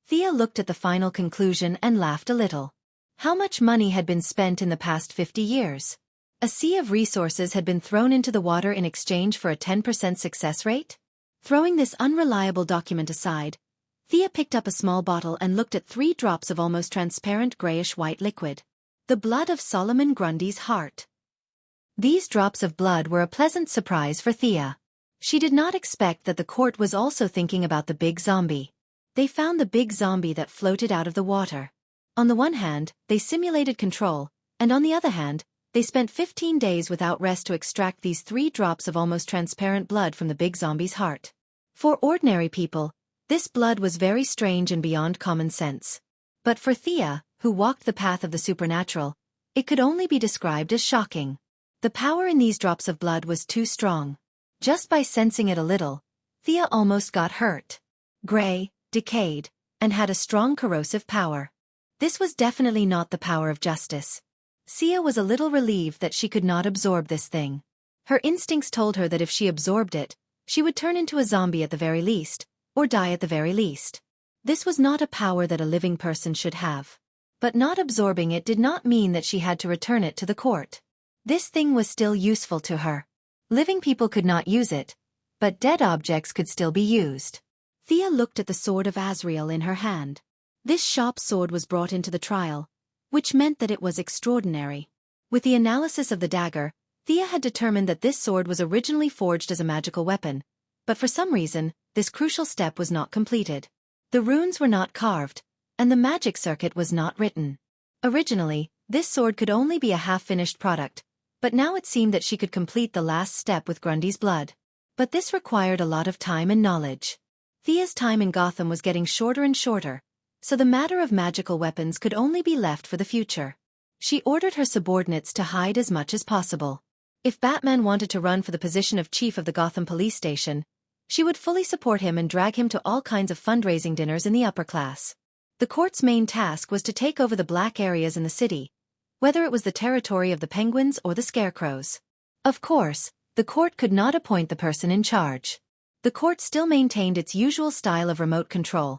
Thea looked at the final conclusion and laughed a little. How much money had been spent in the past 50 years? A sea of resources had been thrown into the water in exchange for a 10% success rate? Throwing this unreliable document aside, Thea picked up a small bottle and looked at 3 drops of almost transparent grayish-white liquid. The blood of Solomon Grundy's heart. These drops of blood were a pleasant surprise for Thea. She did not expect that the court was also thinking about the big zombie. They found the big zombie that floated out of the water. On the one hand, they simulated control, and on the other hand, they spent 15 days without rest to extract these 3 drops of almost transparent blood from the big zombie's heart. For ordinary people, this blood was very strange and beyond common sense. But for Thea, who walked the path of the supernatural, it could only be described as shocking. The power in these drops of blood was too strong. Just by sensing it a little, Thea almost got hurt. Gray, decayed, and had a strong corrosive power. This was definitely not the power of justice. Thea was a little relieved that she could not absorb this thing. Her instincts told her that if she absorbed it, she would turn into a zombie at the very least, or die at the very least. This was not a power that a living person should have. But not absorbing it did not mean that she had to return it to the court. This thing was still useful to her. Living people could not use it, but dead objects could still be used. Thea looked at the sword of Azrael in her hand. This shop sword was brought into the trial, which meant that it was extraordinary. With the analysis of the dagger, Thea had determined that this sword was originally forged as a magical weapon, but for some reason, this crucial step was not completed. The runes were not carved, and the magic circuit was not written. Originally, this sword could only be a half-finished product, but now it seemed that she could complete the last step with Grundy's blood. But this required a lot of time and knowledge. Thea's time in Gotham was getting shorter and shorter, so the matter of magical weapons could only be left for the future. She ordered her subordinates to hide as much as possible. If Batman wanted to run for the position of chief of the Gotham police station, she would fully support him and drag him to all kinds of fundraising dinners in the upper class. The court's main task was to take over the black areas in the city, whether it was the territory of the Penguins or the Scarecrows. Of course, the court could not appoint the person in charge. The court still maintained its usual style of remote control,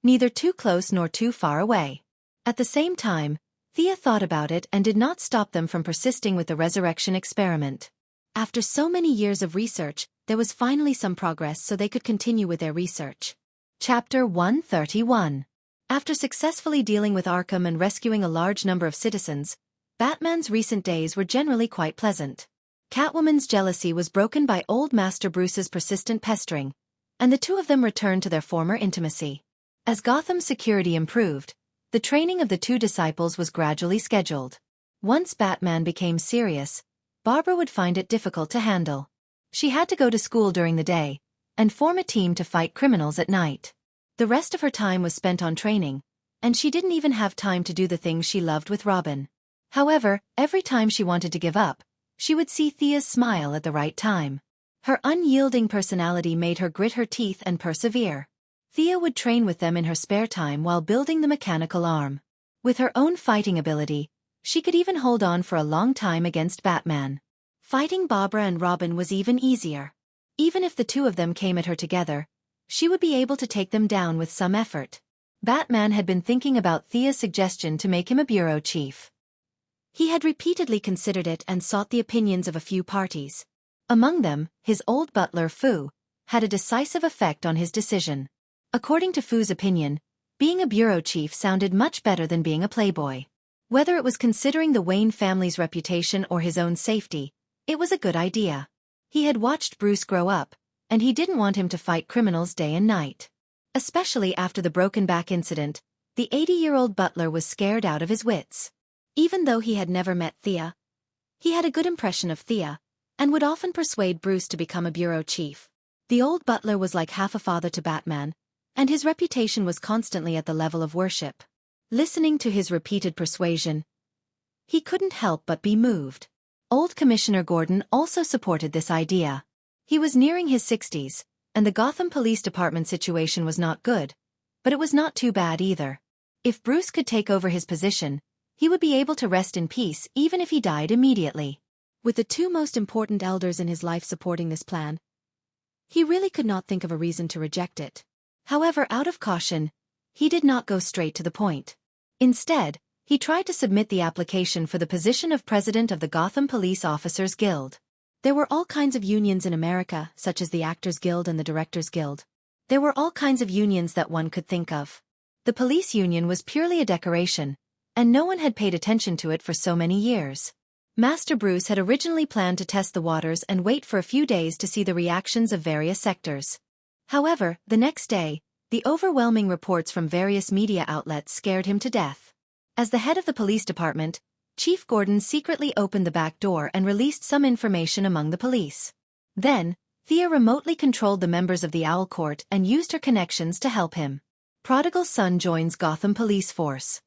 neither too close nor too far away. At the same time, Thea thought about it and did not stop them from persisting with the resurrection experiment. After so many years of research, there was finally some progress so they could continue with their research. Chapter 131. After successfully dealing with Arkham and rescuing a large number of citizens, Batman's recent days were generally quite pleasant. Catwoman's jealousy was broken by Old Master Bruce's persistent pestering, and the two of them returned to their former intimacy. As Gotham's security improved, the training of the two disciples was gradually scheduled. Once Batman became serious, Barbara would find it difficult to handle. She had to go to school during the day, and form a team to fight criminals at night. The rest of her time was spent on training, and she didn't even have time to do the things she loved with Robin. However, every time she wanted to give up, she would see Thea's smile at the right time. Her unyielding personality made her grit her teeth and persevere. Thea would train with them in her spare time while building the mechanical arm. With her own fighting ability, she could even hold on for a long time against Batman. Fighting Barbara and Robin was even easier. Even if the two of them came at her together, she would be able to take them down with some effort. Batman had been thinking about Thea's suggestion to make him a bureau chief. He had repeatedly considered it and sought the opinions of a few parties. Among them, his old butler Fu had a decisive effect on his decision. According to Fu's opinion, being a bureau chief sounded much better than being a playboy. Whether it was considering the Wayne family's reputation or his own safety, it was a good idea. He had watched Bruce grow up, and he didn't want him to fight criminals day and night. Especially after the broken back incident, the 80-year-old butler was scared out of his wits. Even though he had never met Thea, he had a good impression of Thea, and would often persuade Bruce to become a bureau chief. The old butler was like half a father to Batman, and his reputation was constantly at the level of worship. Listening to his repeated persuasion, he couldn't help but be moved. Old Commissioner Gordon also supported this idea. He was nearing his 60s, and the Gotham Police Department situation was not good, but it was not too bad either. If Bruce could take over his position, he would be able to rest in peace even if he died immediately. With the two most important elders in his life supporting this plan, he really could not think of a reason to reject it. However, out of caution, he did not go straight to the point. Instead, he tried to submit the application for the position of president of the Gotham Police Officers Guild. There were all kinds of unions in America, such as the Actors Guild and the Directors Guild. There were all kinds of unions that one could think of. The police union was purely a decoration, and no one had paid attention to it for so many years. Master Bruce had originally planned to test the waters and wait for a few days to see the reactions of various sectors. However, the next day, the overwhelming reports from various media outlets scared him to death. As the head of the police department, Chief Gordon secretly opened the back door and released some information among the police. Then, Thea remotely controlled the members of the Owl Court and used her connections to help him. Prodigal son joins Gotham Police Force.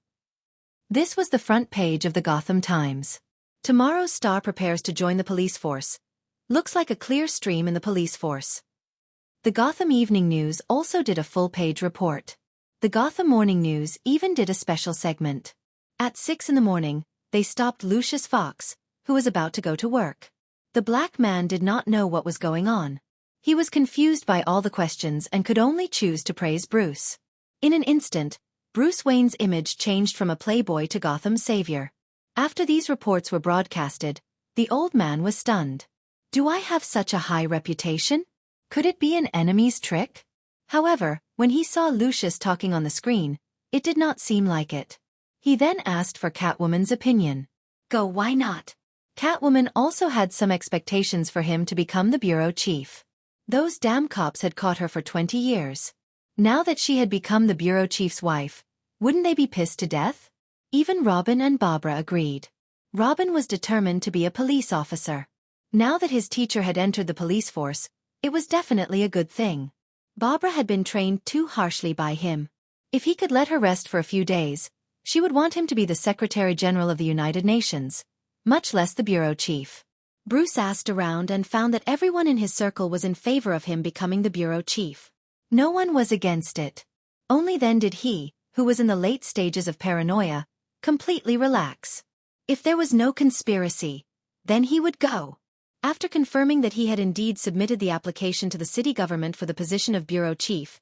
This was the front page of the Gotham Times. Tomorrow's star prepares to join the police force. Looks like a clear stream in the police force. The Gotham Evening News also did a full-page report. The Gotham Morning News even did a special segment. At 6 in the morning, they stopped Lucius Fox, who was about to go to work. The black man did not know what was going on. He was confused by all the questions and could only choose to praise Bruce. In an instant, Bruce Wayne's image changed from a playboy to Gotham's savior. After these reports were broadcasted, the old man was stunned. Do I have such a high reputation? Could it be an enemy's trick? However, when he saw Lucius talking on the screen, it did not seem like it. He then asked for Catwoman's opinion. Go, why not? Catwoman also had some expectations for him to become the bureau chief. Those damn cops had caught her for 20 years. Now that she had become the bureau chief's wife, wouldn't they be pissed to death? Even Robin and Barbara agreed. Robin was determined to be a police officer. Now that his teacher had entered the police force, it was definitely a good thing. Barbara had been trained too harshly by him. If he could let her rest for a few days, she would want him to be the Secretary General of the United Nations, much less the bureau chief. Bruce asked around and found that everyone in his circle was in favor of him becoming the bureau chief. No one was against it. Only then did he, who was in the late stages of paranoia, completely relax. If there was no conspiracy, then he would go. After confirming that he had indeed submitted the application to the city government for the position of bureau chief,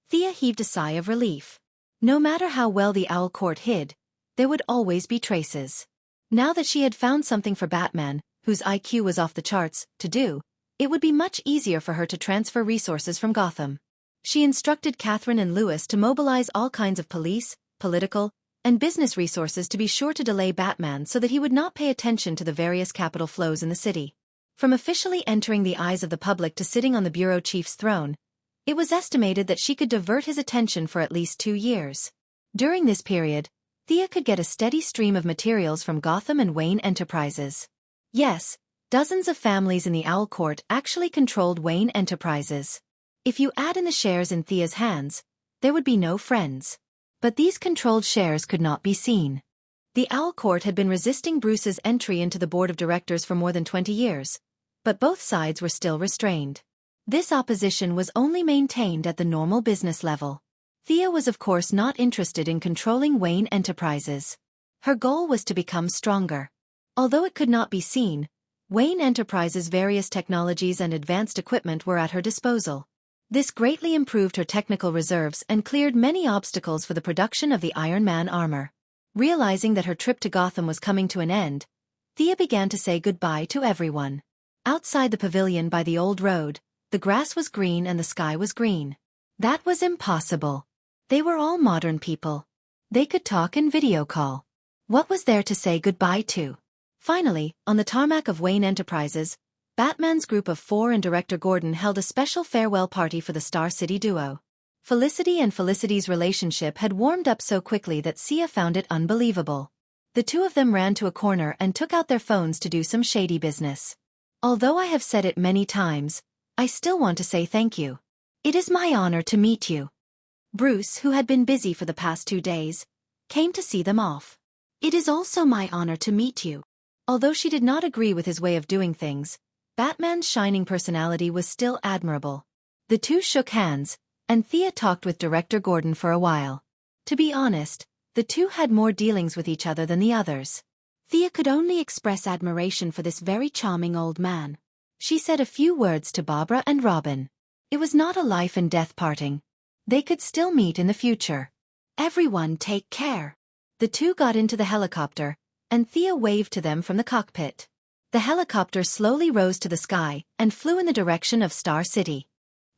Thea heaved a sigh of relief. No matter how well the Owl Court hid, there would always be traces. Now that she had found something for Batman, whose IQ was off the charts, to do, it would be much easier for her to transfer resources from Gotham. She instructed Catherine and Lewis to mobilize all kinds of police, political, and business resources to be sure to delay Batman so that he would not pay attention to the various capital flows in the city. From officially entering the eyes of the public to sitting on the bureau chief's throne, it was estimated that she could divert his attention for at least 2 years. During this period, Thea could get a steady stream of materials from Gotham and Wayne Enterprises. Yes, dozens of families in the Owl Court actually controlled Wayne Enterprises. If you add in the shares in Thea's hands, there would be no friends. But these controlled shares could not be seen. The Owl Court had been resisting Bruce's entry into the board of directors for more than 20 years, but both sides were still restrained. This opposition was only maintained at the normal business level. Thea was of course not interested in controlling Wayne Enterprises. Her goal was to become stronger. Although it could not be seen, Wayne Enterprises' various technologies and advanced equipment were at her disposal. This greatly improved her technical reserves and cleared many obstacles for the production of the Iron Man armor. Realizing that her trip to Gotham was coming to an end, Thea began to say goodbye to everyone. Outside the pavilion by the old road, the grass was green and the sky was green. That was impossible. They were all modern people. They could talk and video call. What was there to say goodbye to? Finally, on the tarmac of Wayne Enterprises, Batman's group of 4 and Director Gordon held a special farewell party for the Star City duo. Felicity and Felicity's relationship had warmed up so quickly that Sia found it unbelievable. The two of them ran to a corner and took out their phones to do some shady business. Although I have said it many times, I still want to say thank you. It is my honor to meet you. Bruce, who had been busy for the past 2 days, came to see them off. It is also my honor to meet you. Although she did not agree with his way of doing things, Batman's shining personality was still admirable. The two shook hands, and Thea talked with Director Gordon for a while. To be honest, the two had more dealings with each other than the others. Thea could only express admiration for this very charming old man. She said a few words to Barbara and Robin. It was not a life and death parting. They could still meet in the future. Everyone take care. The two got into the helicopter, and Thea waved to them from the cockpit. The helicopter slowly rose to the sky and flew in the direction of Star City.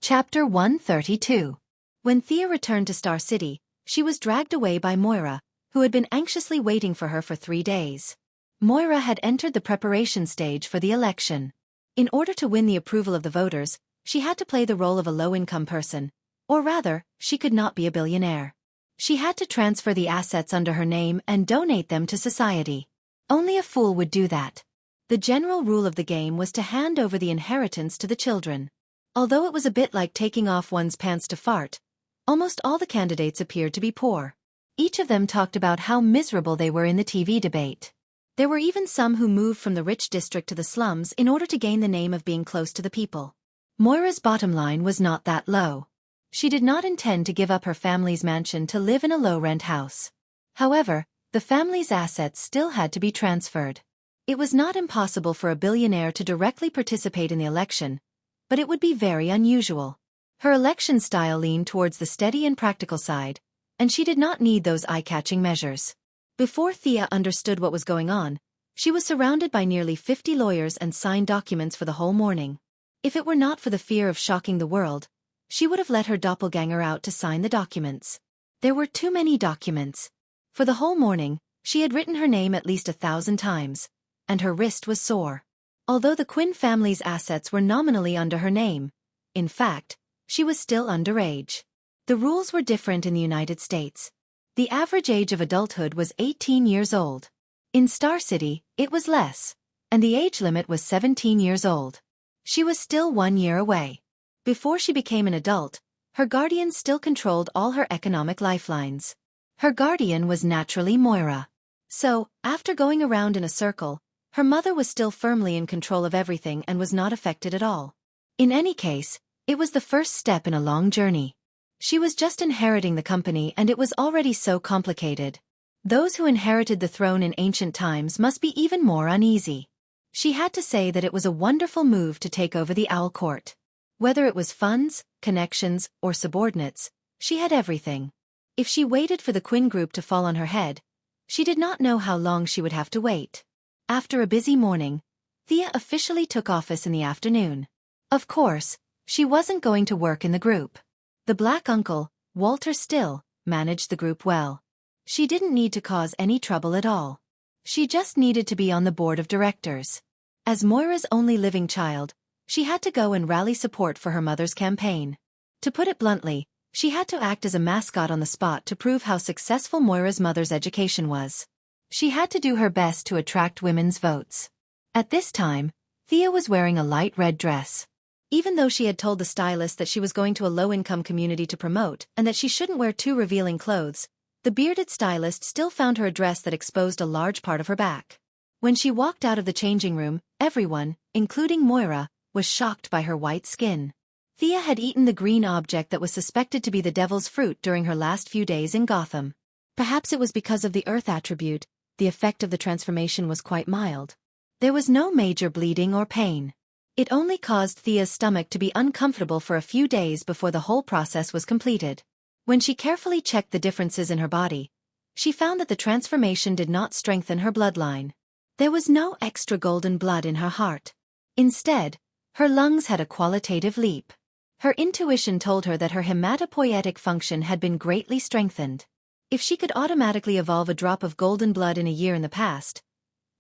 Chapter 132. When Thea returned to Star City, she was dragged away by Moira, who had been anxiously waiting for her for 3 days. Moira had entered the preparation stage for the election. In order to win the approval of the voters, she had to play the role of a low-income person, or rather, she could not be a billionaire. She had to transfer the assets under her name and donate them to society. Only a fool would do that. The general rule of the game was to hand over the inheritance to the children. Although it was a bit like taking off one's pants to fart, almost all the candidates appeared to be poor. Each of them talked about how miserable they were in the TV debate. There were even some who moved from the rich district to the slums in order to gain the name of being close to the people. Moira's bottom line was not that low. She did not intend to give up her family's mansion to live in a low-rent house. However, the family's assets still had to be transferred. It was not impossible for a billionaire to directly participate in the election, but it would be very unusual. Her election style leaned towards the steady and practical side, and she did not need those eye-catching measures. Before Thea understood what was going on, she was surrounded by nearly 50 lawyers and signed documents for the whole morning. If it were not for the fear of shocking the world, she would have let her doppelganger out to sign the documents. There were too many documents. For the whole morning, she had written her name at least 1,000 times, and her wrist was sore. Although the Quinn family's assets were nominally under her name, in fact, she was still underage. The rules were different in the United States. The average age of adulthood was 18 years old. In Star City, it was less, and the age limit was 17 years old. She was still 1 year away. Before she became an adult, her guardian still controlled all her economic lifelines. Her guardian was naturally Moira. So, after going around in a circle, her mother was still firmly in control of everything and was not affected at all. In any case, it was the first step in a long journey. She was just inheriting the company and it was already so complicated. Those who inherited the throne in ancient times must be even more uneasy. She had to say that it was a wonderful move to take over the Owl Court. Whether it was funds, connections, or subordinates, she had everything. If she waited for the Quinn group to fall on her head, she did not know how long she would have to wait. After a busy morning, Thea officially took office in the afternoon. Of course, she wasn't going to work in the group. The black uncle, Walter Still, managed the group well. She didn't need to cause any trouble at all. She just needed to be on the board of directors. As Moira's only living child, she had to go and rally support for her mother's campaign. To put it bluntly, she had to act as a mascot on the spot to prove how successful Moira's mother's education was. She had to do her best to attract women's votes. At this time, Thea was wearing a light red dress. Even though she had told the stylist that she was going to a low-income community to promote and that she shouldn't wear too revealing clothes, the bearded stylist still found her a dress that exposed a large part of her back. When she walked out of the changing room, everyone, including Moira, was shocked by her white skin. Thea had eaten the green object that was suspected to be the devil's fruit during her last few days in Gotham. Perhaps it was because of the earth attribute. The effect of the transformation was quite mild. There was no major bleeding or pain. It only caused Thea's stomach to be uncomfortable for a few days before the whole process was completed. When she carefully checked the differences in her body, she found that the transformation did not strengthen her bloodline. There was no extra golden blood in her heart. Instead, her lungs had a qualitative leap. Her intuition told her that her hematopoietic function had been greatly strengthened. If she could automatically evolve a drop of golden blood in a year in the past,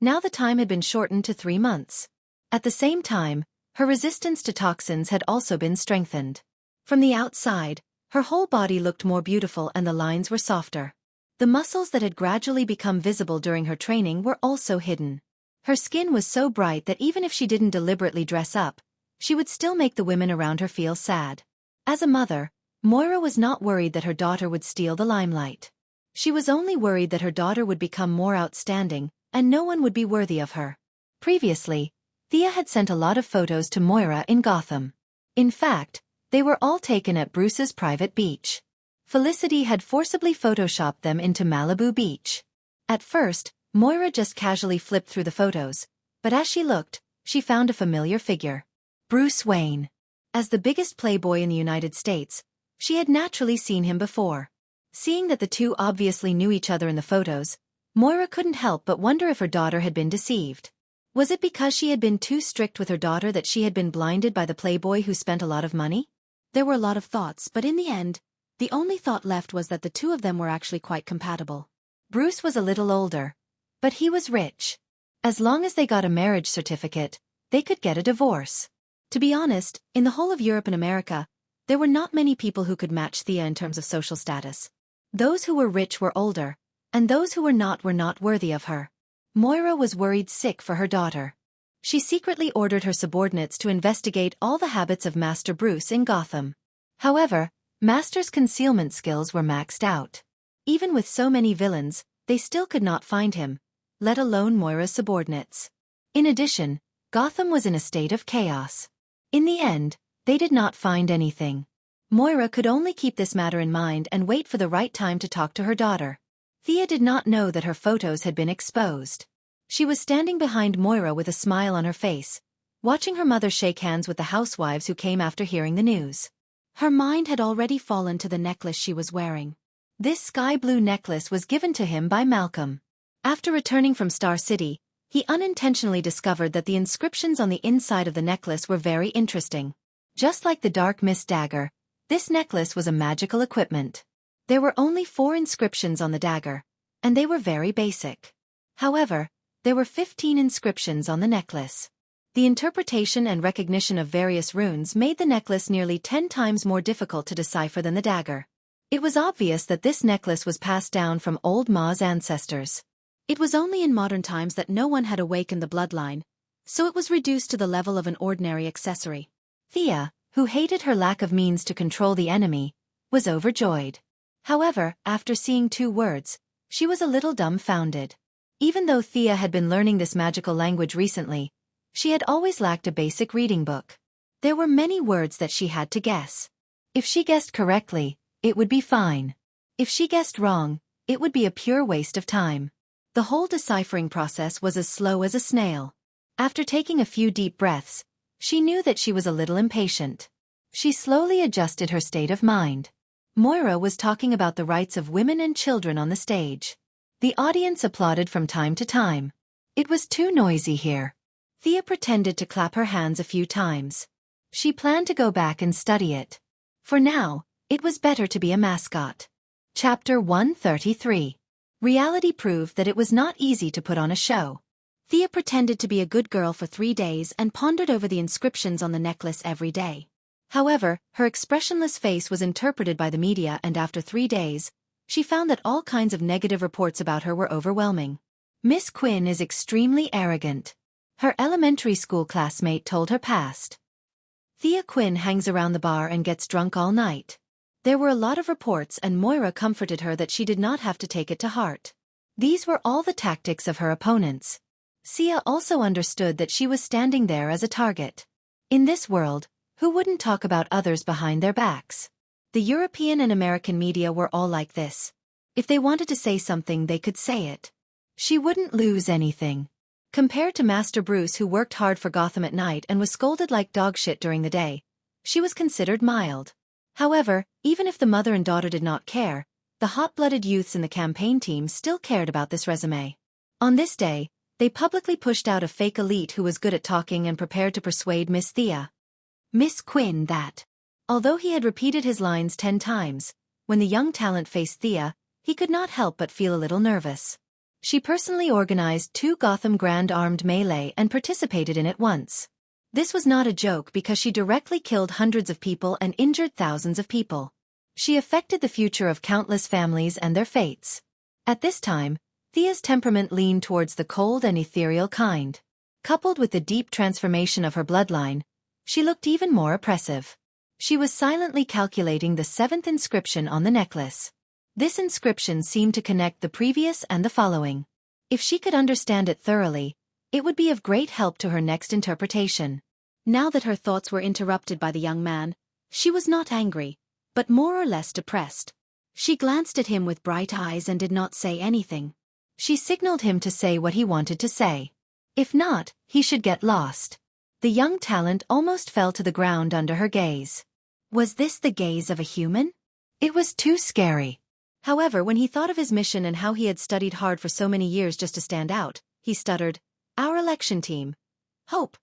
now the time had been shortened to 3 months. At the same time, her resistance to toxins had also been strengthened. From the outside, her whole body looked more beautiful and the lines were softer. The muscles that had gradually become visible during her training were also hidden. Her skin was so bright that even if she didn't deliberately dress up, she would still make the women around her feel sad. As a mother, Moira was not worried that her daughter would steal the limelight. She was only worried that her daughter would become more outstanding, and no one would be worthy of her. Previously, Thea had sent a lot of photos to Moira in Gotham. In fact, They were all taken at Bruce's private beach. Felicity had forcibly photoshopped them into Malibu Beach. At first, Moira just casually flipped through the photos, but as she looked, she found a familiar figure. Bruce Wayne. As the biggest playboy in the United States, she had naturally seen him before. Seeing that the two obviously knew each other in the photos, Moira couldn't help but wonder if her daughter had been deceived. Was it because she had been too strict with her daughter that she had been blinded by the playboy who spent a lot of money? There were a lot of thoughts, but in the end, the only thought left was that the two of them were actually quite compatible. Bruce was a little older, but he was rich. As long as they got a marriage certificate, they could get a divorce. To be honest, in the whole of Europe and America, there were not many people who could match Thea in terms of social status. Those who were rich were older, and those who were not worthy of her. Moira was worried sick for her daughter. She secretly ordered her subordinates to investigate all the habits of Master Bruce in Gotham. However, Master's concealment skills were maxed out. Even with so many villains, they still could not find him, let alone Moira's subordinates. In addition, Gotham was in a state of chaos. In the end, they did not find anything. Moira could only keep this matter in mind and wait for the right time to talk to her daughter. Thea did not know that her photos had been exposed. She was standing behind Moira with a smile on her face, watching her mother shake hands with the housewives who came after hearing the news. Her mind had already fallen to the necklace she was wearing. This sky-blue necklace was given to him by Malcolm. After returning from Star City, he unintentionally discovered that the inscriptions on the inside of the necklace were very interesting. Just like the Dark Mist dagger, this necklace was a magical equipment. There were only 4 inscriptions on the dagger, and they were very basic. However, there were 15 inscriptions on the necklace. The interpretation and recognition of various runes made the necklace nearly 10 times more difficult to decipher than the dagger. It was obvious that this necklace was passed down from old Ma's ancestors. It was only in modern times that no one had awakened the bloodline, so it was reduced to the level of an ordinary accessory. Thea, who hated her lack of means to control the enemy, was overjoyed. However, after seeing 2 words, she was a little dumbfounded. Even though Thea had been learning this magical language recently, she had always lacked a basic reading book. There were many words that she had to guess. If she guessed correctly, it would be fine. If she guessed wrong, it would be a pure waste of time. The whole deciphering process was as slow as a snail. After taking a few deep breaths, she knew that she was a little impatient. She slowly adjusted her state of mind. Moira was talking about the rights of women and children on the stage. The audience applauded from time to time. It was too noisy here. Thea pretended to clap her hands a few times. She planned to go back and study it. For now, it was better to be a mascot. Chapter 133. Reality proved that it was not easy to put on a show. Thea pretended to be a good girl for 3 days and pondered over the inscriptions on the necklace every day. However, her expressionless face was interpreted by the media, and after 3 days, she found that all kinds of negative reports about her were overwhelming. Miss Quinn is extremely arrogant. Her elementary school classmate told her past. Thea Quinn hangs around the bar and gets drunk all night. There were a lot of reports, and Moira comforted her that she did not have to take it to heart. These were all the tactics of her opponents. Sia also understood that she was standing there as a target. In this world, who wouldn't talk about others behind their backs? The European and American media were all like this. If they wanted to say something, they could say it. She wouldn't lose anything. Compared to Master Bruce, who worked hard for Gotham at night and was scolded like dog shit during the day, she was considered mild. However, even if the mother and daughter did not care, the hot-blooded youths in the campaign team still cared about this resume. On this day, they publicly pushed out a fake elite who was good at talking and prepared to persuade Miss Quinn that, although he had repeated his lines 10 times, when the young talent faced Thea, he could not help but feel a little nervous. She personally organized 2 Gotham Grand armed melee and participated in it once. This was not a joke because she directly killed hundreds of people and injured thousands of people. She affected the future of countless families and their fates. At this time, Thea's temperament leaned towards the cold and ethereal kind. Coupled with the deep transformation of her bloodline, she looked even more oppressive. She was silently calculating the 7th inscription on the necklace. This inscription seemed to connect the previous and the following. If she could understand it thoroughly, it would be of great help to her next interpretation. Now that her thoughts were interrupted by the young man, She was not angry, but more or less depressed. She glanced at him with bright eyes and did not say anything. She signaled him to say what he wanted to say. If not, he should get lost. The young talent almost fell to the ground under her gaze. Was this the gaze of a human? It was too scary. However, when he thought of his mission and how he had studied hard for so many years just to stand out, he stuttered, "Our election team. Hope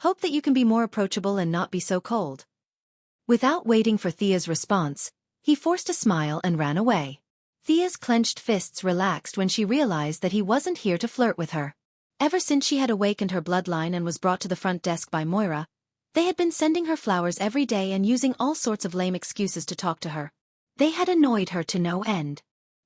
that you can be more approachable and not be so cold." Without waiting for Thea's response, he forced a smile and ran away. Thea's clenched fists relaxed when she realized that he wasn't here to flirt with her. Ever since she had awakened her bloodline and was brought to the front desk by Moira, they had been sending her flowers every day and using all sorts of lame excuses to talk to her. They had annoyed her to no end.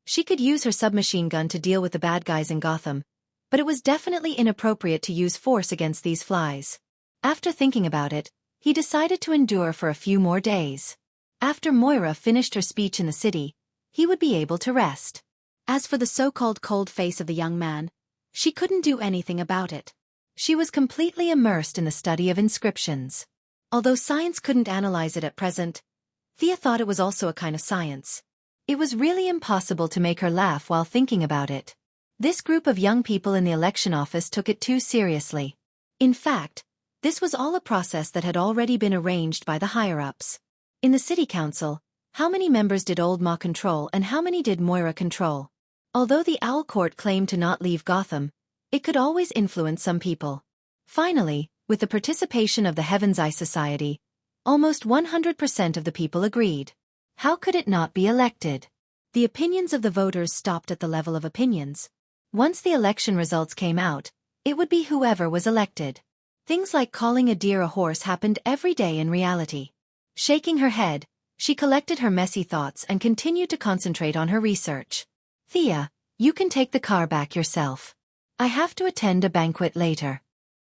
She could use her submachine gun to deal with the bad guys in Gotham, but it was definitely inappropriate to use force against these flies. After thinking about it, he decided to endure for a few more days. After Moira finished her speech in the city, he would be able to rest. As for the so-called cold face of the young man, she couldn't do anything about it. She was completely immersed in the study of inscriptions. Although science couldn't analyze it at present, Thea thought it was also a kind of science. It was really impossible to make her laugh while thinking about it. This group of young people in the election office took it too seriously. In fact, this was all a process that had already been arranged by the higher-ups. In the city council, how many members did Old Ma control and how many did Moira control? Although the Owl Court claimed to not leave Gotham, it could always influence some people. Finally, with the participation of the Heaven's Eye Society, almost 100% of the people agreed. How could it not be elected? The opinions of the voters stopped at the level of opinions. Once the election results came out, it would be whoever was elected. Things like calling a deer a horse happened every day in reality. Shaking her head, she collected her messy thoughts and continued to concentrate on her research. "Thea, you can take the car back yourself. I have to attend a banquet later."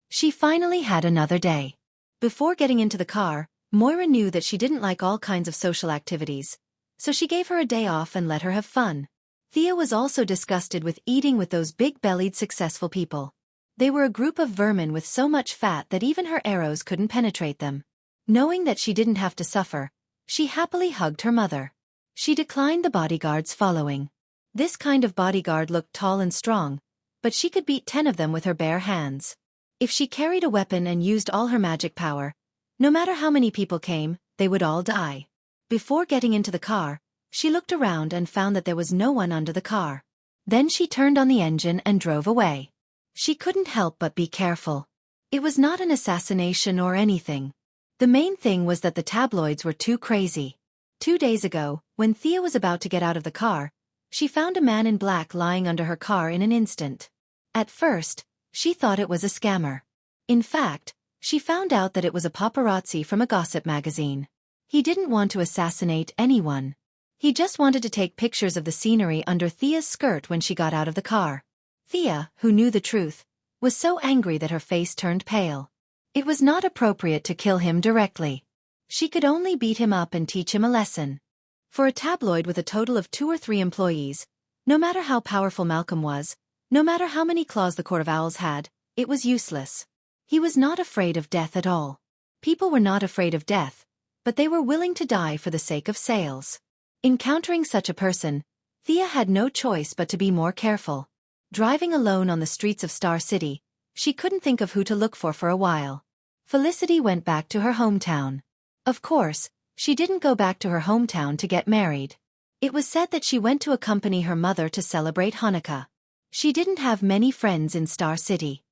She finally had another day. Before getting into the car, Moira knew that she didn't like all kinds of social activities, so she gave her a day off and let her have fun. Thea was also disgusted with eating with those big-bellied successful people. They were a group of vermin with so much fat that even her arrows couldn't penetrate them. Knowing that she didn't have to suffer, she happily hugged her mother. She declined the bodyguards following. This kind of bodyguard looked tall and strong, but she could beat 10 of them with her bare hands. If she carried a weapon and used all her magic power, no matter how many people came, they would all die. Before getting into the car, she looked around and found that there was no one under the car. Then she turned on the engine and drove away. She couldn't help but be careful. It was not an assassination or anything. The main thing was that the tabloids were too crazy. 2 days ago, when Thea was about to get out of the car, she found a man in black lying under her car in an instant. At first, she thought it was a scammer. In fact, she found out that it was a paparazzi from a gossip magazine. He didn't want to assassinate anyone. He just wanted to take pictures of the scenery under Thea's skirt when she got out of the car. Thea, who knew the truth, was so angry that her face turned pale. It was not appropriate to kill him directly. She could only beat him up and teach him a lesson. For a tabloid with a total of 2 or 3 employees, no matter how powerful Malcolm was, no matter how many claws the Court of Owls had, it was useless. He was not afraid of death at all. People were not afraid of death, but they were willing to die for the sake of sales. Encountering such a person, Thea had no choice but to be more careful. Driving alone on the streets of Star City, she couldn't think of who to look for a while. Felicity went back to her hometown. Of course, she didn't go back to her hometown to get married. It was said that she went to accompany her mother to celebrate Hanukkah. She didn't have many friends in Star City.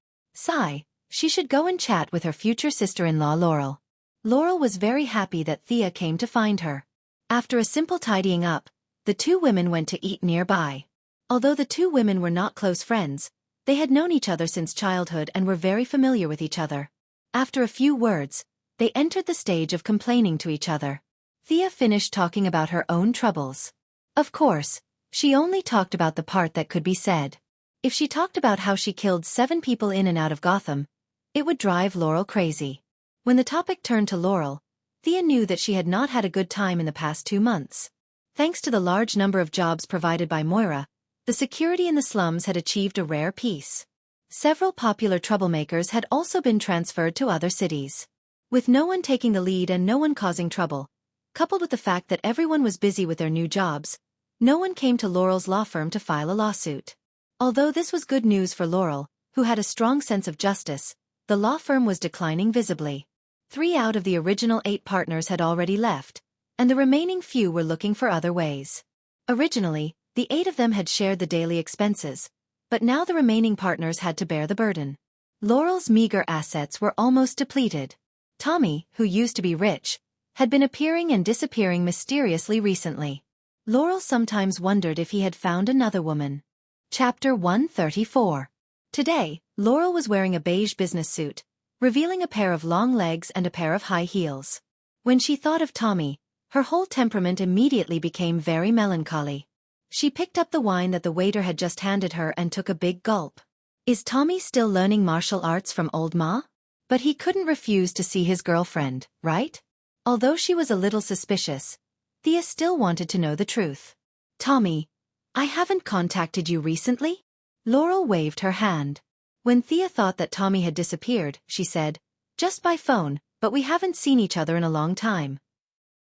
She should go and chat with her future sister-in-law Laurel. Laurel was very happy that Thea came to find her. After a simple tidying up, the 2 women went to eat nearby. Although the 2 women were not close friends, they had known each other since childhood and were very familiar with each other. After a few words, they entered the stage of complaining to each other. Thea finished talking about her own troubles. Of course, she only talked about the part that could be said. If she talked about how she killed 7 people in and out of Gotham, it would drive Laurel crazy. When the topic turned to Laurel, Thea knew that she had not had a good time in the past 2 months. Thanks to the large number of jobs provided by Moira, the security in the slums had achieved a rare peace. Several popular troublemakers had also been transferred to other cities. With no one taking the lead and no one causing trouble, coupled with the fact that everyone was busy with their new jobs, no one came to Laurel's law firm to file a lawsuit. Although this was good news for Laurel, who had a strong sense of justice, the law firm was declining visibly. 3 out of the original 8 partners had already left, and the remaining few were looking for other ways. Originally, the 8 of them had shared the daily expenses, but now the remaining partners had to bear the burden. Laurel's meager assets were almost depleted. Tommy, who used to be rich, had been appearing and disappearing mysteriously recently. Laurel sometimes wondered if he had found another woman. Chapter 134. Today, Laurel was wearing a beige business suit, revealing a pair of long legs and a pair of high heels. When she thought of Tommy, her whole temperament immediately became very melancholy. She picked up the wine that the waiter had just handed her and took a big gulp. Is Tommy still learning martial arts from old Ma? But he couldn't refuse to see his girlfriend, right? Although she was a little suspicious, Thea still wanted to know the truth. Tommy, I haven't contacted you recently? Laurel waved her hand. When Thea thought that Tommy had disappeared, she said, just by phone, but we haven't seen each other in a long time.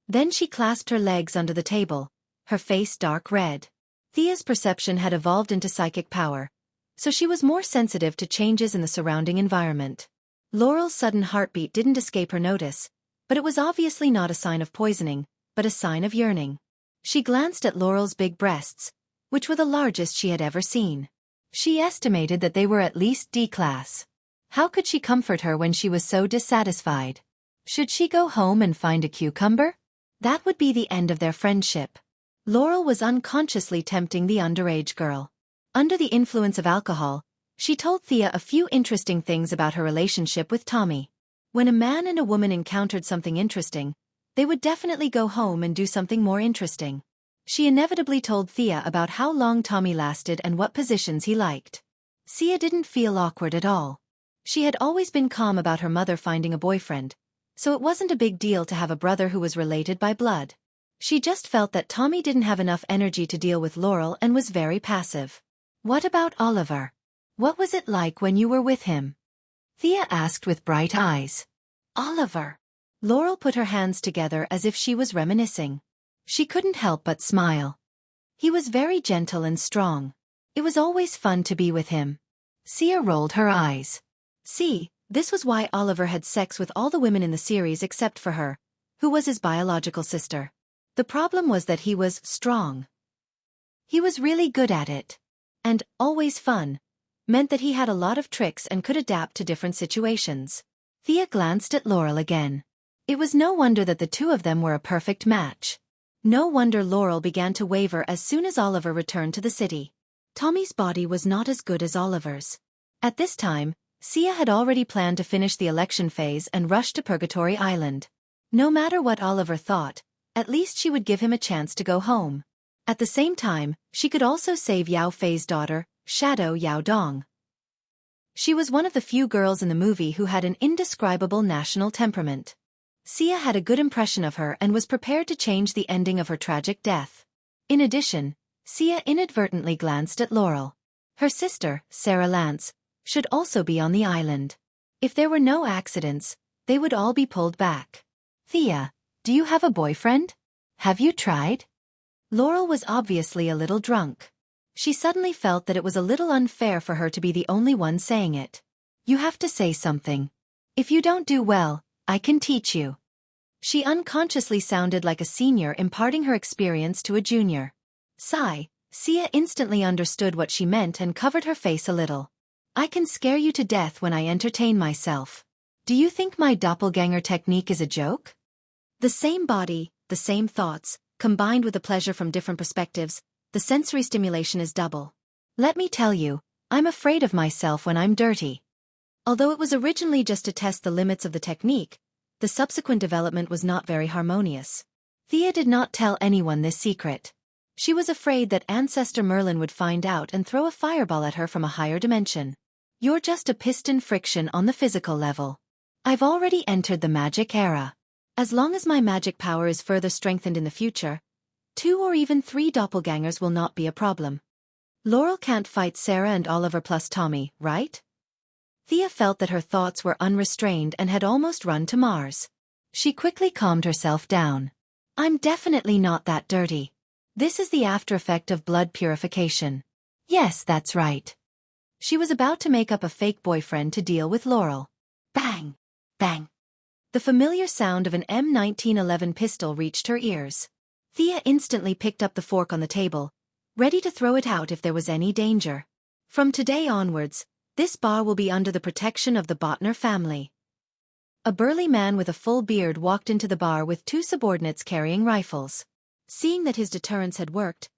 Then she clasped her legs under the table, her face dark red. Thea's perception had evolved into psychic power, so she was more sensitive to changes in the surrounding environment. Laurel's sudden heartbeat didn't escape her notice, but it was obviously not a sign of poisoning, but a sign of yearning. She glanced at Laurel's big breasts, which were the largest she had ever seen. She estimated that they were at least D-class. How could she comfort her when she was so dissatisfied? Should she go home and find a cucumber? That would be the end of their friendship. Laurel was unconsciously tempting the underage girl. Under the influence of alcohol, she told Thea a few interesting things about her relationship with Tommy. When a man and a woman encountered something interesting, they would definitely go home and do something more interesting. She inevitably told Thea about how long Tommy lasted and what positions he liked. Thea didn't feel awkward at all. She had always been calm about her mother finding a boyfriend, so it wasn't a big deal to have a brother who was related by blood. She just felt that Tommy didn't have enough energy to deal with Laurel and was very passive. What about Oliver? What was it like when you were with him? Thea asked with bright eyes. Oliver. Laurel put her hands together as if she was reminiscing. She couldn't help but smile. He was very gentle and strong. It was always fun to be with him. Thea rolled her eyes. See, this was why Oliver had sex with all the women in the series except for her, who was his biological sister. The problem was that he was strong. He was really good at it. And, always fun, meant that he had a lot of tricks and could adapt to different situations. Thea glanced at Laurel again. It was no wonder that the two of them were a perfect match. No wonder Laurel began to waver as soon as Oliver returned to the city. Tommy's body was not as good as Oliver's. At this time, Thea had already planned to finish the election phase and rush to Purgatory Island. No matter what Oliver thought, at least she would give him a chance to go home. At the same time, she could also save Yao Fei's daughter, Shadow Yao Dong. She was one of the few girls in the movie who had an indescribable national temperament. Thea had a good impression of her and was prepared to change the ending of her tragic death. In addition, Thea inadvertently glanced at Laurel. Her sister, Sarah Lance, should also be on the island. If there were no accidents, they would all be pulled back. Thea, do you have a boyfriend? Have you tried? Laurel was obviously a little drunk. She suddenly felt that it was a little unfair for her to be the only one saying it. You have to say something. If you don't do well, I can teach you. She unconsciously sounded like a senior imparting her experience to a junior. Sigh, Thea instantly understood what she meant and covered her face a little. I can scare you to death when I entertain myself. Do you think my doppelganger technique is a joke? The same body, the same thoughts, combined with the pleasure from different perspectives, the sensory stimulation is double. Let me tell you, I'm afraid of myself when I'm dirty. Although it was originally just to test the limits of the technique, the subsequent development was not very harmonious. Thea did not tell anyone this secret. She was afraid that Ancestor Merlin would find out and throw a fireball at her from a higher dimension. You're just a piston friction on the physical level. I've already entered the magic era. As long as my magic power is further strengthened in the future, 2 or even 3 doppelgangers will not be a problem. Laurel can't fight Sarah and Oliver plus Tommy, right? Thea felt that her thoughts were unrestrained and had almost run to Mars. She quickly calmed herself down. I'm definitely not that dirty. This is the after effect of blood purification. Yes, that's right. She was about to make up a fake boyfriend to deal with Laurel. Bang! Bang! The familiar sound of an M1911 pistol reached her ears. Thea instantly picked up the fork on the table, ready to throw it out if there was any danger. From today onwards, this bar will be under the protection of the Botner family. A burly man with a full beard walked into the bar with two subordinates carrying rifles. Seeing that his deterrence had worked,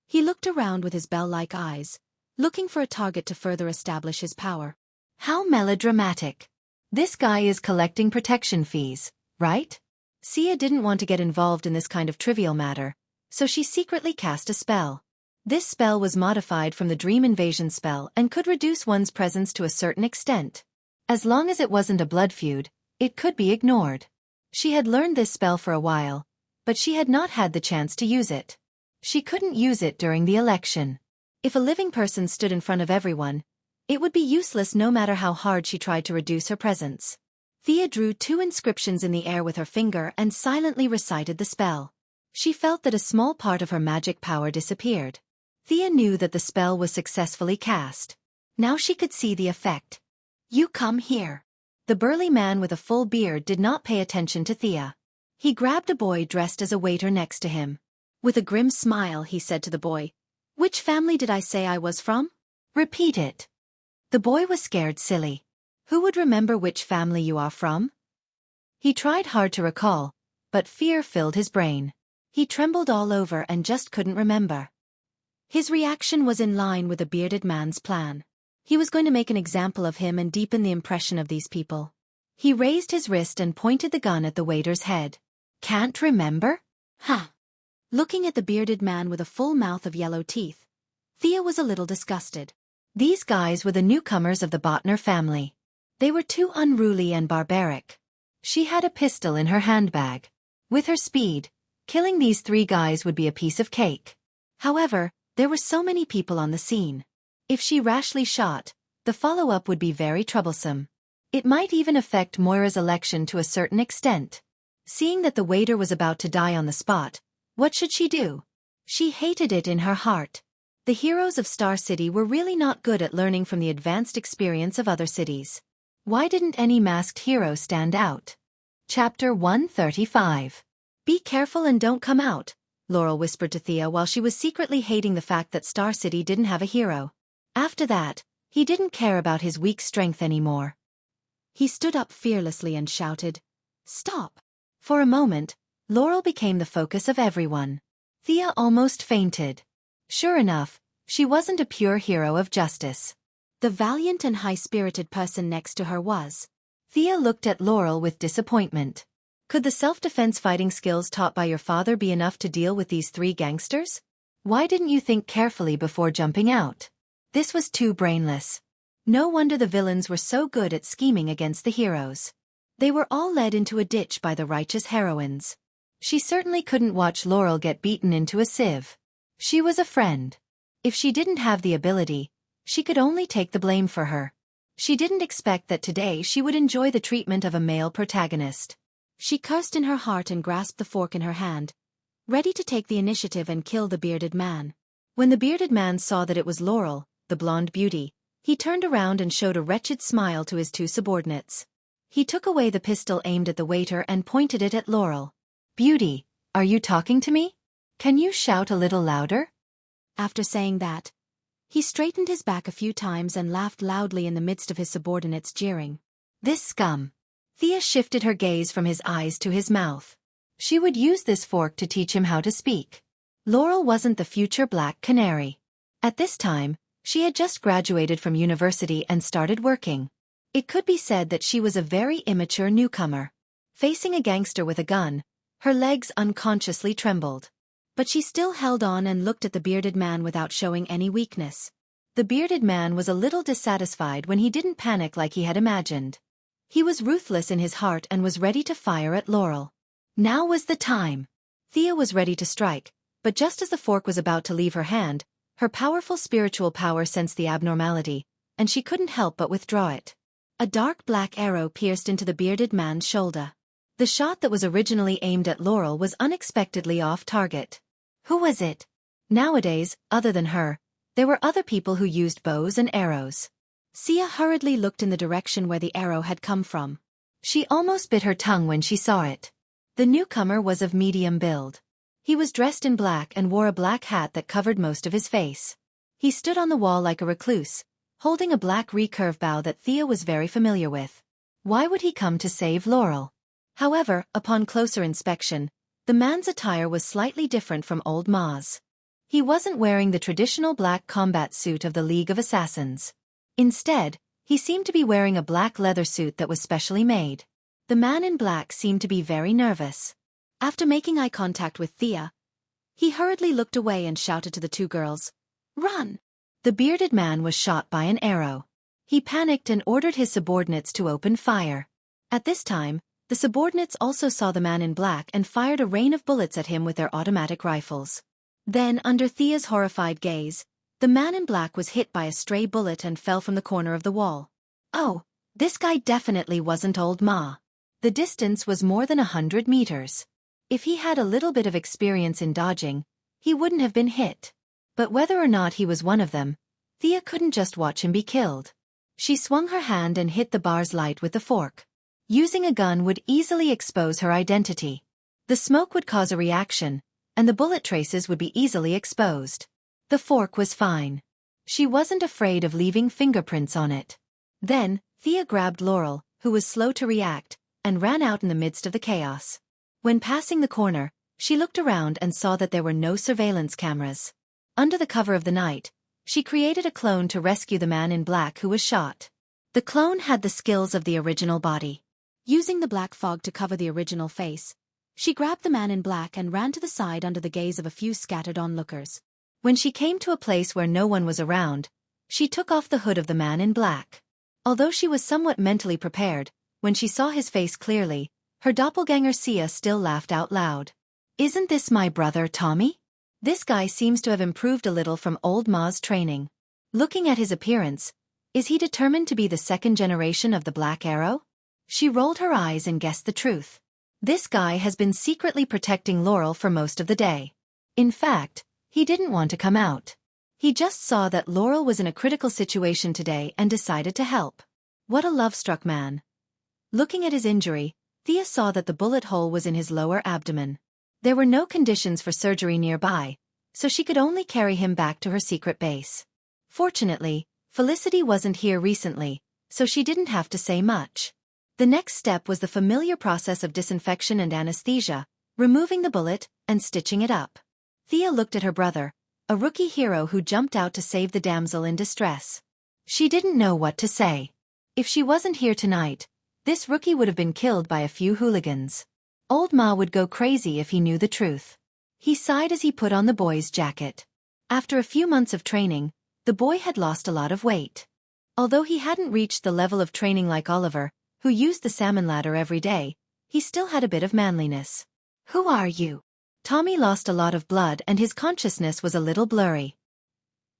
he looked around with his bell-like eyes, looking for a target to further establish his power. How melodramatic. This guy is collecting protection fees, right? Sia didn't want to get involved in this kind of trivial matter, so she secretly cast a spell. This spell was modified from the Dream Invasion spell and could reduce one's presence to a certain extent. As long as it wasn't a blood feud, it could be ignored. She had learned this spell for a while, but she had not had the chance to use it. She couldn't use it during the election. If a living person stood in front of everyone, it would be useless no matter how hard she tried to reduce her presence. Thea drew two inscriptions in the air with her finger and silently recited the spell. She felt that a small part of her magic power disappeared. Thea knew that the spell was successfully cast. Now she could see the effect. You come here. The burly man with a full beard did not pay attention to Thea. He grabbed a boy dressed as a waiter next to him. With a grim smile he said to the boy, "Which family did I say I was from? Repeat it." The boy was scared silly. Who would remember which family you are from? He tried hard to recall, but fear filled his brain. He trembled all over and just couldn't remember. His reaction was in line with the bearded man's plan. He was going to make an example of him and deepen the impression of these people. He raised his wrist and pointed the gun at the waiter's head. Can't remember? Huh. Looking at the bearded man with a full mouth of yellow teeth, Thea was a little disgusted. These guys were the newcomers of the Botner family. They were too unruly and barbaric. She had a pistol in her handbag. With her speed, killing these three guys would be a piece of cake. However, there were so many people on the scene. If she rashly shot, the follow-up would be very troublesome. It might even affect Moira's election to a certain extent. Seeing that the waiter was about to die on the spot, what should she do? She hated it in her heart. The heroes of Star City were really not good at learning from the advanced experience of other cities. Why didn't any masked hero stand out? Chapter 135. Be careful and don't come out, Laurel whispered to Thea while she was secretly hating the fact that Star City didn't have a hero. After that, he didn't care about his weak strength anymore. He stood up fearlessly and shouted, "Stop!" For a moment, Laurel became the focus of everyone. Thea almost fainted. Sure enough, she wasn't a pure hero of justice. The valiant and high-spirited person next to her was. Thea looked at Laurel with disappointment. Could the self-defense fighting skills taught by your father be enough to deal with these three gangsters? Why didn't you think carefully before jumping out? This was too brainless. No wonder the villains were so good at scheming against the heroes. They were all led into a ditch by the righteous heroines. She certainly couldn't watch Laurel get beaten into a sieve. She was a friend. If she didn't have the ability, she could only take the blame for her. She didn't expect that today she would enjoy the treatment of a male protagonist. She cursed in her heart and grasped the fork in her hand, ready to take the initiative and kill the bearded man. When the bearded man saw that it was Laurel, the blonde beauty, he turned around and showed a wretched smile to his two subordinates. He took away the pistol aimed at the waiter and pointed it at Laurel. "Beauty, are you talking to me? Can you shout a little louder?" After saying that, he straightened his back a few times and laughed loudly in the midst of his subordinates jeering. This scum. Thea shifted her gaze from his eyes to his mouth. She would use this fork to teach him how to speak. Laurel wasn't the future Black Canary. At this time, she had just graduated from university and started working. It could be said that she was a very immature newcomer. Facing a gangster with a gun, her legs unconsciously trembled. But she still held on and looked at the bearded man without showing any weakness. The bearded man was a little dissatisfied when he didn't panic like he had imagined. He was ruthless in his heart and was ready to fire at Laurel. Now was the time. Thea was ready to strike, but just as the fork was about to leave her hand, her powerful spiritual power sensed the abnormality, and she couldn't help but withdraw it. A dark black arrow pierced into the bearded man's shoulder. The shot that was originally aimed at Laurel was unexpectedly off target. Who was it? Nowadays, other than her, there were other people who used bows and arrows. Xia hurriedly looked in the direction where the arrow had come from. She almost bit her tongue when she saw it. The newcomer was of medium build. He was dressed in black and wore a black hat that covered most of his face. He stood on the wall like a recluse, holding a black recurve bow that Thea was very familiar with. Why would he come to save Laurel? However, upon closer inspection, the man's attire was slightly different from Old Ma's. He wasn't wearing the traditional black combat suit of the League of Assassins. Instead, he seemed to be wearing a black leather suit that was specially made. The man in black seemed to be very nervous. After making eye contact with Thea, he hurriedly looked away and shouted to the two girls, "Run!" The bearded man was shot by an arrow. He panicked and ordered his subordinates to open fire. At this time, the subordinates also saw the man in black and fired a rain of bullets at him with their automatic rifles. Then, under Thea's horrified gaze, the man in black was hit by a stray bullet and fell from the corner of the wall. Oh, this guy definitely wasn't Old Ma. The distance was more than 100 meters. If he had a little bit of experience in dodging, he wouldn't have been hit. But whether or not he was one of them, Thea couldn't just watch him be killed. She swung her hand and hit the bar's light with the fork. Using a gun would easily expose her identity. The smoke would cause a reaction, and the bullet traces would be easily exposed. The fork was fine. She wasn't afraid of leaving fingerprints on it. Then, Thea grabbed Laurel, who was slow to react, and ran out in the midst of the chaos. When passing the corner, she looked around and saw that there were no surveillance cameras. Under the cover of the night, she created a clone to rescue the man in black who was shot. The clone had the skills of the original body. Using the black fog to cover the original face, she grabbed the man in black and ran to the side under the gaze of a few scattered onlookers. When she came to a place where no one was around, she took off the hood of the man in black. Although she was somewhat mentally prepared, when she saw his face clearly, her doppelganger Xia still laughed out loud. "Isn't this my brother Tommy? This guy seems to have improved a little from Old Ma's training. Looking at his appearance, is he determined to be the second generation of the Black Arrow?" She rolled her eyes and guessed the truth. This guy has been secretly protecting Laurel for most of the day. In fact, he didn't want to come out. He just saw that Laurel was in a critical situation today and decided to help. What a love-struck man. Looking at his injury, Thea saw that the bullet hole was in his lower abdomen. There were no conditions for surgery nearby, so she could only carry him back to her secret base. Fortunately, Felicity wasn't here recently, so she didn't have to say much. The next step was the familiar process of disinfection and anesthesia, removing the bullet and stitching it up. Thea looked at her brother, a rookie hero who jumped out to save the damsel in distress. She didn't know what to say. If she wasn't here tonight, this rookie would have been killed by a few hooligans. Old Ma would go crazy if he knew the truth. He sighed as he put on the boy's jacket. After a few months of training, the boy had lost a lot of weight. Although he hadn't reached the level of training like Oliver, who used the salmon ladder every day, he still had a bit of manliness. "Who are you?" Tommy lost a lot of blood and his consciousness was a little blurry.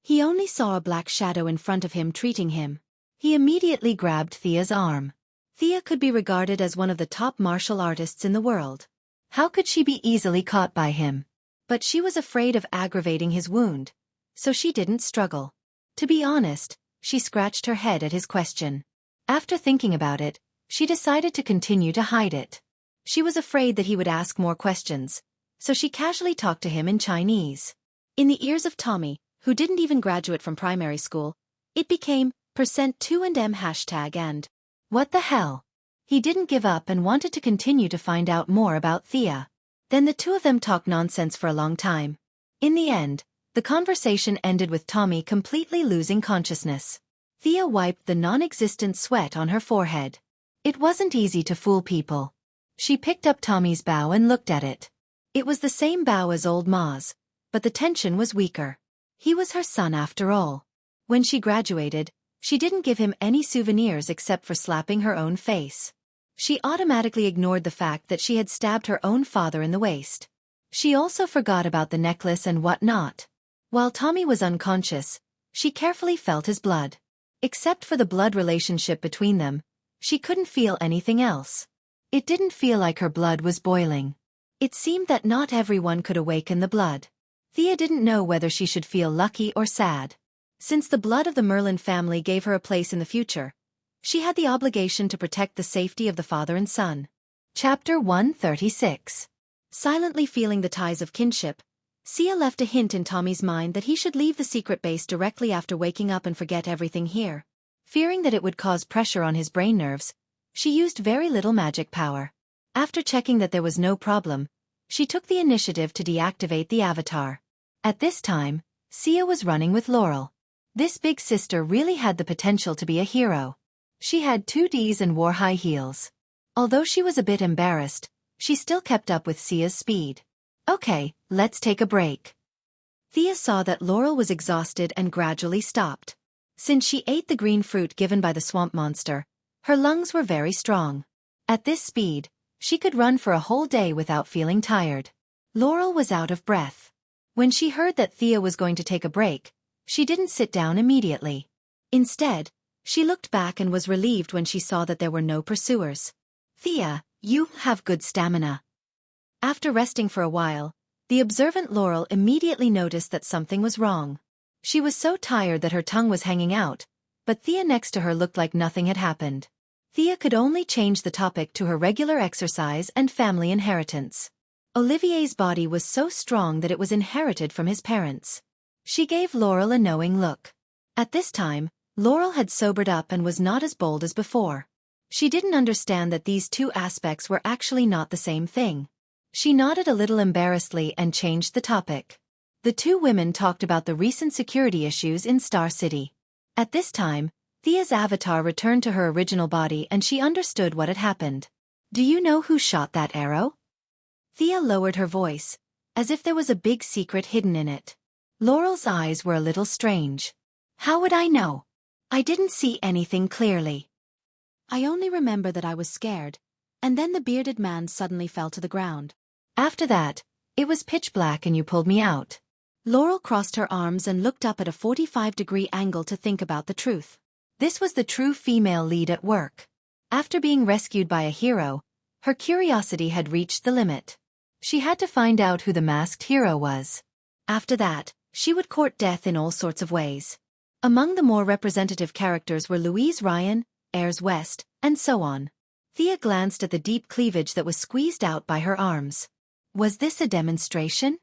He only saw a black shadow in front of him treating him. He immediately grabbed Thea's arm. Thea could be regarded as one of the top martial artists in the world. How could she be easily caught by him? But she was afraid of aggravating his wound, so she didn't struggle. To be honest, she scratched her head at his question. After thinking about it, she decided to continue to hide it. She was afraid that he would ask more questions, so she casually talked to him in Chinese. In the ears of Tommy, who didn't even graduate from primary school, it became %2&M hashtag and what the hell? He didn't give up and wanted to continue to find out more about Thea. Then the two of them talked nonsense for a long time. In the end, the conversation ended with Tommy completely losing consciousness. Thea wiped the non-existent sweat on her forehead. It wasn't easy to fool people. She picked up Tommy's bow and looked at it. It was the same bow as Old Ma's, but the tension was weaker. He was her son after all. When she graduated, she didn't give him any souvenirs except for slapping her own face. She automatically ignored the fact that she had stabbed her own father in the waist. She also forgot about the necklace and whatnot. While Tommy was unconscious, she carefully felt his blood. Except for the blood relationship between them, she couldn't feel anything else. It didn't feel like her blood was boiling. It seemed that not everyone could awaken the blood. Thea didn't know whether she should feel lucky or sad. Since the blood of the Merlin family gave her a place in the future, she had the obligation to protect the safety of the father and son. Chapter 136. Silently feeling the ties of kinship, Sia left a hint in Tommy's mind that he should leave the secret base directly after waking up and forget everything here. Fearing that it would cause pressure on his brain nerves, she used very little magic power. After checking that there was no problem, she took the initiative to deactivate the avatar. At this time, Sia was running with Laurel. This big sister really had the potential to be a hero. She had 2Ds and wore high heels. Although she was a bit embarrassed, she still kept up with Sia's speed. Okay, let's take a break. Thea saw that Laurel was exhausted and gradually stopped. Since she ate the green fruit given by the swamp monster, her lungs were very strong. At this speed, she could run for a whole day without feeling tired. Laurel was out of breath. When she heard that Thea was going to take a break, she didn't sit down immediately. Instead, she looked back and was relieved when she saw that there were no pursuers. Thea, you have good stamina. After resting for a while, the observant Laurel immediately noticed that something was wrong. She was so tired that her tongue was hanging out, but Thea next to her looked like nothing had happened. Thea could only change the topic to her regular exercise and family inheritance. Olivier's body was so strong that it was inherited from his parents. She gave Laurel a knowing look. At this time, Laurel had sobered up and was not as bold as before. She didn't understand that these two aspects were actually not the same thing. She nodded a little embarrassedly and changed the topic. The two women talked about the recent security issues in Star City. At this time, Thea's avatar returned to her original body and she understood what had happened. Do you know who shot that arrow? Thea lowered her voice, as if there was a big secret hidden in it. Laurel's eyes were a little strange. How would I know? I didn't see anything clearly. I only remember that I was scared, and then the bearded man suddenly fell to the ground. After that, it was pitch black and you pulled me out. Laurel crossed her arms and looked up at a 45-degree angle to think about the truth. This was the true female lead at work. After being rescued by a hero, her curiosity had reached the limit. She had to find out who the masked hero was. After that, she would court death in all sorts of ways. Among the more representative characters were Louise Ryan, Ayers West, and so on. Thea glanced at the deep cleavage that was squeezed out by her arms. Was this a demonstration?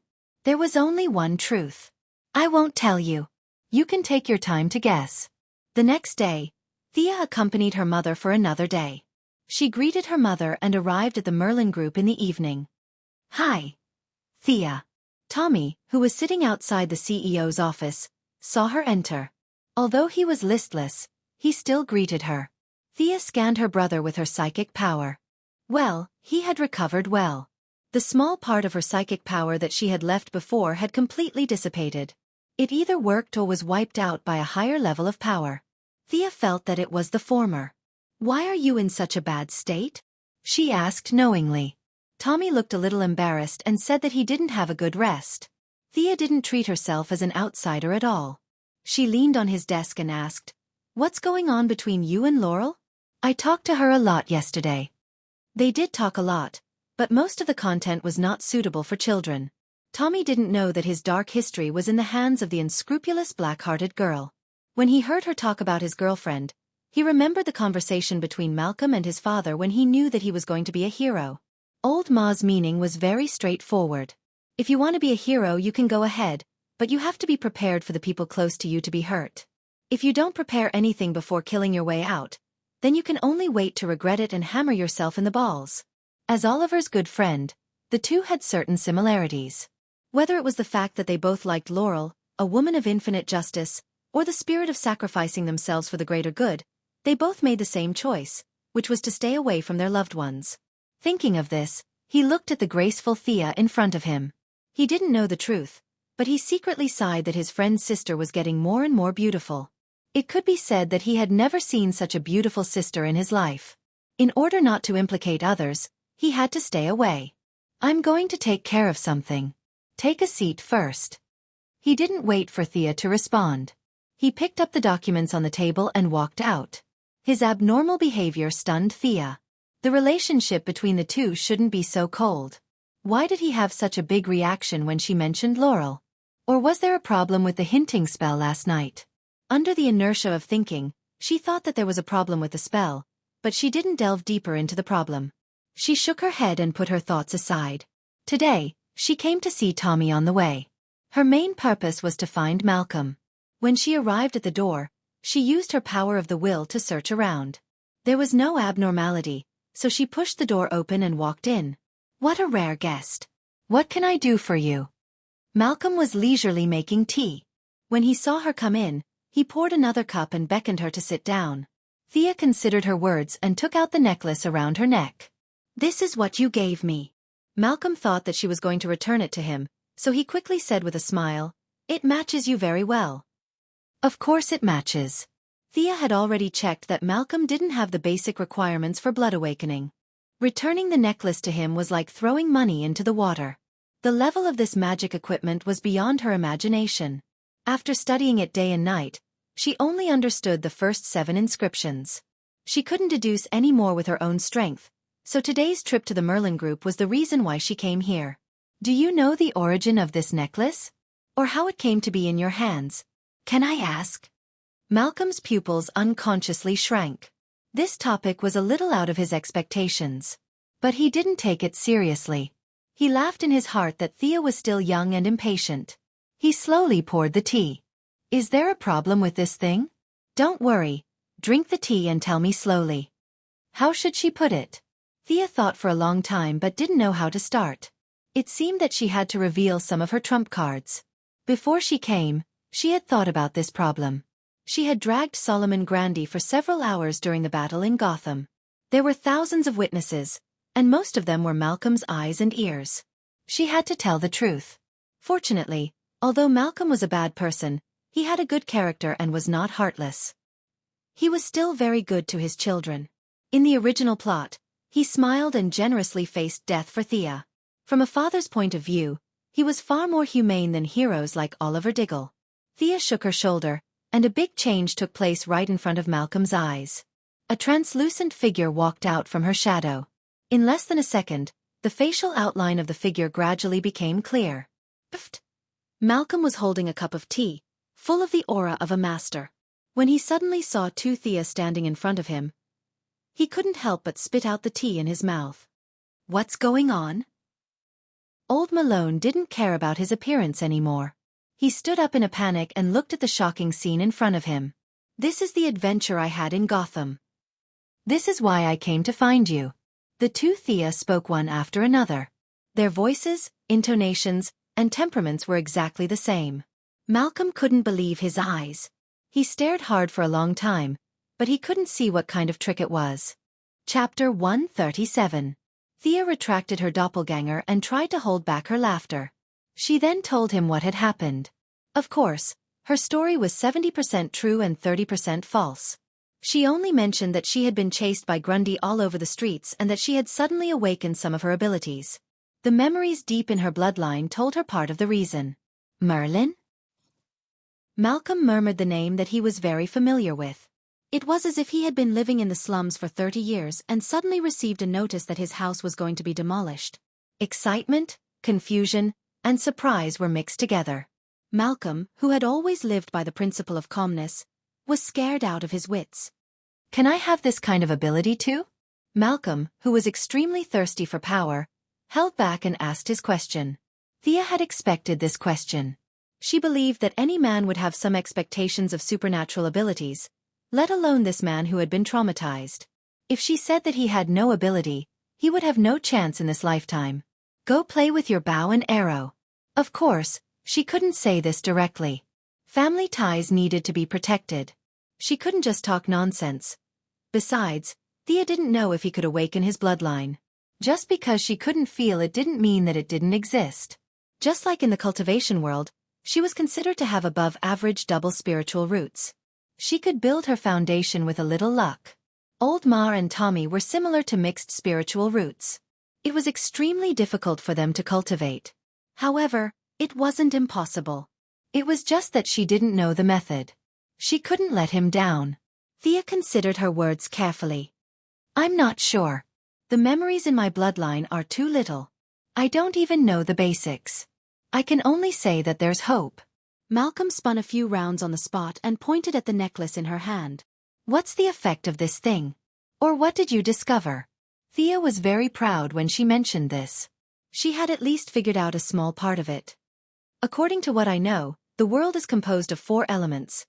There was only one truth. I won't tell you. You can take your time to guess. The next day, Thea accompanied her mother for another day. She greeted her mother and arrived at the Merlin group in the evening. Hi, Thea. Tommy, who was sitting outside the CEO's office, saw her enter. Although he was listless, he still greeted her. Thea scanned her brother with her psychic power. Well, he had recovered well. The small part of her psychic power that she had left before had completely dissipated. It either worked or was wiped out by a higher level of power. Thea felt that it was the former. Why are you in such a bad state? She asked knowingly. Tommy looked a little embarrassed and said that he didn't have a good rest. Thea didn't treat herself as an outsider at all. She leaned on his desk and asked, "What's going on between you and Laurel?" I talked to her a lot yesterday. They did talk a lot, but most of the content was not suitable for children. Tommy didn't know that his dark history was in the hands of the unscrupulous black-hearted girl. When he heard her talk about his girlfriend, he remembered the conversation between Malcolm and his father when he knew that he was going to be a hero. Old Ma's meaning was very straightforward. If you want to be a hero, you can go ahead, but you have to be prepared for the people close to you to be hurt. If you don't prepare anything before killing your way out, then you can only wait to regret it and hammer yourself in the balls. As Oliver's good friend, the two had certain similarities. Whether it was the fact that they both liked Laurel, a woman of infinite justice, or the spirit of sacrificing themselves for the greater good, they both made the same choice, which was to stay away from their loved ones. Thinking of this, he looked at the graceful Thea in front of him. He didn't know the truth, but he secretly sighed that his friend's sister was getting more and more beautiful. It could be said that he had never seen such a beautiful sister in his life. In order not to implicate others, he had to stay away. I'm going to take care of something. Take a seat first. He didn't wait for Thea to respond. He picked up the documents on the table and walked out. His abnormal behavior stunned Thea. The relationship between the two shouldn't be so cold. Why did he have such a big reaction when she mentioned Laurel? Or was there a problem with the hinting spell last night? Under the inertia of thinking, she thought that there was a problem with the spell, but she didn't delve deeper into the problem. She shook her head and put her thoughts aside. Today, she came to see Tommy on the way. Her main purpose was to find Malcolm. When she arrived at the door, she used her power of the will to search around. There was no abnormality, so she pushed the door open and walked in. What a rare guest. What can I do for you? Malcolm was leisurely making tea. When he saw her come in, he poured another cup and beckoned her to sit down. Thea considered her words and took out the necklace around her neck. This is what you gave me. Malcolm thought that she was going to return it to him, so he quickly said with a smile, "It matches you very well." Of course it matches. Thea had already checked that Malcolm didn't have the basic requirements for blood awakening. Returning the necklace to him was like throwing money into the water. The level of this magic equipment was beyond her imagination. After studying it day and night, she only understood the first 7 inscriptions. She couldn't deduce any more with her own strength, so today's trip to the Merlin Group was the reason why she came here. Do you know the origin of this necklace? Or how it came to be in your hands? Can I ask? Malcolm's pupils unconsciously shrank. This topic was a little out of his expectations. But he didn't take it seriously. He laughed in his heart that Thea was still young and impatient. He slowly poured the tea. Is there a problem with this thing? Don't worry. Drink the tea and tell me slowly. How should she put it? Thea thought for a long time but didn't know how to start. It seemed that she had to reveal some of her trump cards. Before she came, she had thought about this problem. She had dragged Solomon Grundy for several hours during the battle in Gotham. There were thousands of witnesses, and most of them were Malcolm's eyes and ears. She had to tell the truth. Fortunately, although Malcolm was a bad person, he had a good character and was not heartless. He was still very good to his children. In the original plot, he smiled and generously faced death for Thea. From a father's point of view, he was far more humane than heroes like Oliver Diggle. Thea shook her shoulder, and a big change took place right in front of Malcolm's eyes. A translucent figure walked out from her shadow. In less than a second, the facial outline of the figure gradually became clear. Pfft! Malcolm was holding a cup of tea, full of the aura of a master. When he suddenly saw two Thea standing in front of him, he couldn't help but spit out the tea in his mouth. What's going on? Old Malone didn't care about his appearance anymore. He stood up in a panic and looked at the shocking scene in front of him. This is the adventure I had in Gotham. This is why I came to find you. The two Thea spoke one after another. Their voices, intonations, and temperaments were exactly the same. Malcolm couldn't believe his eyes. He stared hard for a long time, but he couldn't see what kind of trick it was. Chapter 137. Thea retracted her doppelganger and tried to hold back her laughter. She then told him what had happened. Of course, her story was 70% true and 30% false. She only mentioned that she had been chased by Grundy all over the streets and that she had suddenly awakened some of her abilities. The memories deep in her bloodline told her part of the reason. Merlin? Malcolm murmured the name that he was very familiar with. It was as if he had been living in the slums for 30 years and suddenly received a notice that his house was going to be demolished. Excitement, confusion, and surprise were mixed together. Malcolm, who had always lived by the principle of calmness, was scared out of his wits. Can I have this kind of ability too? Malcolm, who was extremely thirsty for power, held back and asked his question. Thea had expected this question. She believed that any man would have some expectations of supernatural abilities, let alone this man who had been traumatized. If she said that he had no ability, he would have no chance in this lifetime. Go play with your bow and arrow. Of course, she couldn't say this directly. Family ties needed to be protected. She couldn't just talk nonsense. Besides, Thea didn't know if he could awaken his bloodline. Just because she couldn't feel it didn't mean that it didn't exist. Just like in the cultivation world, she was considered to have above-average double spiritual roots. She could build her foundation with a little luck. Old Ma and Tommy were similar to mixed spiritual roots. It was extremely difficult for them to cultivate. However, it wasn't impossible. It was just that she didn't know the method. She couldn't let him down. Thea considered her words carefully. I'm not sure. The memories in my bloodline are too little. I don't even know the basics. I can only say that there's hope. Malcolm spun a few rounds on the spot and pointed at the necklace in her hand. What's the effect of this thing? Or what did you discover? Thea was very proud when she mentioned this. She had at least figured out a small part of it. According to what I know, the world is composed of 4 elements: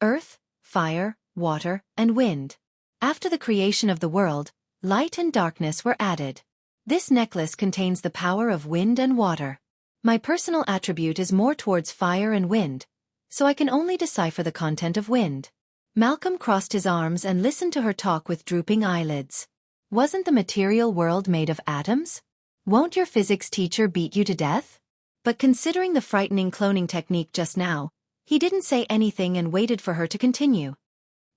earth, fire, water, and wind. After the creation of the world, light and darkness were added. This necklace contains the power of wind and water. My personal attribute is more towards fire and wind, so I can only decipher the content of wind. Malcolm crossed his arms and listened to her talk with drooping eyelids. Wasn't the material world made of atoms? Won't your physics teacher beat you to death? But considering the frightening cloning technique just now, he didn't say anything and waited for her to continue.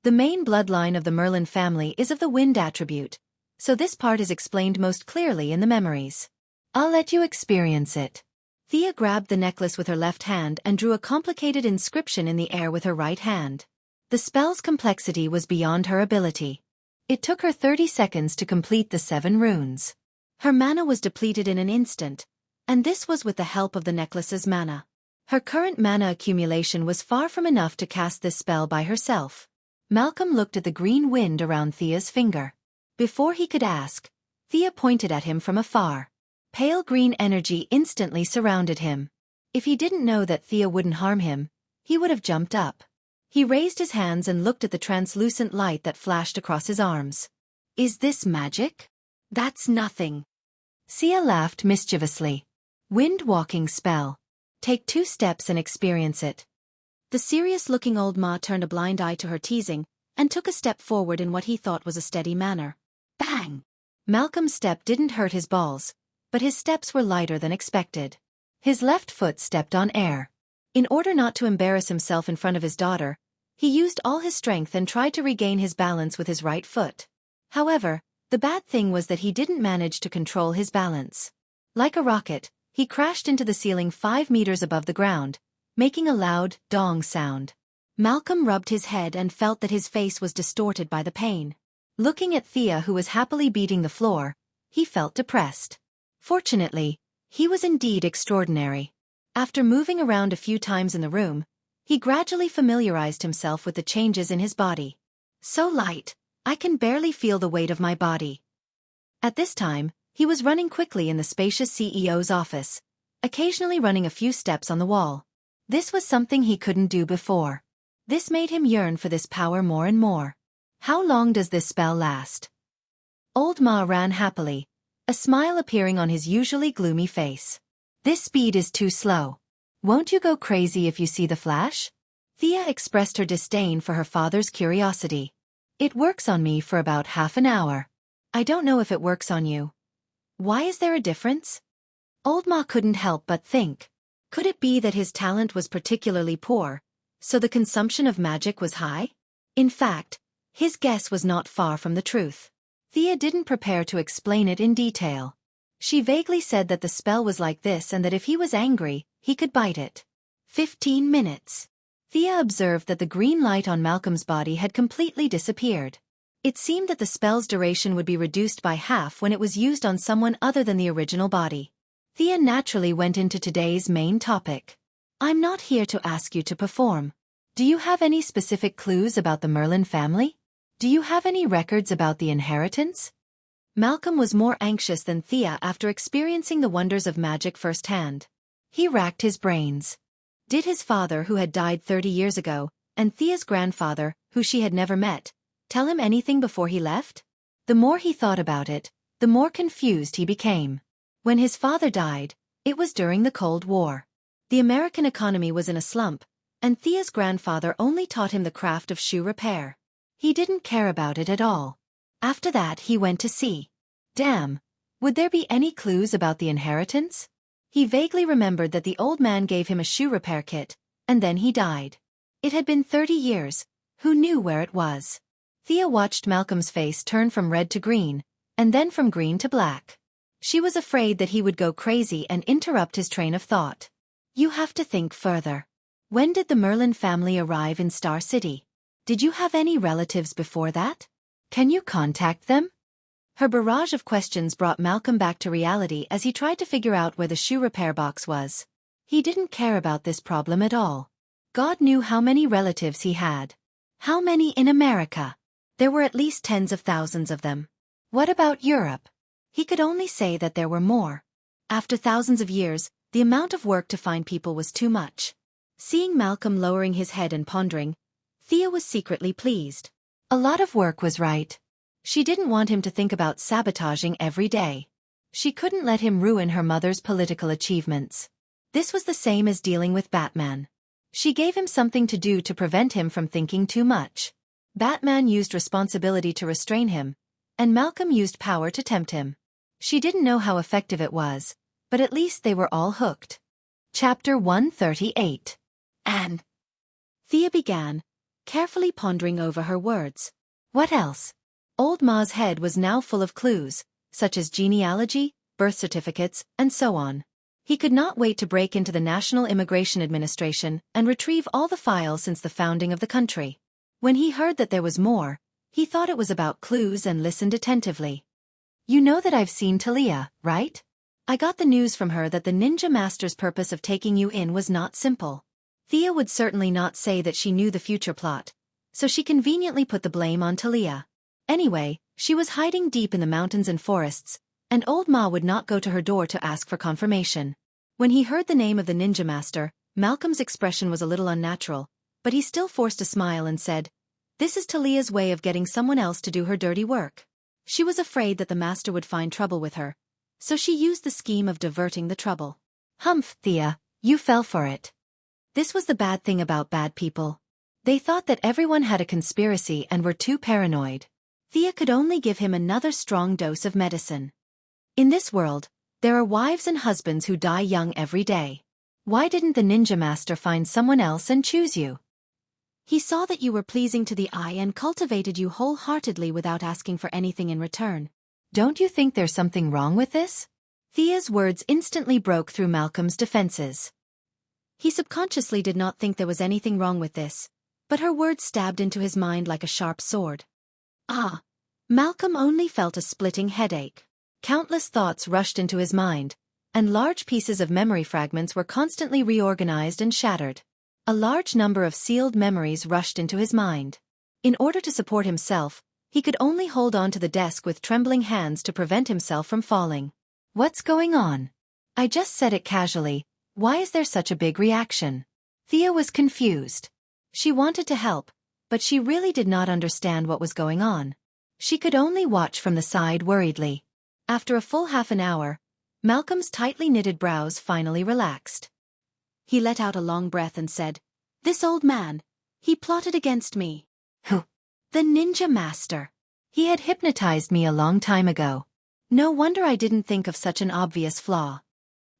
The main bloodline of the Merlin family is of the wind attribute, so this part is explained most clearly in the memories. I'll let you experience it. Thea grabbed the necklace with her left hand and drew a complicated inscription in the air with her right hand. The spell's complexity was beyond her ability. It took her 30 seconds to complete the 7 runes. Her mana was depleted in an instant, and this was with the help of the necklace's mana. Her current mana accumulation was far from enough to cast this spell by herself. Malcolm looked at the green wind around Thea's finger. Before he could ask, Thea pointed at him from afar. Pale green energy instantly surrounded him. If he didn't know that Thea wouldn't harm him, he would have jumped up. He raised his hands and looked at the translucent light that flashed across his arms. Is this magic? That's nothing. Thea laughed mischievously. Wind-walking spell. Take 2 steps and experience it. The serious-looking old ma turned a blind eye to her teasing, and took a step forward in what he thought was a steady manner. Bang! Malcolm's step didn't hurt his balls, but his steps were lighter than expected. His left foot stepped on air. In order not to embarrass himself in front of his daughter, he used all his strength and tried to regain his balance with his right foot. However, the bad thing was that he didn't manage to control his balance. Like a rocket, he crashed into the ceiling 5 meters above the ground, making a loud dong sound. Malcolm rubbed his head and felt that his face was distorted by the pain. Looking at Thea, who was happily beating the floor, he felt depressed. Fortunately, he was indeed extraordinary. After moving around a few times in the room, he gradually familiarized himself with the changes in his body. So light, I can barely feel the weight of my body. At this time, he was running quickly in the spacious CEO's office, occasionally running a few steps on the wall. This was something he couldn't do before. This made him yearn for this power more and more. How long does this spell last? Old Ma ran happily, a smile appearing on his usually gloomy face. This speed is too slow. Won't you go crazy if you see the flash? Thea expressed her disdain for her father's curiosity. It works on me for about half an hour. I don't know if it works on you. Why is there a difference? Old Ma couldn't help but think. Could it be that his talent was particularly poor, so the consumption of magic was high? In fact, his guess was not far from the truth. Thea didn't prepare to explain it in detail. She vaguely said that the spell was like this and that if he was angry, he could bite it. 15 minutes. Thea observed that the green light on Malcolm's body had completely disappeared. It seemed that the spell's duration would be reduced by half when it was used on someone other than the original body. Thea naturally went into today's main topic. I'm not here to ask you to perform. Do you have any specific clues about the Merlin family? Do you have any records about the inheritance? Malcolm was more anxious than Thea after experiencing the wonders of magic firsthand. He racked his brains. Did his father, who had died 30 years ago, and Thea's grandfather, who she had never met, tell him anything before he left? The more he thought about it, the more confused he became. When his father died, it was during the Cold War. The American economy was in a slump, and Thea's grandfather only taught him the craft of shoe repair. He didn't care about it at all. After that he went to sea. Damn, would there be any clues about the inheritance? He vaguely remembered that the old man gave him a shoe repair kit, and then he died. It had been 30 years, who knew where it was? Thea watched Malcolm's face turn from red to green, and then from green to black. She was afraid that he would go crazy and interrupt his train of thought. You have to think further. When did the Merlin family arrive in Star City? Did you have any relatives before that? Can you contact them? Her barrage of questions brought Malcolm back to reality as he tried to figure out where the shoe repair box was. He didn't care about this problem at all. God knew how many relatives he had. How many in America? There were at least tens of thousands of them. What about Europe? He could only say that there were more. After thousands of years, the amount of work to find people was too much. Seeing Malcolm lowering his head and pondering, Thea was secretly pleased. A lot of work was right. She didn't want him to think about sabotaging every day. She couldn't let him ruin her mother's political achievements. This was the same as dealing with Batman. She gave him something to do to prevent him from thinking too much. Batman used responsibility to restrain him, and Malcolm used power to tempt him. She didn't know how effective it was, but at least they were all hooked. Chapter 138. Anne. Thea began, carefully pondering over her words. What else? Old Ma's head was now full of clues, such as genealogy, birth certificates, and so on. He could not wait to break into the National Immigration Administration and retrieve all the files since the founding of the country. When he heard that there was more, he thought it was about clues and listened attentively. You know that I've seen Talia, right? I got the news from her that the ninja master's purpose of taking you in was not simple. Thea would certainly not say that she knew the future plot, so she conveniently put the blame on Talia. Anyway, she was hiding deep in the mountains and forests, and old Ma would not go to her door to ask for confirmation. When he heard the name of the ninja master, Malcolm's expression was a little unnatural, but he still forced a smile and said, "This is Talia's way of getting someone else to do her dirty work." She was afraid that the master would find trouble with her, so she used the scheme of diverting the trouble. Humph, Thea, you fell for it. This was the bad thing about bad people. They thought that everyone had a conspiracy and were too paranoid. Thea could only give him another strong dose of medicine. In this world, there are wives and husbands who die young every day. Why didn't the ninja master find someone else and choose you? He saw that you were pleasing to the eye and cultivated you wholeheartedly without asking for anything in return. Don't you think there's something wrong with this? Thea's words instantly broke through Malcolm's defenses. He subconsciously did not think there was anything wrong with this, but her words stabbed into his mind like a sharp sword. Ah! Malcolm only felt a splitting headache. Countless thoughts rushed into his mind, and large pieces of memory fragments were constantly reorganized and shattered. A large number of sealed memories rushed into his mind. In order to support himself, he could only hold on to the desk with trembling hands to prevent himself from falling. What's going on? I just said it casually. Why is there such a big reaction? Thea was confused. She wanted to help, but she really did not understand what was going on. She could only watch from the side worriedly. After a full half an hour, Malcolm's tightly knitted brows finally relaxed. He let out a long breath and said, "This old man, he plotted against me." Who? The ninja master. He had hypnotized me a long time ago. No wonder I didn't think of such an obvious flaw.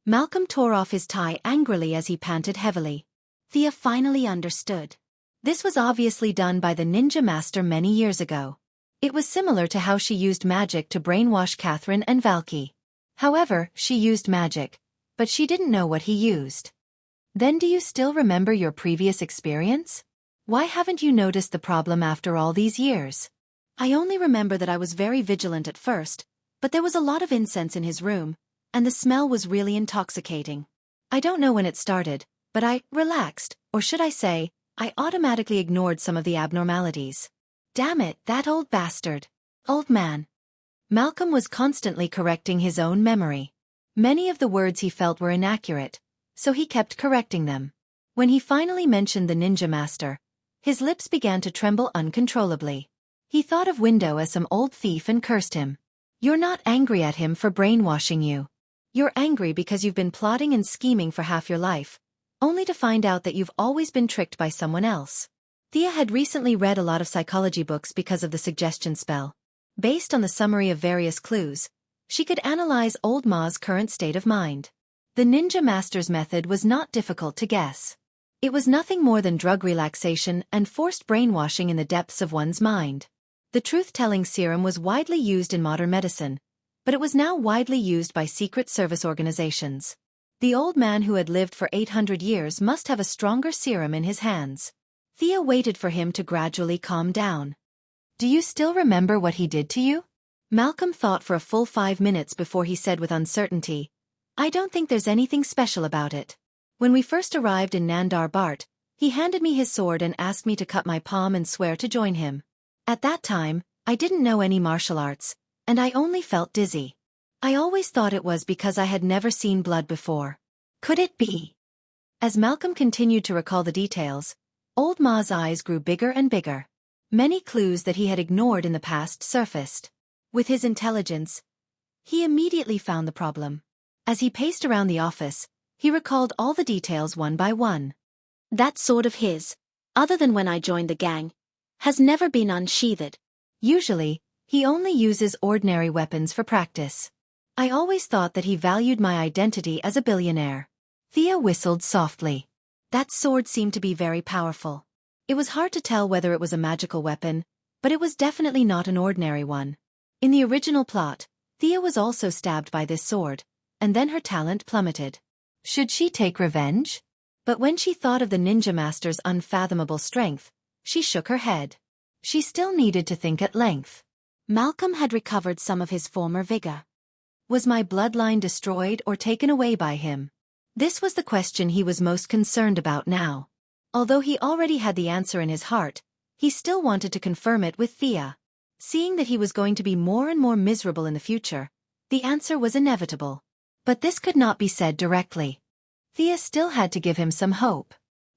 Malcolm tore off his tie angrily as he panted heavily. Thea finally understood. This was obviously done by the ninja master many years ago. It was similar to how she used magic to brainwash Catherine and Valky. However, she used magic, but she didn't know what he used. Then do you still remember your previous experience? Why haven't you noticed the problem after all these years? I only remember that I was very vigilant at first, but there was a lot of incense in his room, and the smell was really intoxicating. I don't know when it started, but I relaxed, or should I say, I automatically ignored some of the abnormalities. Damn it, that old bastard. Old man. Malcolm was constantly correcting his own memory. Many of the words he felt were inaccurate, so he kept correcting them. When he finally mentioned the ninja master, his lips began to tremble uncontrollably. He thought of Window as some old thief and cursed him. You're not angry at him for brainwashing you. You're angry because you've been plotting and scheming for half your life, only to find out that you've always been tricked by someone else. Thea had recently read a lot of psychology books because of the suggestion spell. Based on the summary of various clues, she could analyze old Ma's current state of mind. The ninja master's method was not difficult to guess. It was nothing more than drug relaxation and forced brainwashing in the depths of one's mind. The truth-telling serum was widely used in modern medicine, but it was now widely used by secret service organizations. The old man who had lived for 800 years must have a stronger serum in his hands. Thea waited for him to gradually calm down. Do you still remember what he did to you? Malcolm thought for a full 5 minutes before he said with uncertainty, I don't think there's anything special about it. When we first arrived in Nandar Bart, he handed me his sword and asked me to cut my palm and swear to join him. At that time, I didn't know any martial arts, and I only felt dizzy. I always thought it was because I had never seen blood before. Could it be? As Malcolm continued to recall the details, Old Ma's eyes grew bigger and bigger. Many clues that he had ignored in the past surfaced. With his intelligence, he immediately found the problem. As he paced around the office, he recalled all the details one by one. That sword of his, other than when I joined the gang, has never been unsheathed. Usually, he only uses ordinary weapons for practice. I always thought that he valued my identity as a billionaire. Thea whistled softly. That sword seemed to be very powerful. It was hard to tell whether it was a magical weapon, but it was definitely not an ordinary one. In the original plot, Thea was also stabbed by this sword, and then her talent plummeted. Should she take revenge? But when she thought of the ninja master's unfathomable strength, she shook her head. She still needed to think at length. Malcolm had recovered some of his former vigor. Was my bloodline destroyed or taken away by him? This was the question he was most concerned about now. Although he already had the answer in his heart, he still wanted to confirm it with Thea. Seeing that he was going to be more and more miserable in the future, the answer was inevitable. But this could not be said directly. Thea still had to give him some hope.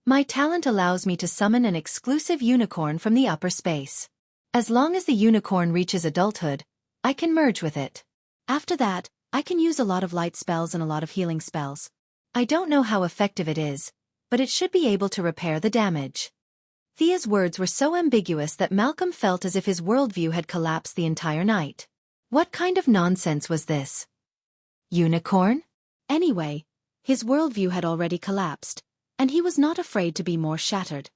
My talent allows me to summon an exclusive unicorn from the upper space. As long as the unicorn reaches adulthood, I can merge with it. After that, I can use a lot of light spells and a lot of healing spells. I don't know how effective it is, but it should be able to repair the damage. Thea's words were so ambiguous that Malcolm felt as if his worldview had collapsed the entire night. What kind of nonsense was this? Unicorn? Anyway, his worldview had already collapsed, and he was not afraid to be more shattered.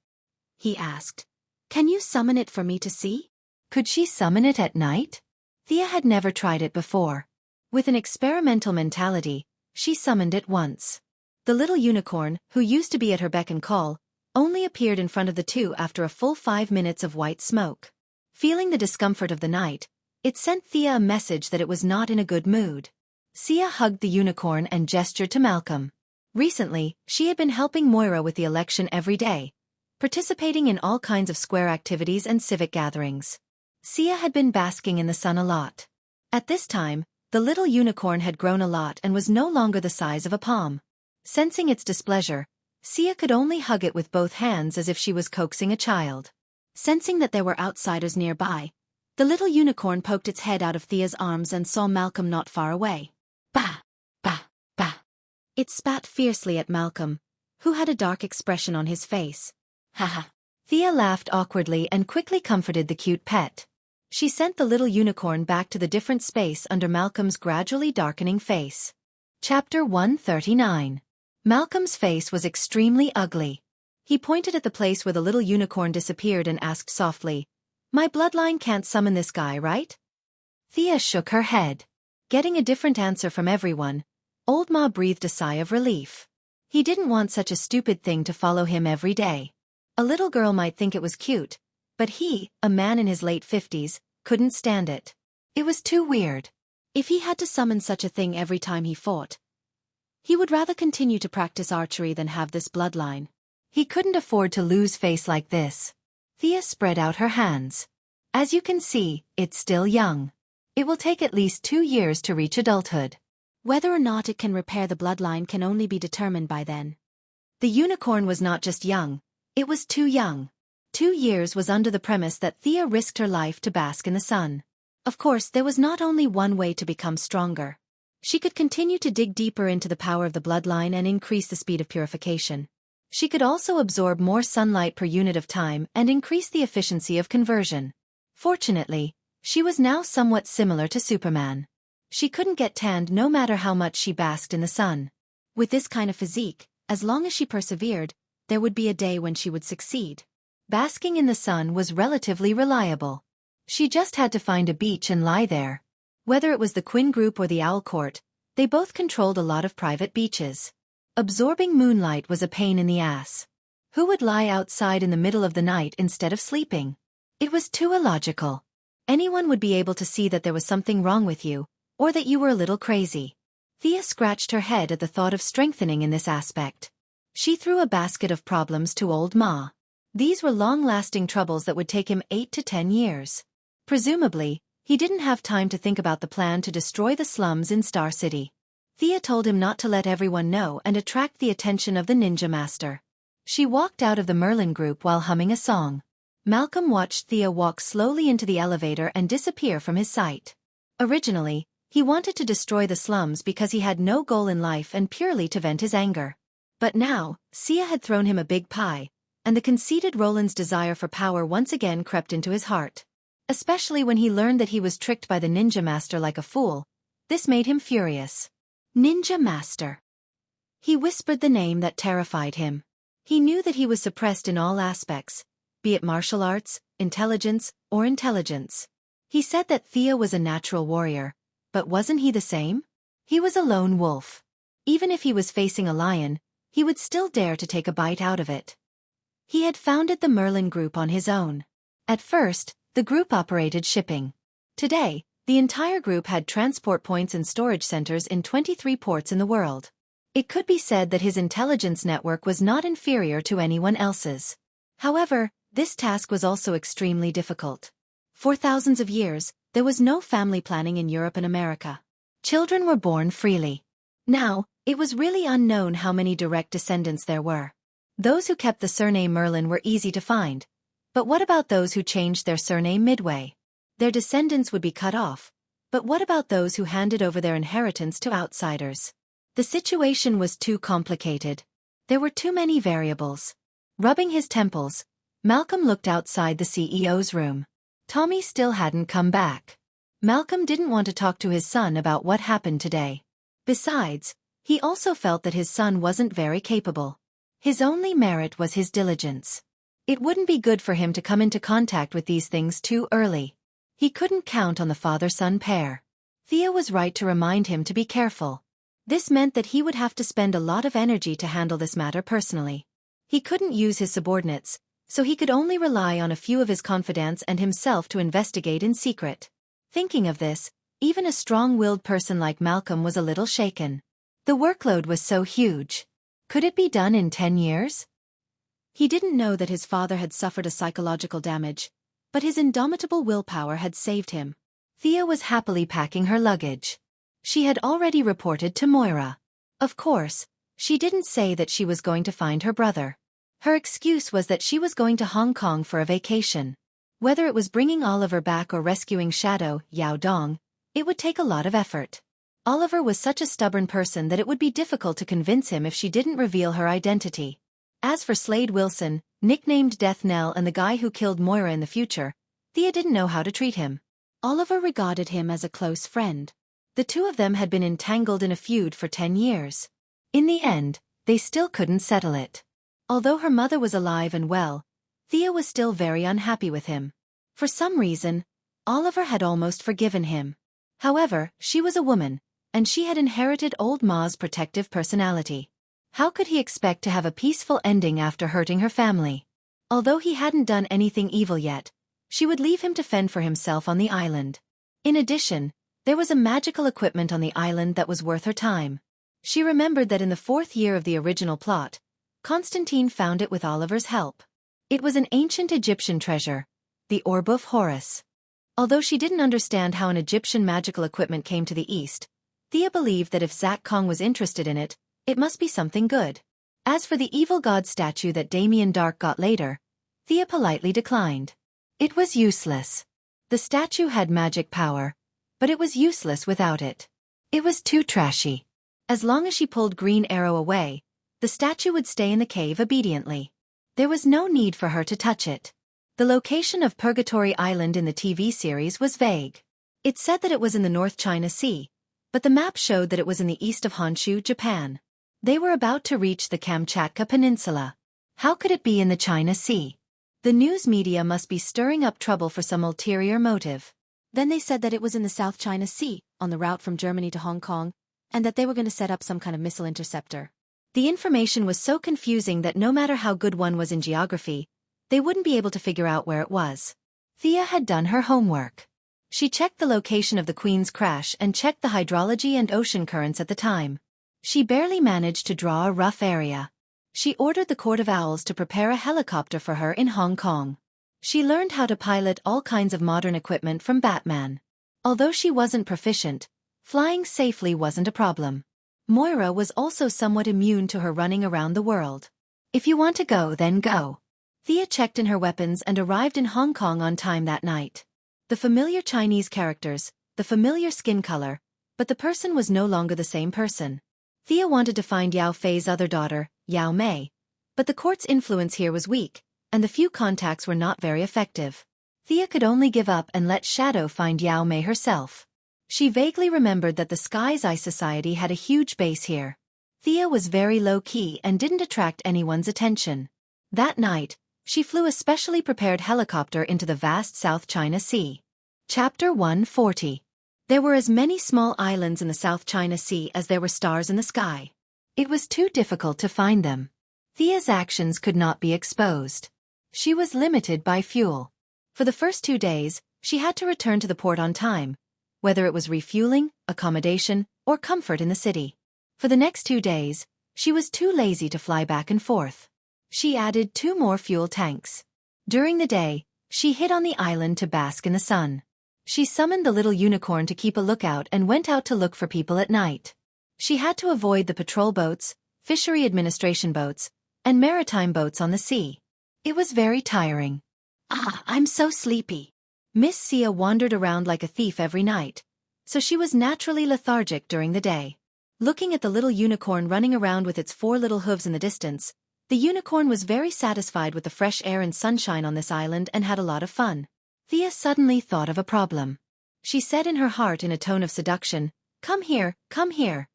He asked, Can you summon it for me to see? Could she summon it at night? Thea had never tried it before. With an experimental mentality, she summoned it once. The little unicorn, who used to be at her beck and call, only appeared in front of the two after a full 5 minutes of white smoke. Feeling the discomfort of the night, it sent Thea a message that it was not in a good mood. Thea hugged the unicorn and gestured to Malcolm. Recently, she had been helping Moira with the election every day, participating in all kinds of square activities and civic gatherings. Thea had been basking in the sun a lot. At this time, the little unicorn had grown a lot and was no longer the size of a palm. Sensing its displeasure, Thea could only hug it with both hands as if she was coaxing a child. Sensing that there were outsiders nearby, the little unicorn poked its head out of Thea's arms and saw Malcolm not far away. Bah! Bah! Bah! It spat fiercely at Malcolm, who had a dark expression on his face. Ha ha! Thea laughed awkwardly and quickly comforted the cute pet. She sent the little unicorn back to the different space under Malcolm's gradually darkening face. Chapter 139. Malcolm's face was extremely ugly. He pointed at the place where the little unicorn disappeared and asked softly, My bloodline can't summon this guy, right? Thea shook her head. Getting a different answer from everyone, Old Ma breathed a sigh of relief. He didn't want such a stupid thing to follow him every day. A little girl might think it was cute, but he, a man in his late 50s, couldn't stand it. It was too weird. If he had to summon such a thing every time he fought, he would rather continue to practice archery than have this bloodline. He couldn't afford to lose face like this. Thea spread out her hands. As you can see, it's still young. It will take at least 2 years to reach adulthood. Whether or not it can repair the bloodline can only be determined by then. The unicorn was not just young, it was too young. 2 years was under the premise that Thea risked her life to bask in the sun. Of course, there was not only one way to become stronger. She could continue to dig deeper into the power of the bloodline and increase the speed of purification. She could also absorb more sunlight per unit of time and increase the efficiency of conversion. Fortunately, she was now somewhat similar to Superman. She couldn't get tanned no matter how much she basked in the sun. With this kind of physique, as long as she persevered, there would be a day when she would succeed. Basking in the sun was relatively reliable. She just had to find a beach and lie there. Whether it was the Quinn Group or the Owl Court, they both controlled a lot of private beaches. Absorbing moonlight was a pain in the ass. Who would lie outside in the middle of the night instead of sleeping? It was too illogical. Anyone would be able to see that there was something wrong with you, or that you were a little crazy. Thea scratched her head at the thought of strengthening in this aspect. She threw a basket of problems to old Ma. These were long-lasting troubles that would take him 8 to 10 years. Presumably, he didn't have time to think about the plan to destroy the slums in Star City. Thea told him not to let everyone know and attract the attention of the ninja master. She walked out of the Merlin group while humming a song. Malcolm watched Thea walk slowly into the elevator and disappear from his sight. Originally, he wanted to destroy the slums because he had no goal in life and purely to vent his anger. But now, Sia had thrown him a big pie, and the conceited Roland's desire for power once again crept into his heart. Especially when he learned that he was tricked by the ninja master like a fool. This made him furious. Ninja master. He whispered the name that terrified him. He knew that he was suppressed in all aspects, be it martial arts, intelligence, or intelligence. He said that Thea was a natural warrior, but wasn't he the same? He was a lone wolf. Even if he was facing a lion, he would still dare to take a bite out of it. He had founded the Merlin Group on his own. At first, the group operated shipping. Today, the entire group had transport points and storage centers in 23 ports in the world. It could be said that his intelligence network was not inferior to anyone else's. However, this task was also extremely difficult. For thousands of years, there was no family planning in Europe and America. Children were born freely. Now, it was really unknown how many direct descendants there were. Those who kept the surname Merlin were easy to find. But what about those who changed their surname midway? Their descendants would be cut off. But what about those who handed over their inheritance to outsiders? The situation was too complicated. There were too many variables. Rubbing his temples, Malcolm looked outside the CEO's room. Tommy still hadn't come back. Malcolm didn't want to talk to his son about what happened today. Besides, he also felt that his son wasn't very capable. His only merit was his diligence. It wouldn't be good for him to come into contact with these things too early. He couldn't count on the father-son pair. Thea was right to remind him to be careful. This meant that he would have to spend a lot of energy to handle this matter personally. He couldn't use his subordinates, so he could only rely on a few of his confidants and himself to investigate in secret. Thinking of this, even a strong-willed person like Malcolm was a little shaken. The workload was so huge. Could it be done in 10 years? He didn't know that his father had suffered a psychological damage, but his indomitable willpower had saved him. Thea was happily packing her luggage. She had already reported to Moira. Of course, she didn't say that she was going to find her brother. Her excuse was that she was going to Hong Kong for a vacation. Whether it was bringing Oliver back or rescuing Shadow, Yao Dong, it would take a lot of effort. Oliver was such a stubborn person that it would be difficult to convince him if she didn't reveal her identity. As for Slade Wilson, nicknamed Death Knell, and the guy who killed Moira in the future, Thea didn't know how to treat him. Oliver regarded him as a close friend. The two of them had been entangled in a feud for 10 years. In the end, they still couldn't settle it. Although her mother was alive and well, Thea was still very unhappy with him. For some reason, Oliver had almost forgiven him. However, she was a woman, and she had inherited old Ma's protective personality. How could he expect to have a peaceful ending after hurting her family? Although he hadn't done anything evil yet, she would leave him to fend for himself on the island. In addition, there was a magical equipment on the island that was worth her time. She remembered that in the 4th year of the original plot, Constantine found it with Oliver's help. It was an ancient Egyptian treasure, the Orb of Horus. Although she didn't understand how an Egyptian magical equipment came to the East, Thea believed that if Zach Kong was interested in it, it must be something good. As for the evil god statue that Damien Dark got later, Thea politely declined. It was useless. The statue had magic power, but it was useless without it. It was too trashy. As long as she pulled Green Arrow away, the statue would stay in the cave obediently. There was no need for her to touch it. The location of Purgatory Island in the TV series was vague. It said that it was in the North China Sea, but the map showed that it was in the east of Honshu, Japan. They were about to reach the Kamchatka Peninsula. How could it be in the China Sea? The news media must be stirring up trouble for some ulterior motive. Then they said that it was in the South China Sea, on the route from Germany to Hong Kong, and that they were going to set up some kind of missile interceptor. The information was so confusing that no matter how good one was in geography, they wouldn't be able to figure out where it was. Thea had done her homework. She checked the location of the Queen's crash and checked the hydrology and ocean currents at the time. She barely managed to draw a rough area. She ordered the Court of Owls to prepare a helicopter for her in Hong Kong. She learned how to pilot all kinds of modern equipment from Batman. Although she wasn't proficient, flying safely wasn't a problem. Moira was also somewhat immune to her running around the world. If you want to go, then go. Thea checked in her weapons and arrived in Hong Kong on time that night. The familiar Chinese characters, the familiar skin color, but the person was no longer the same person. Thea wanted to find Yao Fei's other daughter, Yao Mei, but the court's influence here was weak, and the few contacts were not very effective. Thea could only give up and let Shadow find Yao Mei herself. She vaguely remembered that the Sky's Eye Society had a huge base here. Thea was very low-key and didn't attract anyone's attention. That night, she flew a specially prepared helicopter into the vast South China Sea. Chapter 140. There were as many small islands in the South China Sea as there were stars in the sky. It was too difficult to find them. Thea's actions could not be exposed. She was limited by fuel. For the first 2 days, she had to return to the port on time, whether it was refueling, accommodation, or comfort in the city. For the next 2 days, she was too lazy to fly back and forth. She added 2 more fuel tanks. During the day, she hid on the island to bask in the sun. She summoned the little unicorn to keep a lookout and went out to look for people at night. She had to avoid the patrol boats, fishery administration boats, and maritime boats on the sea. It was very tiring. I'm so sleepy. Miss Sia wandered around like a thief every night, so she was naturally lethargic during the day. Looking at the little unicorn running around with its 4 little hooves in the distance, the unicorn was very satisfied with the fresh air and sunshine on this island and had a lot of fun. Thea suddenly thought of a problem. She said in her heart in a tone of seduction, "Come here, come here."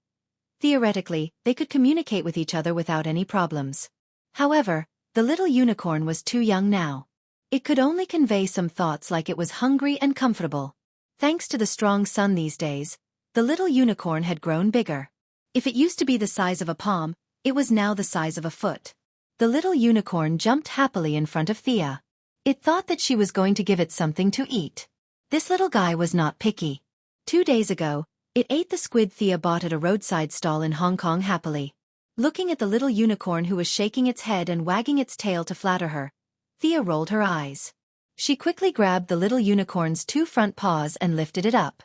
Theoretically, they could communicate with each other without any problems. However, the little unicorn was too young now. It could only convey some thoughts like it was hungry and comfortable. Thanks to the strong sun these days, the little unicorn had grown bigger. If it used to be the size of a palm, it was now the size of a foot. The little unicorn jumped happily in front of Thea. It thought that she was going to give it something to eat. This little guy was not picky. 2 days ago, it ate the squid Thea bought at a roadside stall in Hong Kong happily. Looking at the little unicorn who was shaking its head and wagging its tail to flatter her, Thea rolled her eyes. She quickly grabbed the little unicorn's 2 front paws and lifted it up.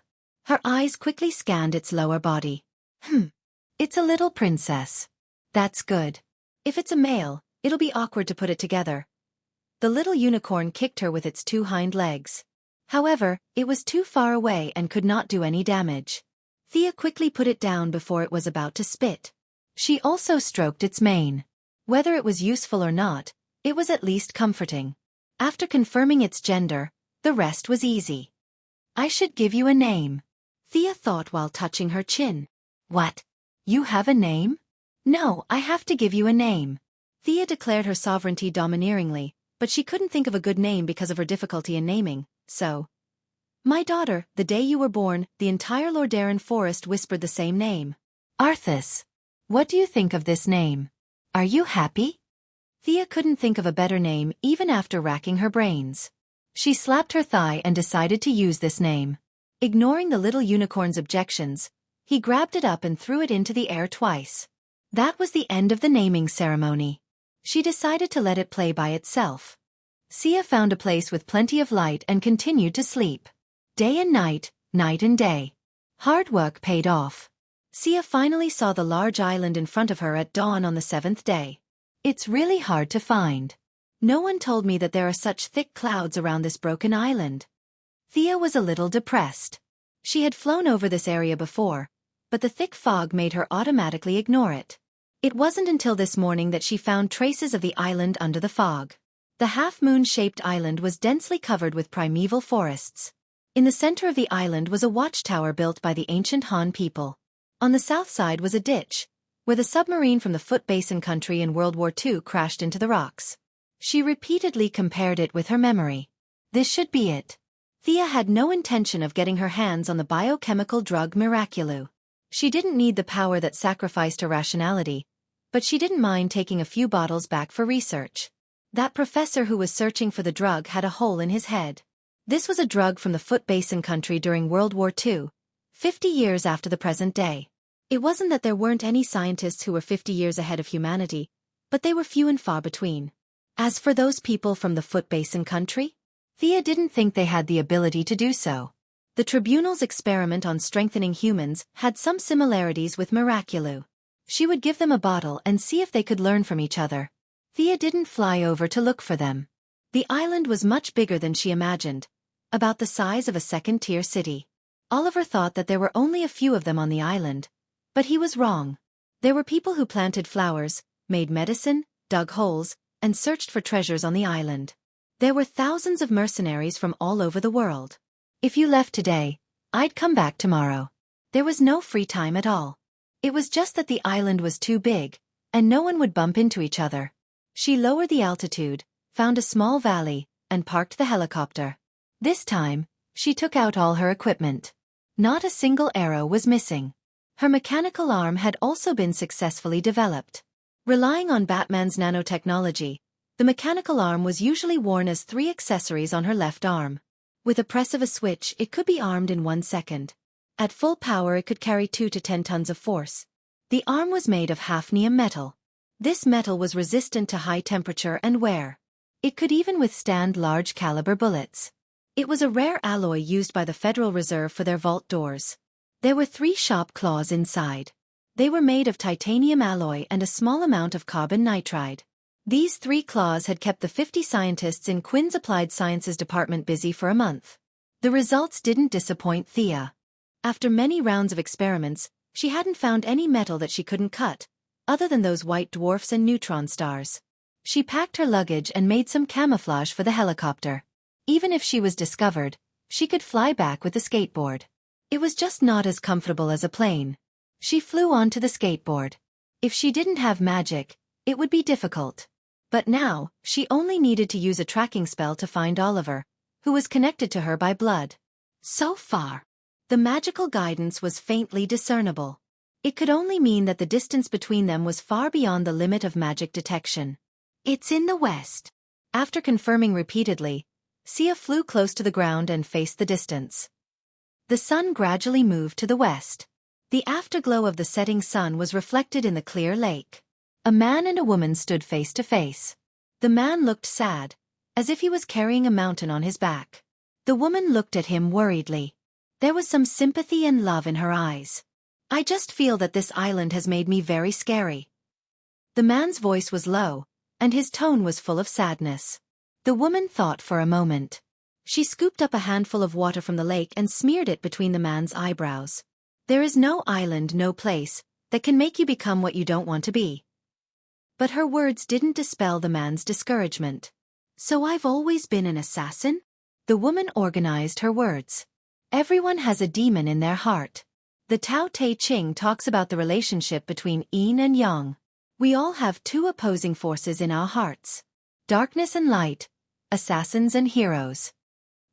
Her eyes quickly scanned its lower body. It's a little princess. That's good. If it's a male, it'll be awkward to put it together. The little unicorn kicked her with its 2 hind legs. However, it was too far away and could not do any damage. Thea quickly put it down before it was about to spit. She also stroked its mane. Whether it was useful or not, it was at least comforting. After confirming its gender, the rest was easy. I should give you a name, Thea thought while touching her chin. What? You have a name? No, I have to give you a name. Thea declared her sovereignty domineeringly, but she couldn't think of a good name because of her difficulty in naming, so. My daughter, the day you were born, the entire Lordaeron forest whispered the same name. Arthas. What do you think of this name? Are you happy? Thea couldn't think of a better name even after racking her brains. She slapped her thigh and decided to use this name. Ignoring the little unicorn's objections, he grabbed it up and threw it into the air twice. That was the end of the naming ceremony. She decided to let it play by itself. Sia found a place with plenty of light and continued to sleep. Day and night, night and day. Hard work paid off. Sia finally saw the large island in front of her at dawn on the 7th day. It's really hard to find. No one told me that there are such thick clouds around this broken island. Thea was a little depressed. She had flown over this area before, but the thick fog made her automatically ignore it. It wasn't until this morning that she found traces of the island under the fog. The half-moon-shaped island was densely covered with primeval forests. In the center of the island was a watchtower built by the ancient Han people. On the south side was a ditch, where the submarine from the Foot Basin country in World War II crashed into the rocks. She repeatedly compared it with her memory. This should be it. Thea had no intention of getting her hands on the biochemical drug Miraculu. She didn't need the power that sacrificed her rationality, but she didn't mind taking a few bottles back for research. That professor who was searching for the drug had a hole in his head. This was a drug from the Foot Basin country during World War II, 50 years after the present day. It wasn't that there weren't any scientists who were 50 years ahead of humanity, but they were few and far between. As for those people from the Foot Basin country, Thea didn't think they had the ability to do so. The tribunal's experiment on strengthening humans had some similarities with Miraculou. She would give them a bottle and see if they could learn from each other. Thea didn't fly over to look for them. The island was much bigger than she imagined, about the size of a second-tier city. Oliver thought that there were only a few of them on the island, but he was wrong. There were people who planted flowers, made medicine, dug holes, and searched for treasures on the island. There were thousands of mercenaries from all over the world. If you left today, I'd come back tomorrow. There was no free time at all. It was just that the island was too big, and no one would bump into each other. She lowered the altitude, found a small valley, and parked the helicopter. This time, she took out all her equipment. Not a single arrow was missing. Her mechanical arm had also been successfully developed. Relying on Batman's nanotechnology, the mechanical arm was usually worn as 3 accessories on her left arm. With a press of a switch, it could be armed in 1 second. At full power, it could carry 2 to 10 tons of force. The arm was made of hafnium metal. This metal was resistant to high temperature and wear. It could even withstand large-caliber bullets. It was a rare alloy used by the Federal Reserve for their vault doors. There were 3 sharp claws inside. They were made of titanium alloy and a small amount of carbon nitride. These 3 claws had kept the 50 scientists in Quinn's Applied Sciences department busy for a month. The results didn't disappoint Thea. After many rounds of experiments, she hadn't found any metal that she couldn't cut, other than those white dwarfs and neutron stars. She packed her luggage and made some camouflage for the helicopter. Even if she was discovered, she could fly back with the skateboard. It was just not as comfortable as a plane. She flew onto the skateboard. If she didn't have magic, it would be difficult. But now, she only needed to use a tracking spell to find Oliver, who was connected to her by blood. So far, the magical guidance was faintly discernible. It could only mean that the distance between them was far beyond the limit of magic detection. It's in the west. After confirming repeatedly, Sia flew close to the ground and faced the distance. The sun gradually moved to the west. The afterglow of the setting sun was reflected in the clear lake. A man and a woman stood face to face. The man looked sad, as if he was carrying a mountain on his back. The woman looked at him worriedly. There was some sympathy and love in her eyes. I just feel that this island has made me very scary. The man's voice was low, and his tone was full of sadness. The woman thought for a moment. She scooped up a handful of water from the lake and smeared it between the man's eyebrows. There is no island, no place, that can make you become what you don't want to be. But her words didn't dispel the man's discouragement. So I've always been an assassin? The woman organized her words. Everyone has a demon in their heart. The Tao Te Ching talks about the relationship between yin and yang. We all have 2 opposing forces in our hearts. Darkness and light, assassins and heroes.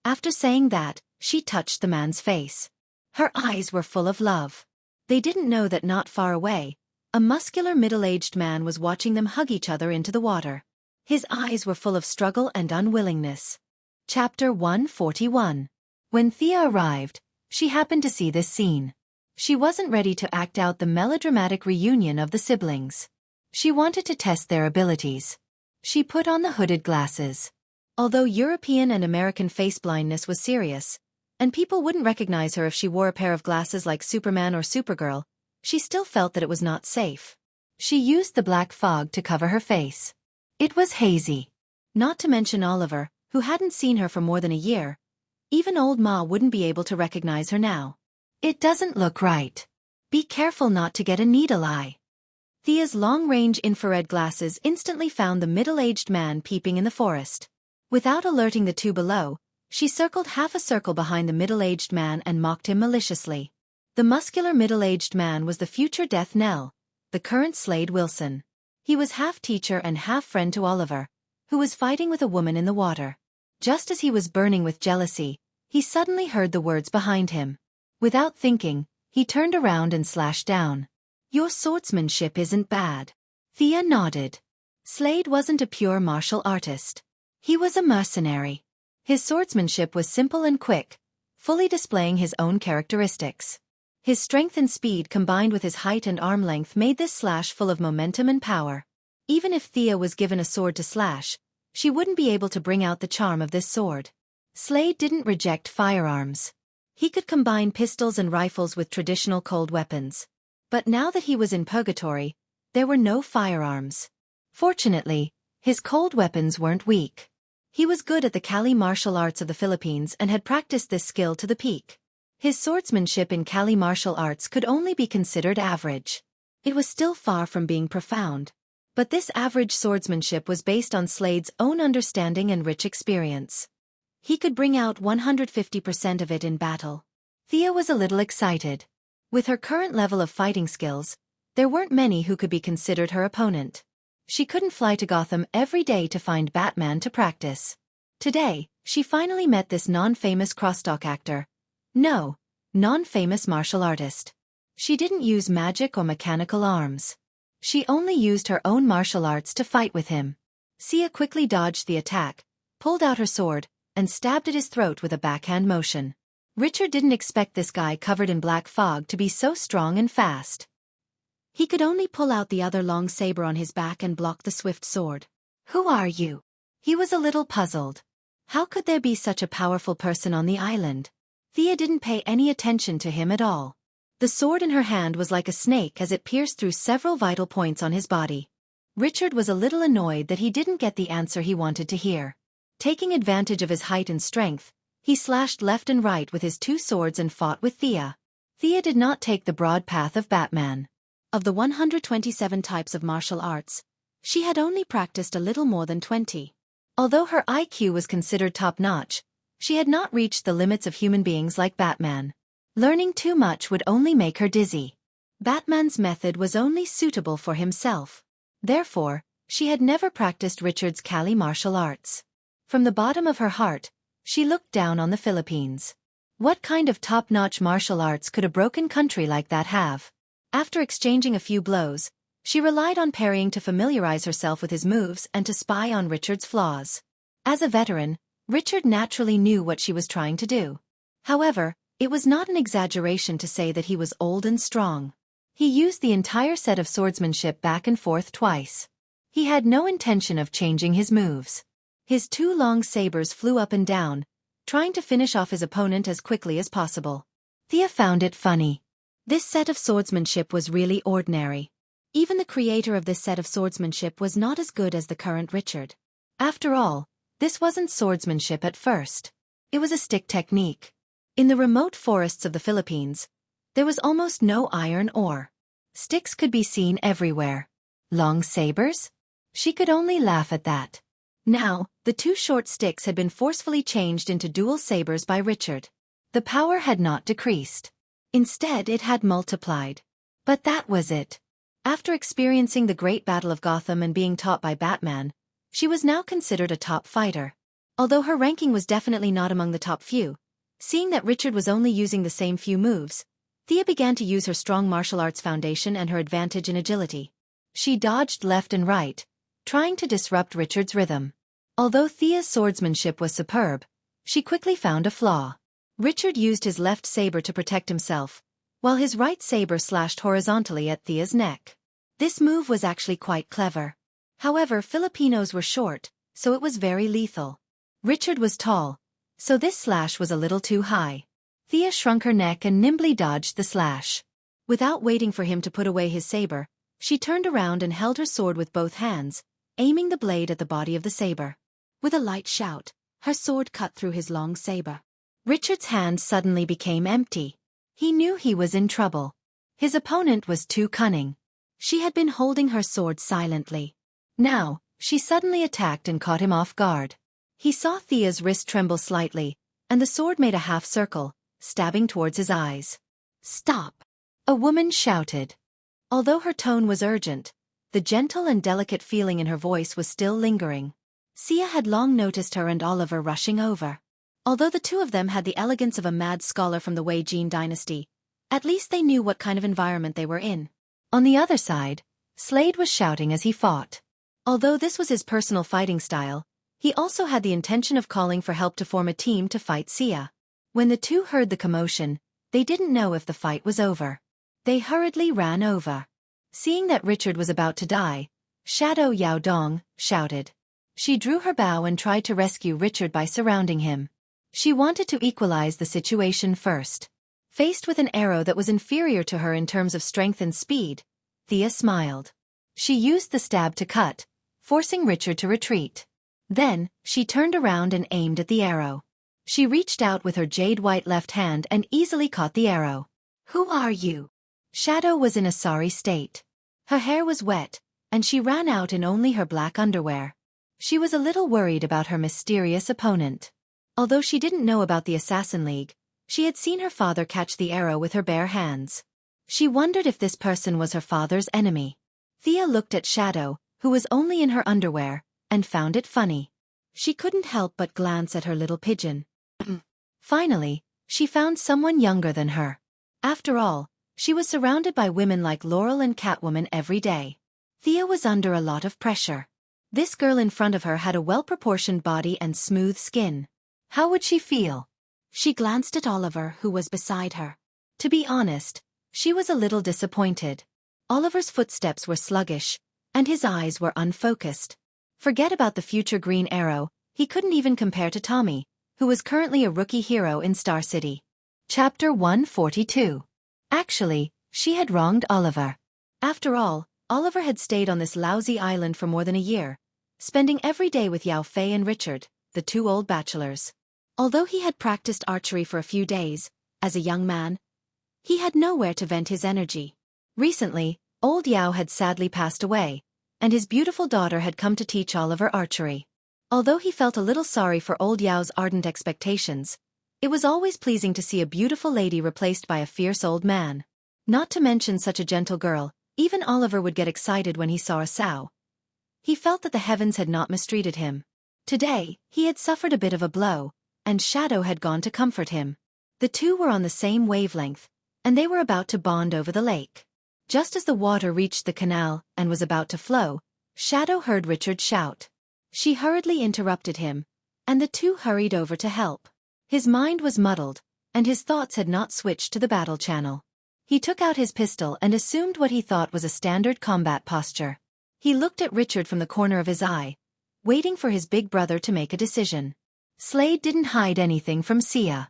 After saying that, she touched the man's face. Her eyes were full of love. They didn't know that not far away, a muscular middle-aged man was watching them hug each other into the water. His eyes were full of struggle and unwillingness. Chapter 141. When Thea arrived, she happened to see this scene. She wasn't ready to act out the melodramatic reunion of the siblings. She wanted to test their abilities. She put on the hooded glasses. Although European and American face blindness was serious, and people wouldn't recognize her if she wore a pair of glasses like Superman or Supergirl, she still felt that it was not safe. She used the black fog to cover her face. It was hazy. Not to mention Oliver, who hadn't seen her for more than a year. Even old Ma wouldn't be able to recognize her now. It doesn't look right. Be careful not to get a needle eye. Thea's long-range infrared glasses instantly found the middle-aged man peeping in the forest. Without alerting the 2 below, she circled half a circle behind the middle-aged man and mocked him maliciously. The muscular middle-aged man was the future Death Knell, the current Slade Wilson. He was half teacher and half friend to Oliver, who was fighting with a woman in the water. Just as he was burning with jealousy, he suddenly heard the words behind him. Without thinking, he turned around and slashed down. Your swordsmanship isn't bad. Thea nodded. Slade wasn't a pure martial artist. He was a mercenary. His swordsmanship was simple and quick, fully displaying his own characteristics. His strength and speed combined with his height and arm length made this slash full of momentum and power. Even if Thea was given a sword to slash, she wouldn't be able to bring out the charm of this sword. Slade didn't reject firearms. He could combine pistols and rifles with traditional cold weapons. But now that he was in purgatory, there were no firearms. Fortunately, his cold weapons weren't weak. He was good at the Kali martial arts of the Philippines and had practiced this skill to the peak. His swordsmanship in Kali martial arts could only be considered average. It was still far from being profound. But this average swordsmanship was based on Slade's own understanding and rich experience. He could bring out 150% of it in battle. Thea was a little excited. With her current level of fighting skills, there weren't many who could be considered her opponent. She couldn't fly to Gotham every day to find Batman to practice. Today, she finally met this non-famous crosstalk actor. No, non-famous martial artist. She didn't use magic or mechanical arms. She only used her own martial arts to fight with him. Sia quickly dodged the attack, pulled out her sword, and stabbed at his throat with a backhand motion. Richard didn't expect this guy covered in black fog to be so strong and fast. He could only pull out the other long saber on his back and block the swift sword. "Who are you?" He was a little puzzled. How could there be such a powerful person on the island? Thea didn't pay any attention to him at all. The sword in her hand was like a snake as it pierced through several vital points on his body. Richard was a little annoyed that he didn't get the answer he wanted to hear. Taking advantage of his height and strength, he slashed left and right with his two swords and fought with Thea. Thea did not take the broad path of Batman. Of the 127 types of martial arts, she had only practiced a little more than 20. Although her IQ was considered top-notch, she had not reached the limits of human beings like Batman. Learning too much would only make her dizzy. Batman's method was only suitable for himself. Therefore, she had never practiced Richard's Kali martial arts. From the bottom of her heart, she looked down on the Philippines. What kind of top-notch martial arts could a broken country like that have? After exchanging a few blows, she relied on parrying to familiarize herself with his moves and to spy on Richard's flaws. As a veteran, Richard naturally knew what she was trying to do. However, it was not an exaggeration to say that he was old and strong. He used the entire set of swordsmanship back and forth twice. He had no intention of changing his moves. His two long sabers flew up and down, trying to finish off his opponent as quickly as possible. Thea found it funny. This set of swordsmanship was really ordinary. Even the creator of this set of swordsmanship was not as good as the current Richard. After all, this wasn't swordsmanship at first. It was a stick technique. In the remote forests of the Philippines, there was almost no iron ore. Sticks could be seen everywhere. Long sabers? She could only laugh at that. Now, the two short sticks had been forcefully changed into dual sabers by Richard. The power had not decreased. Instead, it had multiplied. But that was it. After experiencing the Great Battle of Gotham and being taught by Batman, she was now considered a top fighter. Although her ranking was definitely not among the top few, seeing that Richard was only using the same few moves, Thea began to use her strong martial arts foundation and her advantage in agility. She dodged left and right, trying to disrupt Richard's rhythm. Although Thea's swordsmanship was superb, she quickly found a flaw. Richard used his left saber to protect himself, while his right saber slashed horizontally at Thea's neck. This move was actually quite clever. However, Filipinos were short, so it was very lethal. Richard was tall, so this slash was a little too high. Thea shrunk her neck and nimbly dodged the slash. Without waiting for him to put away his saber, she turned around and held her sword with both hands, aiming the blade at the body of the saber. With a light shout, her sword cut through his long saber. Richard's hand suddenly became empty. He knew he was in trouble. His opponent was too cunning. She had been holding her sword silently. Now, she suddenly attacked and caught him off guard. He saw Thea's wrist tremble slightly, and the sword made a half circle, stabbing towards his eyes. "Stop!" a woman shouted. Although her tone was urgent, the gentle and delicate feeling in her voice was still lingering. Sia had long noticed her and Oliver rushing over. Although the two of them had the elegance of a mad scholar from the Wei Jin dynasty, at least they knew what kind of environment they were in. On the other side, Slade was shouting as he fought. Although this was his personal fighting style, he also had the intention of calling for help to form a team to fight Xia. When the two heard the commotion, they didn't know if the fight was over. They hurriedly ran over. Seeing that Richard was about to die, Shadow Yao Dong shouted. She drew her bow and tried to rescue Richard by surrounding him. She wanted to equalize the situation first. Faced with an arrow that was inferior to her in terms of strength and speed, Thea smiled. She used the stab to cut, forcing Richard to retreat. Then, she turned around and aimed at the arrow. She reached out with her jade-white left hand and easily caught the arrow. "Who are you?" Shadow was in a sorry state. Her hair was wet, and she ran out in only her black underwear. She was a little worried about her mysterious opponent. Although she didn't know about the Assassin League, she had seen her father catch the arrow with her bare hands. She wondered if this person was her father's enemy. Thea looked at Shadow, who was only in her underwear, and found it funny. She couldn't help but glance at her little pigeon. Finally, she found someone younger than her. After all, she was surrounded by women like Laurel and Catwoman every day. Thea was under a lot of pressure. This girl in front of her had a well-proportioned body and smooth skin. How would she feel? She glanced at Oliver, who was beside her. To be honest, she was a little disappointed. Oliver's footsteps were sluggish, and his eyes were unfocused. Forget about the future Green Arrow, he couldn't even compare to Tommy, who was currently a rookie hero in Star City. Chapter 142. Actually, she had wronged Oliver. After all, Oliver had stayed on this lousy island for more than a year, spending every day with Yao Fei and Richard, the two old bachelors. Although he had practiced archery for a few days, as a young man, he had nowhere to vent his energy. Recently, old Yao had sadly passed away, and his beautiful daughter had come to teach Oliver archery. Although he felt a little sorry for old Yao's ardent expectations, it was always pleasing to see a beautiful lady replaced by a fierce old man. Not to mention such a gentle girl, even Oliver would get excited when he saw a sow. He felt that the heavens had not mistreated him. Today, he had suffered a bit of a blow, and Shadow had gone to comfort him. The two were on the same wavelength, and they were about to bond over the lake. Just as the water reached the canal and was about to flow, Shadow heard Richard shout. She hurriedly interrupted him, and the two hurried over to help. His mind was muddled, and his thoughts had not switched to the battle channel. He took out his pistol and assumed what he thought was a standard combat posture. He looked at Richard from the corner of his eye, waiting for his big brother to make a decision. Slade didn't hide anything from Xia.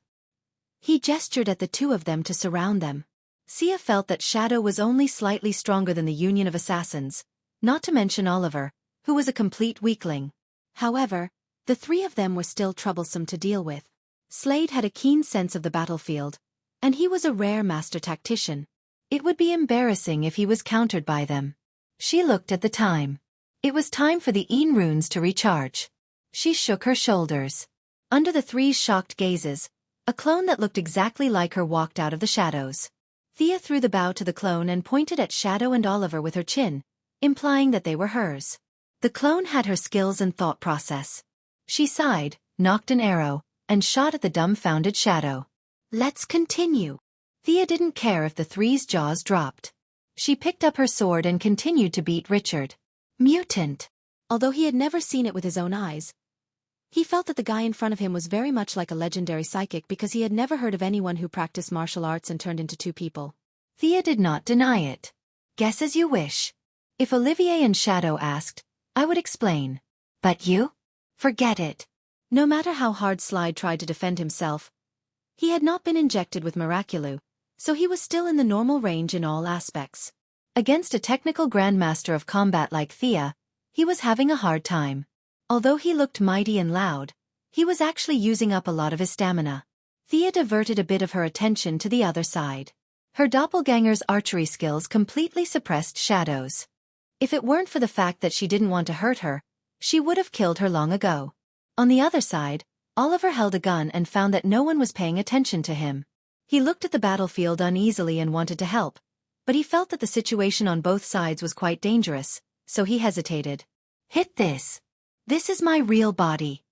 He gestured at the two of them to surround them. Xia felt that Shadow was only slightly stronger than the Union of Assassins, not to mention Oliver, who was a complete weakling. However, the three of them were still troublesome to deal with. Slade had a keen sense of the battlefield, and he was a rare master tactician. It would be embarrassing if he was countered by them. She looked at the time. It was time for the Een runes to recharge. She shook her shoulders. Under the three's shocked gazes, a clone that looked exactly like her walked out of the shadows. Thea threw the bow to the clone and pointed at Shadow and Oliver with her chin, implying that they were hers. The clone had her skills and thought process. She sighed, nocked an arrow, and shot at the dumbfounded Shadow. "Let's continue." Thea didn't care if the three's jaws dropped. She picked up her sword and continued to beat Richard. Mutant. Although he had never seen it with his own eyes, he felt that the guy in front of him was very much like a legendary psychic because he had never heard of anyone who practiced martial arts and turned into two people. Thea did not deny it. "Guess as you wish. If Olivier and Shadow asked, I would explain. But you? Forget it." No matter how hard Slide tried to defend himself, he had not been injected with Miraculou, so he was still in the normal range in all aspects. Against a technical grandmaster of combat like Thea, he was having a hard time. Although he looked mighty and loud, he was actually using up a lot of his stamina. Thea diverted a bit of her attention to the other side. Her doppelganger's archery skills completely suppressed Shadow's. If it weren't for the fact that she didn't want to hurt her, she would have killed her long ago. On the other side, Oliver held a gun and found that no one was paying attention to him. He looked at the battlefield uneasily and wanted to help, but he felt that the situation on both sides was quite dangerous, so he hesitated. "Hit this. This is my real body."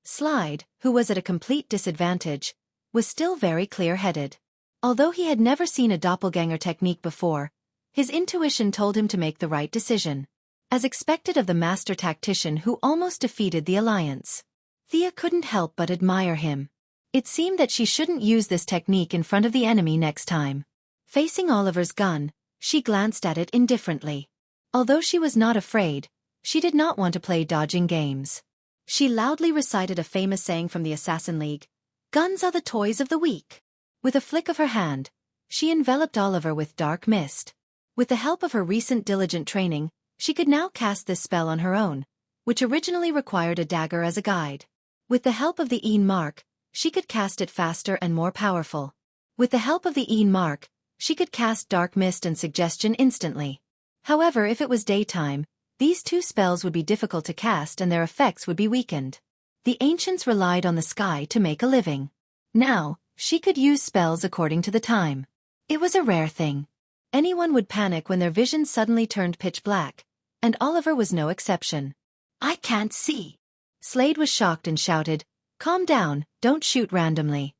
Slide, who was at a complete disadvantage, was still very clear-headed. Although he had never seen a doppelganger technique before, His intuition told him to make the right decision. As expected of the master tactician who almost defeated the alliance, Thea couldn't help but admire him. It seemed that she shouldn't use this technique in front of the enemy next time. Facing Oliver's gun, she glanced at it indifferently. Although she was not afraid, she did not want to play dodging games. She loudly recited a famous saying from the Assassin League, "Guns are the toys of the weak." With a flick of her hand, she enveloped Oliver with dark mist. With the help of her recent diligent training, she could now cast this spell on her own, which originally required a dagger as a guide. With the help of the Een mark, she could cast it faster and more powerful. With the help of the Een mark, she could cast dark mist and suggestion instantly. However, if it was daytime, these two spells would be difficult to cast and their effects would be weakened. The ancients relied on the sky to make a living. Now, she could use spells according to the time. It was a rare thing. Anyone would panic when their vision suddenly turned pitch black, and Oliver was no exception. "I can't see." Slade was shocked and shouted, "Calm down, don't shoot randomly."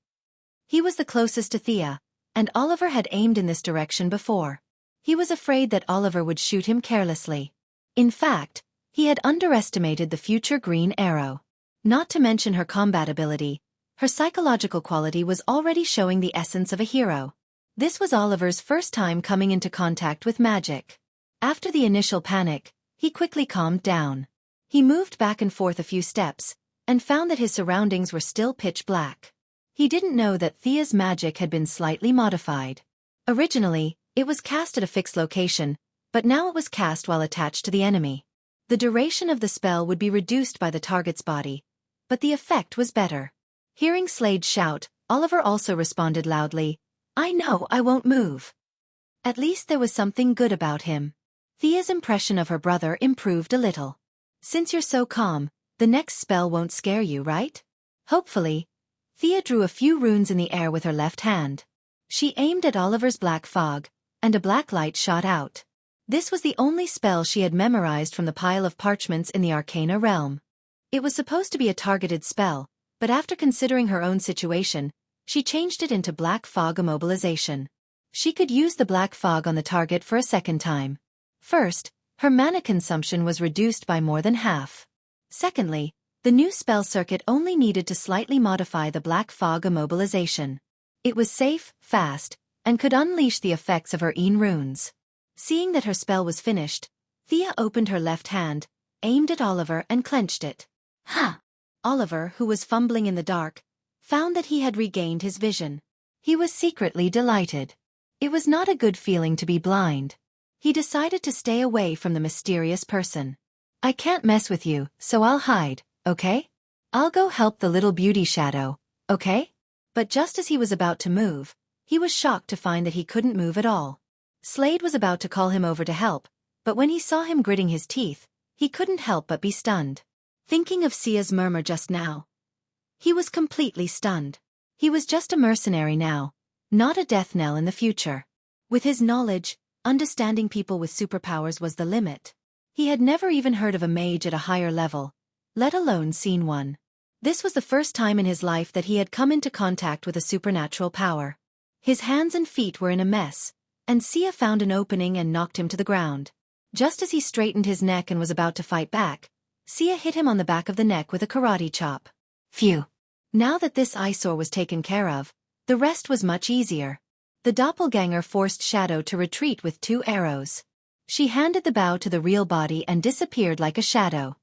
He was the closest to Thea, and Oliver had aimed in this direction before. He was afraid that Oliver would shoot him carelessly. In fact, he had underestimated the future green arrow. Not to mention her combat ability, her psychological quality was already showing the essence of a hero. This was Oliver's first time coming into contact with magic. After the initial panic, he quickly calmed down. He moved back and forth a few steps, and found that his surroundings were still pitch black. He didn't know that Thea's magic had been slightly modified. Originally, it was cast at a fixed location, but now it was cast while attached to the enemy. The duration of the spell would be reduced by the target's body, but the effect was better. Hearing Slade shout, Oliver also responded loudly, "I know I won't move." At least there was something good about him. Thea's impression of her brother improved a little. "Since you're so calm, the next spell won't scare you, right?" Hopefully. Thea drew a few runes in the air with her left hand. She aimed at Oliver's black fog, and a black light shot out. This was the only spell she had memorized from the pile of parchments in the Arcana realm. It was supposed to be a targeted spell, but after considering her own situation, she changed it into black fog immobilization. She could use the black fog on the target for a second time. First, her mana consumption was reduced by more than half. Secondly, the new spell circuit only needed to slightly modify the black fog immobilization. It was safe, fast, and could unleash the effects of her Een runes. Seeing that her spell was finished, Thea opened her left hand, aimed at Oliver and clenched it. Ha! Oliver, who was fumbling in the dark, found that he had regained his vision. He was secretly delighted. It was not a good feeling to be blind. He decided to stay away from the mysterious person. "I can't mess with you, so I'll hide, okay? I'll go help the little beauty shadow, okay?" But just as he was about to move, he was shocked to find that he couldn't move at all. Slade was about to call him over to help, but when he saw him gritting his teeth, he couldn't help but be stunned. Thinking of Sia's murmur just now, he was completely stunned. He was just a mercenary now, not a death knell in the future. With his knowledge, understanding people with superpowers was the limit. He had never even heard of a mage at a higher level, let alone seen one. This was the first time in his life that he had come into contact with a supernatural power. His hands and feet were in a mess, and Sia found an opening and knocked him to the ground. Just as he straightened his neck and was about to fight back, Sia hit him on the back of the neck with a karate chop. Phew! Now that this eyesore was taken care of, the rest was much easier. The doppelganger forced Shadow to retreat with 2 arrows. She handed the bow to the real body and disappeared like a shadow.